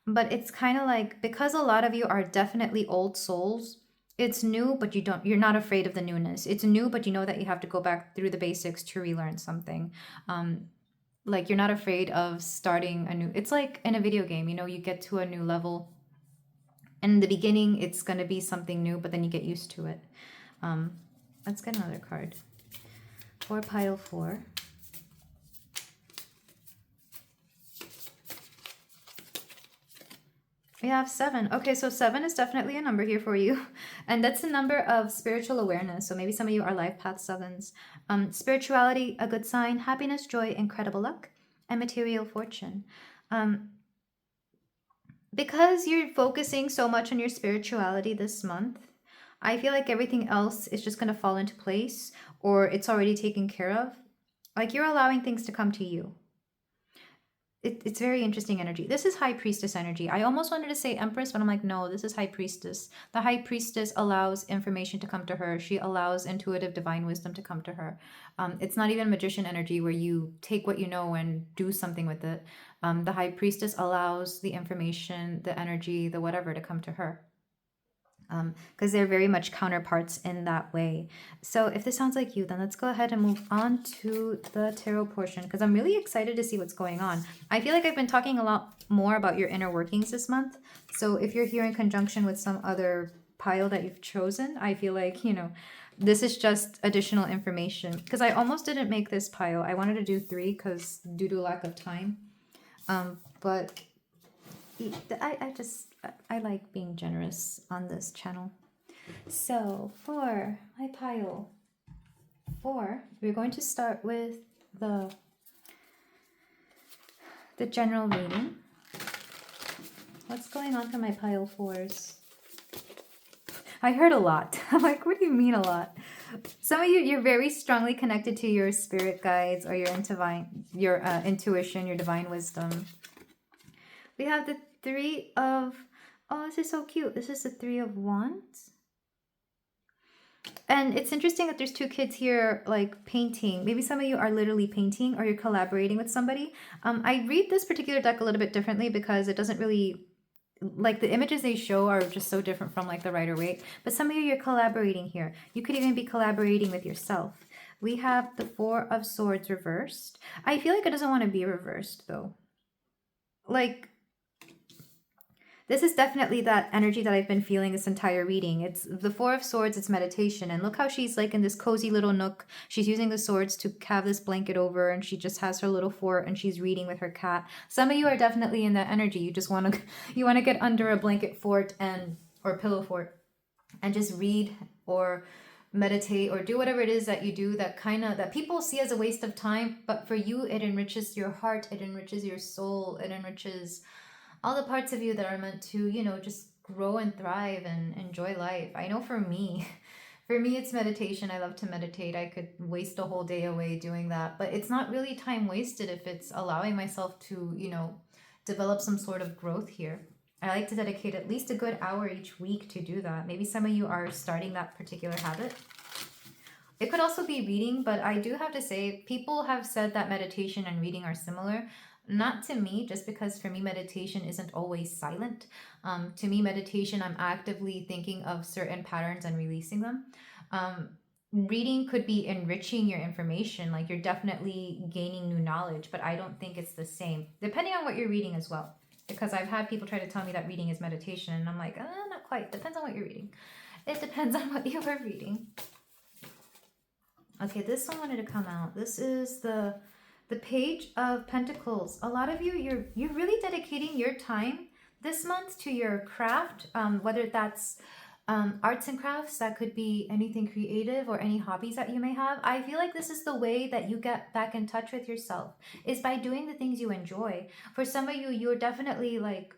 but it's kind of like, because a lot of you are definitely old souls, it's new, but you're not afraid of the newness. It's new, but you know that you have to go back through the basics to relearn something. Like you're not afraid of starting a new, it's like in a video game, you know, you get to a new level. And in the beginning, it's going to be something new, but then you get used to it. Let's get another card. For pile 4. We have 7. Okay, so 7 is definitely a number here for you. And that's the number of spiritual awareness. So maybe some of you are life path 7s. Spirituality, a good sign. Happiness, joy, incredible luck. And material fortune. Because you're focusing so much on your spirituality this month, I feel like everything else is just going to fall into place, or it's already taken care of. Like you're allowing things to come to you. It's very interesting energy. This is High Priestess energy. I almost wanted to say Empress, but I'm like, no, this is High Priestess. The High Priestess allows information to come to her. She allows intuitive divine wisdom to come to her. It's not even Magician energy where you take what you know and do something with it. The High Priestess allows the information, the energy, the whatever to come to her. Because they're very much counterparts in that way. So if this sounds like you, then let's go ahead and move on to the tarot portion, because I'm really excited to see what's going on. I feel like I've been talking a lot more about your inner workings this month. So if you're here in conjunction with some other pile that you've chosen, I feel like, you know, this is just additional information. Because I almost didn't make this pile. I wanted to do 3 because due to lack of time. But I like being generous on this channel. So for my pile 4, we're going to start with the general reading. What's going on for my pile 4s? I heard a lot. I'm like, what do you mean a lot? Some of you, you're very strongly connected to your spirit guides or your intuition, your divine wisdom. We have the 3 of, oh, this is so cute. This is the 3 of Wands. And it's interesting that there's 2 kids here, like, painting. Maybe some of you are literally painting or you're collaborating with somebody. I read this particular deck a little bit differently because it doesn't really, like, the images they show are just so different from, like, the Rider-Waite. But some of you, you're collaborating here. You could even be collaborating with yourself. We have the 4 of Swords reversed. I feel like it doesn't want to be reversed, though. Like, This is definitely that energy that I've been feeling this entire reading. It's the Four of Swords, it's meditation. And look how she's like in this cozy little nook. She's using the swords to have this blanket over, and she just has her little fort and she's reading with her cat. Some of you are definitely in that energy. You just want to you want to get under a blanket fort and or pillow fort and just read or meditate or do whatever it is that you do that people see as a waste of time, but for you it enriches your heart, it enriches your soul, it enriches all the parts of you that are meant to, just grow and thrive and enjoy life. I know for me, for me, it's meditation. I love to meditate. I could waste a whole day away doing that, but it's not really time wasted if it's allowing myself to, develop some sort of growth here. I like to dedicate at least a good hour each week to do that. Maybe some of you are starting that particular habit. It could also be reading, but I do have to say, people have said that meditation and reading are similar. Not to me, just because for me, meditation isn't always silent. To me, meditation, I'm actively thinking of certain patterns and releasing them. Reading could be enriching your information, like you're definitely gaining new knowledge, but I don't think it's the same, depending on what you're reading as well. Because I've had people try to tell me that reading is meditation, and I'm like, not quite. Depends on what you're reading. It depends on what you are reading. Okay, this one wanted to come out. This is the Page of Pentacles. A lot of you, you're really dedicating your time this month to your craft, whether that's arts and crafts, that could be anything creative or any hobbies that you may have. I feel like this is the way that you get back in touch with yourself, is by doing the things you enjoy. For some of you, you're definitely like,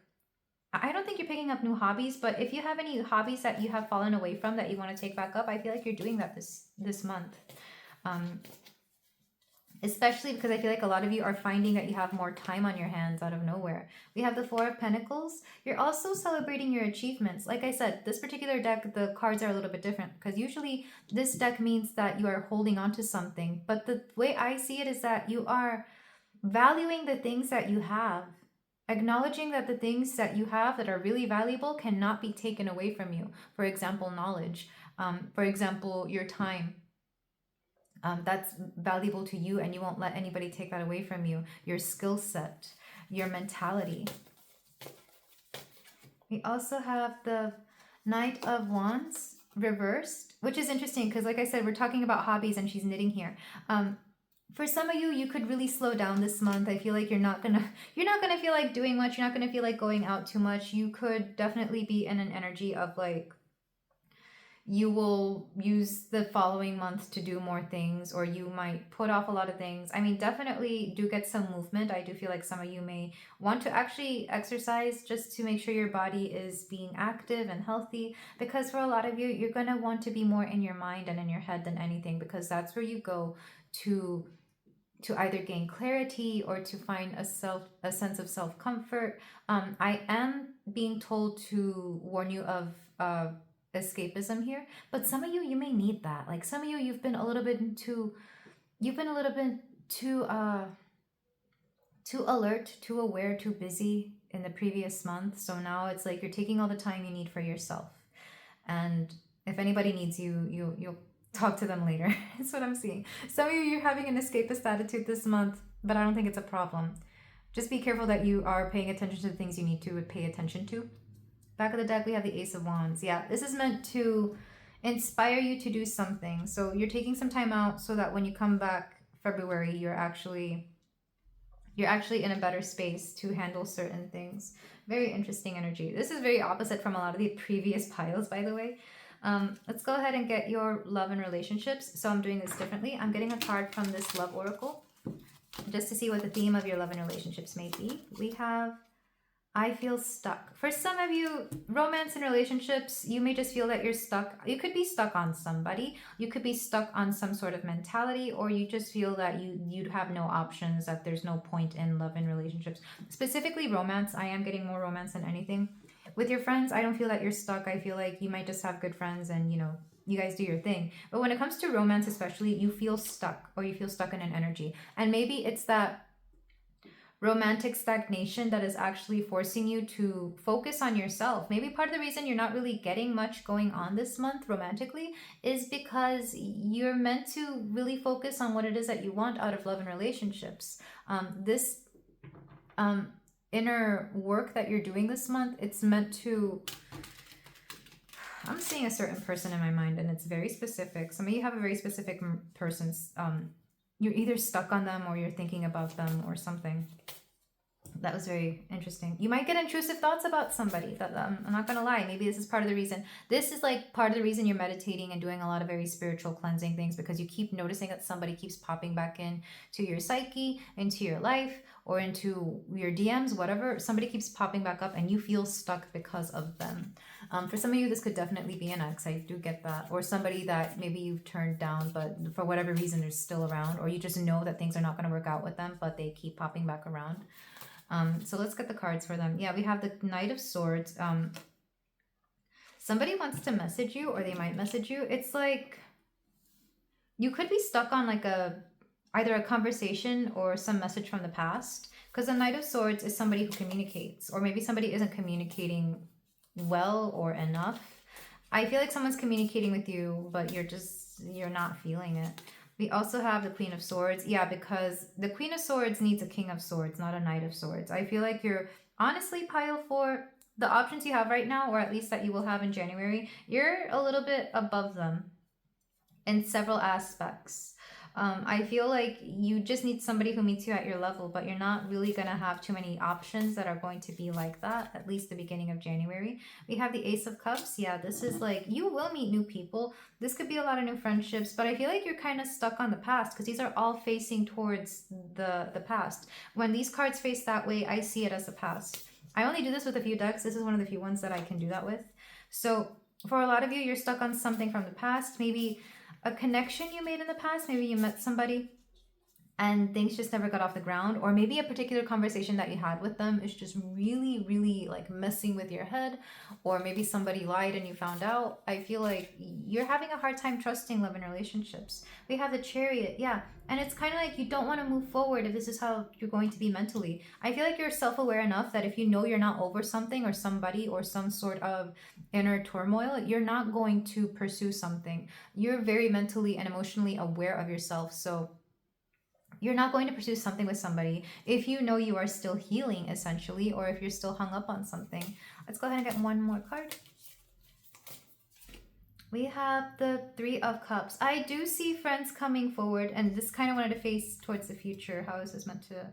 I don't think you're picking up new hobbies, but if you have any hobbies that you have fallen away from that you want to take back up, I feel like you're doing that this month. Especially because I feel like a lot of you are finding that you have more time on your hands out of nowhere. We have the Four of Pentacles. You're also celebrating your achievements. Like I said, this particular deck, the cards are a little bit different because usually this deck means that you are holding on to something. But the way I see it is that you are valuing the things that you have, acknowledging that the things that you have that are really valuable cannot be taken away from you. For example, knowledge. For example, your time. That's valuable to you, and you won't let anybody take that away from you. Your skill set, your mentality. We also have the Knight of Wands reversed, which is interesting because, like I said, we're talking about hobbies and she's knitting here. For some of you, you could really slow down this month. I feel like you're not gonna feel like doing much. You're not gonna feel like going out too much. You could definitely be in an energy of like, you will use the following month to do more things, or you might put off a lot of things. I mean, definitely do get some movement. I do feel like some of you may want to actually exercise just to make sure your body is being active and healthy, because for a lot of you, you're going to want to be more in your mind and in your head than anything, because that's where you go to either gain clarity or to find a sense of self-comfort. I am being told to warn you of escapism here, but some of you may need that. Like some of you, you've been a little bit too alert, too aware, too busy in the previous month. So now it's like you're taking all the time you need for yourself, and if anybody needs you, you'll talk to them later. That's what I'm seeing. Some of you, you're having an escapist attitude this month, but I don't think it's a problem. Just be careful that you are paying attention to the things you need to pay attention to. Back of the deck, we have the Ace of Wands. Yeah, this is meant to inspire you to do something. So you're taking some time out so that when you come back February, you're actually in a better space to handle certain things. Very interesting energy. This is very opposite from a lot of the previous piles, by the way. Let's go ahead and get your love and relationships. So I'm doing this differently. I'm getting a card from this love oracle just to see what the theme of your love and relationships may be. We have I feel stuck. For some of you, romance and relationships, you may just feel that you're stuck. You could be stuck on somebody. You could be stuck on some sort of mentality, or you just feel that you'd have no options, that there's no point in love and relationships. Specifically romance, I am getting more romance than anything. With your friends, I don't feel that you're stuck. I feel like you might just have good friends and, you guys do your thing. But when it comes to romance especially, you feel stuck, or you feel stuck in an energy. And maybe it's that romantic stagnation that is actually forcing you to focus on yourself. Maybe part of the reason you're not really getting much going on this month romantically is because you're meant to really focus on what it is that you want out of love and relationships. inner work that you're doing this month, it's meant to, I'm seeing a certain person in my mind, and it's very specific. Some of you have a very specific person's, you're either stuck on them or you're thinking about them or something. That was very interesting. You might get intrusive thoughts about somebody. I'm not going to lie. Maybe this is part of the reason. This is like part of the reason you're meditating and doing a lot of very spiritual cleansing things, because you keep noticing that somebody keeps popping back in to your psyche, into your life, or into your DMs, whatever. Somebody keeps popping back up and you feel stuck because of them. For some of you, this could definitely be an ex. I do get that. Or somebody that maybe you've turned down, but for whatever reason, they're still around. Or you just know that things are not going to work out with them, but they keep popping back around. So let's get the cards for them. Yeah, we have the Knight of Swords. Somebody wants to message you, or they might message you. It's like you could be stuck on like either a conversation or some message from the past, because the Knight of Swords is somebody who communicates, or maybe somebody isn't communicating well or enough. I feel like someone's communicating with you, but you're not feeling it. We also have the Queen of Swords. Yeah, because the Queen of Swords needs a King of Swords, not a Knight of Swords. I feel like you're honestly, pile 4, the options you have right now, or at least that you will have in January, you're a little bit above them in several aspects. I feel like you just need somebody who meets you at your level, but you're not really going to have too many options that are going to be like that, at least the beginning of January. We have the Ace of Cups. Yeah, this is like, you will meet new people. This could be a lot of new friendships, but I feel like you're kind of stuck on the past, because these are all facing towards the past. When these cards face that way, I see it as the past. I only do this with a few decks. This is one of the few ones that I can do that with. So for a lot of you, you're stuck on something from the past. Maybe a connection you made in the past. Maybe you met somebody and things just never got off the ground, or maybe a particular conversation that you had with them is just really, really like messing with your head, or maybe somebody lied and you found out. I feel like you're having a hard time trusting love and relationships. We have the Chariot, yeah, and it's kind of like you don't want to move forward if this is how you're going to be mentally. I feel like you're self-aware enough that if you know you're not over something or somebody or some sort of inner turmoil, you're not going to pursue something. You're very mentally and emotionally aware of yourself, so you're not going to pursue something with somebody if you know you are still healing, essentially, or if you're still hung up on something. Let's go ahead and get one more card. We have the Three of Cups. I do see friends coming forward, and this kind of wanted to face towards the future. How is this meant to...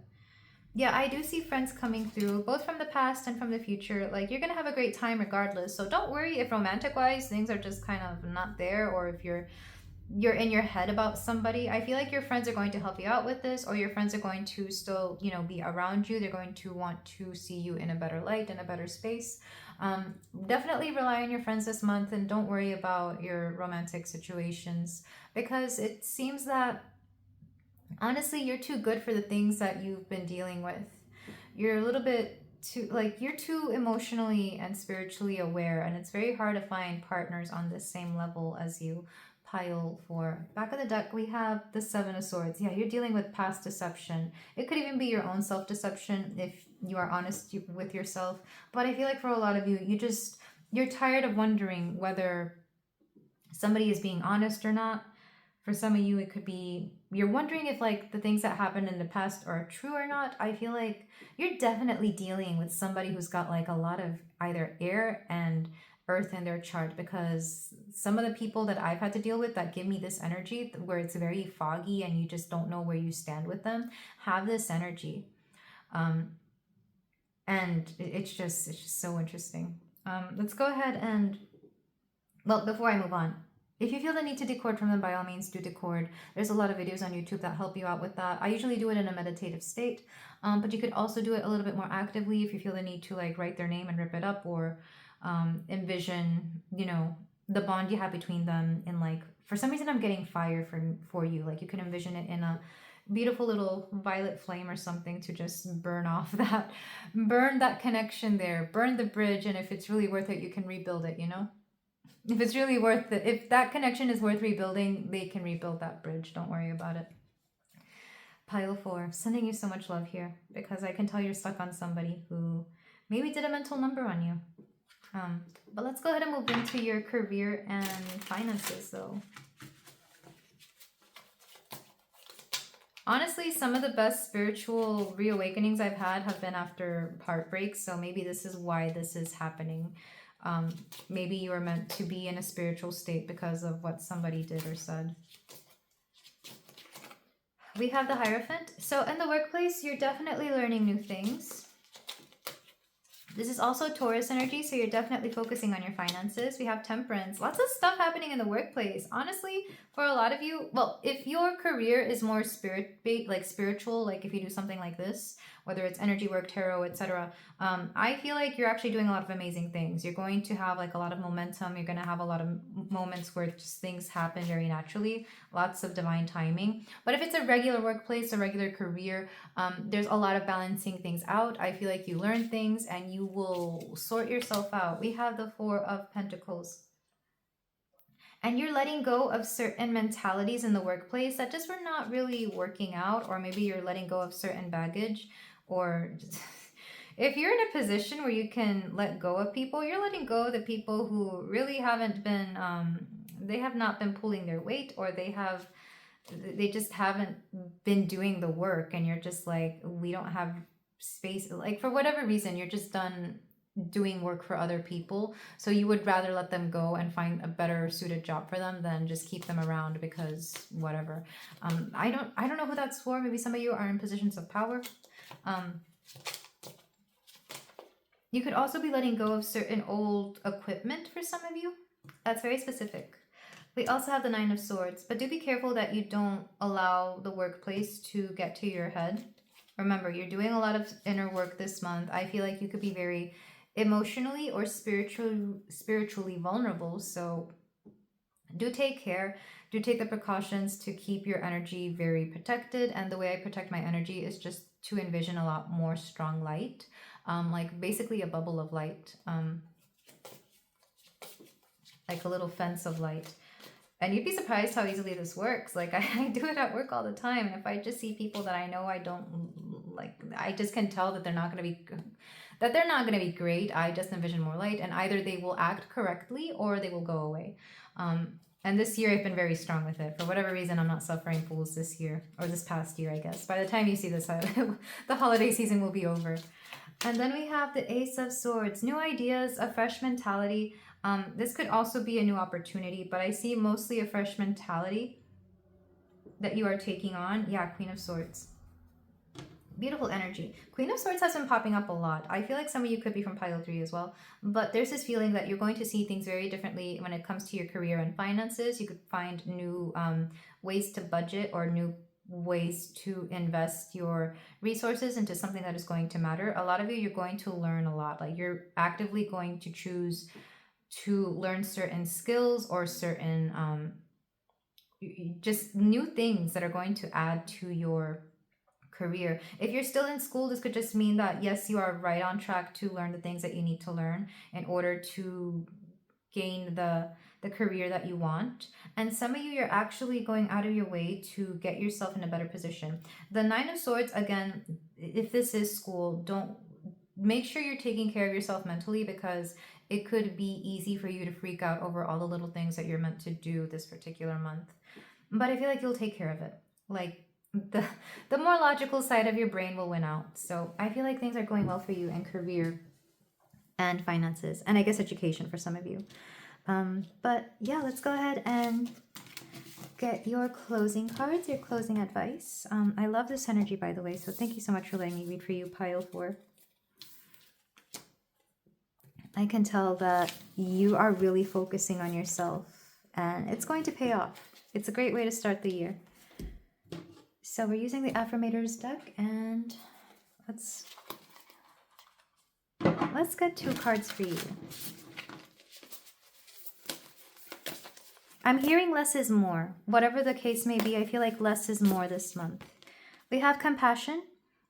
Yeah, I do see friends coming through, both from the past and from the future. Like, you're going to have a great time regardless. So don't worry if romantic-wise things are just kind of not there, or if you're in your head about somebody. I feel like your friends are going to help you out with this, or your friends are going to still, you know, be around you. They're going to want to see you in a better light, in a better space. Definitely rely on your friends this month, and don't worry about your romantic situations, because it seems that honestly you're too good for the things that you've been dealing with. You're a little bit too, like, you're too emotionally and spiritually aware, and it's very hard to find partners on the same level as you. Pile 4. Back of the deck, we have the Seven of Swords. Yeah, you're dealing with past deception. It could even be your own self-deception if you are honest with yourself. But I feel like for a lot of you, you're tired of wondering whether somebody is being honest or not. For some of you, it could be you're wondering if like the things that happened in the past are true or not. I feel like you're definitely dealing with somebody who's got like a lot of either air and earth in their chart, because some of the people that I've had to deal with that give me this energy where it's very foggy and you just don't know where you stand with them have this energy. And it's just so interesting. Let's go ahead and, well, before I move on, if you feel the need to decord from them, by all means do decord. There's a lot of videos on YouTube that help you out with that. I usually do it in a meditative state, but you could also do it a little bit more actively if you feel the need to like write their name and rip it up, or envision, you know, the bond you have between them. And like, for some reason I'm getting fire for you. Like, you can envision it in a beautiful little violet flame or something to just burn that connection there, burn the bridge. And if it's really worth it, you can rebuild it, you know? If it's really worth it, if that connection is worth rebuilding, they can rebuild that bridge. Don't worry about it. Pile 4, sending you so much love here, because I can tell you're stuck on somebody who maybe did a mental number on you. But let's go ahead and move into your career and finances, though. Honestly, some of the best spiritual reawakenings I've had have been after heartbreaks, so maybe this is why this is happening. Um, Maybe you were meant to be in a spiritual state because of what somebody did or said. We have the Hierophant. So in the workplace, you're definitely learning new things. This is also Taurus energy, so you're definitely focusing on your finances. We have Temperance. Lots of stuff happening in the workplace. Honestly, for a lot of you, well, if your career is more spiritual, like if you do something like this, whether it's energy work, tarot, etc., I feel like you're actually doing a lot of amazing things. You're going to have like a lot of momentum. You're going to have a lot of moments where just things happen very naturally. Lots of divine timing. But if it's a regular workplace, a regular career, there's a lot of balancing things out. I feel like you learn things and you will sort yourself out. We have the Four of Pentacles. And you're letting go of certain mentalities in the workplace that just were not really working out, or maybe you're letting go of certain baggage, or if you're in a position where you can let go of people, you're letting go of the people who really haven't been, they have not been pulling their weight, or they just haven't been doing the work, and you're just like, we don't have space, like for whatever reason you're just done doing work for other people, so you would rather let them go and find a better suited job for them than just keep them around because whatever. I don't know who that's for. Maybe some of you are in positions of power. You could also be letting go of certain old equipment for some of you. That's very specific. We also have the Nine of Swords, but do be careful that you don't allow the workplace to get to your head. Remember, you're doing a lot of inner work this month. I feel like you could be very emotionally or spiritually vulnerable, so do take care. Do take the precautions to keep your energy very protected. And the way I protect my energy is just to envision a lot more strong light, like basically a bubble of light, like a little fence of light. And you'd be surprised how easily this works. Like I do it at work all the time. And if I just see people that I know I don't like, I just can tell that they're not going to be great. I just envision more light, and either they will act correctly or they will go away. And this year I've been very strong with it. For whatever reason, I'm not suffering fools this year, or this past year, I guess. By the time you see this, the holiday season will be over. And then we have the Ace of Swords. New ideas, a fresh mentality. This could also be a new opportunity, but I see mostly a fresh mentality that you are taking on. Yeah, Queen of Swords. Beautiful energy. Queen of Swords has been popping up a lot. I feel like some of you could be from pile 3 as well, but there's this feeling that you're going to see things very differently when it comes to your career and finances. You could find new ways to budget, or new ways to invest your resources into something that is going to matter. A lot of you, you're going to learn a lot. Like you're actively going to choose to learn certain skills or certain just new things that are going to add to your career. If you're still in school, this could just mean that yes, you are right on track to learn the things that you need to learn in order to gain the career that you want. And some of you, you're actually going out of your way to get yourself in a better position. The Nine of Swords, again, if this is school, don't make sure you're taking care of yourself mentally, because it could be easy for you to freak out over all the little things that you're meant to do this particular month. But I feel like you'll take care of it. Like the more logical side of your brain will win out. So I feel like things are going well for you in career and finances, and I guess education for some of you. But yeah, let's go ahead and get your closing cards, your closing advice. I love this energy, by the way, so thank you so much for letting me read for you, pile 4. I can tell that you are really focusing on yourself, and it's going to pay off. It's a great way to start the year. So we're using the Affirmators deck, and let's get 2 cards for you. I'm hearing less is more. Whatever the case may be, I feel like less is more this month. We have compassion.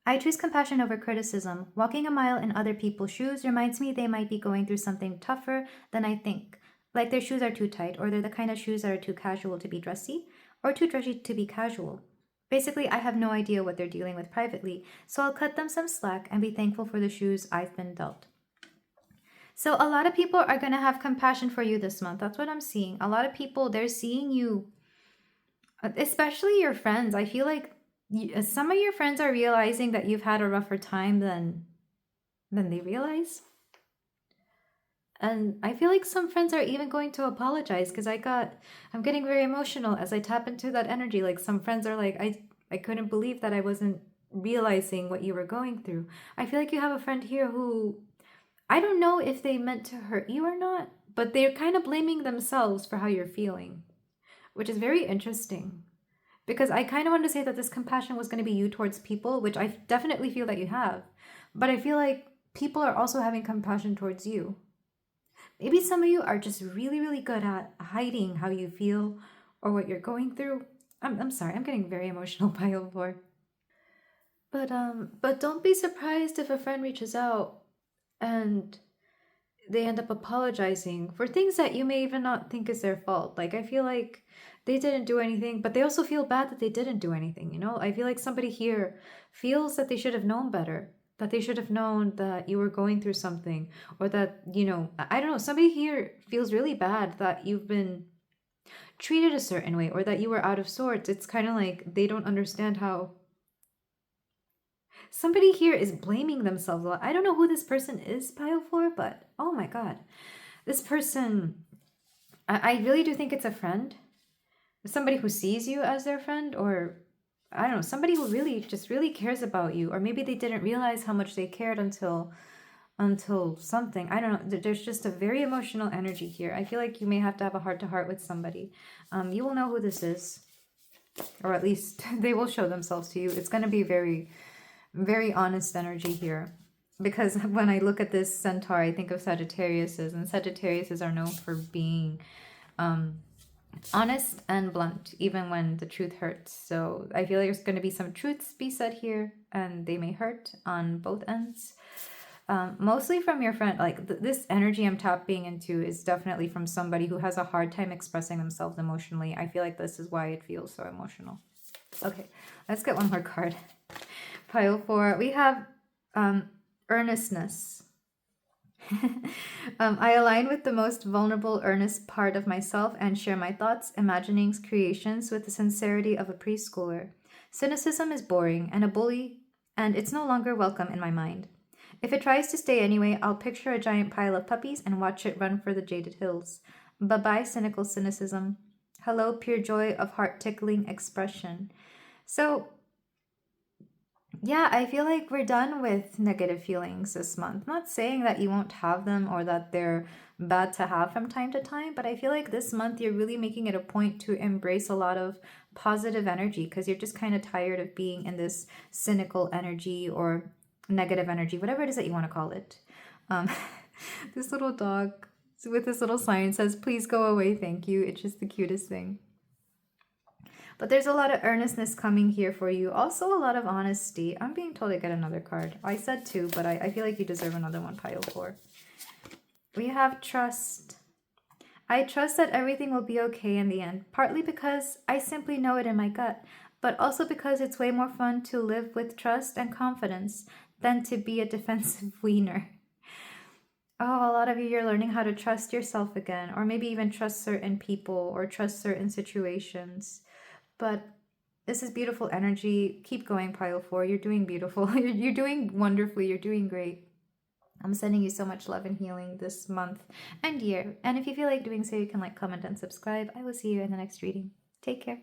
I choose compassion over criticism. Walking a mile in other people's shoes reminds me they might be going through something tougher than I think. Like their shoes are too tight, or they're the kind of shoes that are too casual to be dressy, or too dressy to be casual. Basically, I have no idea what they're dealing with privately, so I'll cut them some slack and be thankful for the shoes I've been dealt. So a lot of people are going to have compassion for you this month. That's what I'm seeing. A lot of people, they're seeing you, especially your friends. I feel like Some of your friends are realizing that you've had a rougher time than they realize. And I feel like some friends are even going to apologize because I'm getting very emotional as I tap into that energy. Like some friends are like, I couldn't believe that I wasn't realizing what you were going through. I feel like you have a friend here who I don't know if they meant to hurt you or not, but they're kind of blaming themselves for how you're feeling, which is very interesting. Because I kind of want to say that this compassion was going to be you towards people, which I definitely feel that you have. But I feel like people are also having compassion towards you. Maybe some of you are just really, really good at hiding how you feel or what you're going through. I'm sorry, I'm getting very emotional, pile four. But don't be surprised if a friend reaches out and they end up apologizing for things that you may even not think is their fault. Like I feel like they didn't do anything, but they also feel bad that they didn't do anything, you know? I feel like somebody here feels that they should have known better, that they should have known that you were going through something, or that, I don't know, somebody here feels really bad that you've been treated a certain way or that you were out of sorts. It's kind of like they don't understand how somebody here is blaming themselves a lot. I don't know who this person is, Pile 4, but oh my god. This person, I really do think it's a friend. Somebody who sees you as their friend, or I don't know, somebody who really just really cares about you, or maybe they didn't realize how much they cared until something. I don't know. There's just a very emotional energy here. I feel like you may have to have a heart to heart with somebody. You will know who this is, or at least they will show themselves to you. It's going to be very, very honest energy here. Because when I look at this centaur, I think of Sagittariuses, and Sagittariuses are known for being honest and blunt, even when the truth hurts. So I feel like there's going to be some truths be said here, and they may hurt on both ends. Mostly from your friend. Like this energy I'm tapping into is definitely from somebody who has a hard time expressing themselves emotionally. I feel like this is why it feels so emotional. Okay, let's get one more card. Pile 4. We have earnestness. I align with the most vulnerable, earnest part of myself and share my thoughts, imaginings, creations with the sincerity of a preschooler. Cynicism is boring and a bully, and it's no longer welcome in my mind. If it tries to stay anyway, I'll picture a giant pile of puppies and watch it run for the jaded hills. Bye-bye, cynical cynicism. Hello, pure joy of heart-tickling expression. So, yeah, I feel like we're done with negative feelings this month. Not saying that you won't have them or that they're bad to have from time to time, but I feel like this month you're really making it a point to embrace a lot of positive energy because you're just kind of tired of being in this cynical energy or negative energy, whatever it is that you want to call it. This little dog with this little sign says, "Please go away, thank you." It's just the cutest thing. But there's a lot of earnestness coming here for you. Also a lot of honesty. I'm being told to get another card. I said 2, but I feel like you deserve another one, pile 4. We have trust. I trust that everything will be okay in the end, partly because I simply know it in my gut, but also because it's way more fun to live with trust and confidence than to be a defensive wiener. Oh, a lot of you, you're learning how to trust yourself again, or maybe even trust certain people or trust certain situations. But this is beautiful energy. Keep going, pile 4. You're doing beautiful. You're doing wonderfully. You're doing great. I'm sending you so much love and healing this month and year. And if you feel like doing so, you can like, comment, and subscribe. I will see you in the next reading. Take care.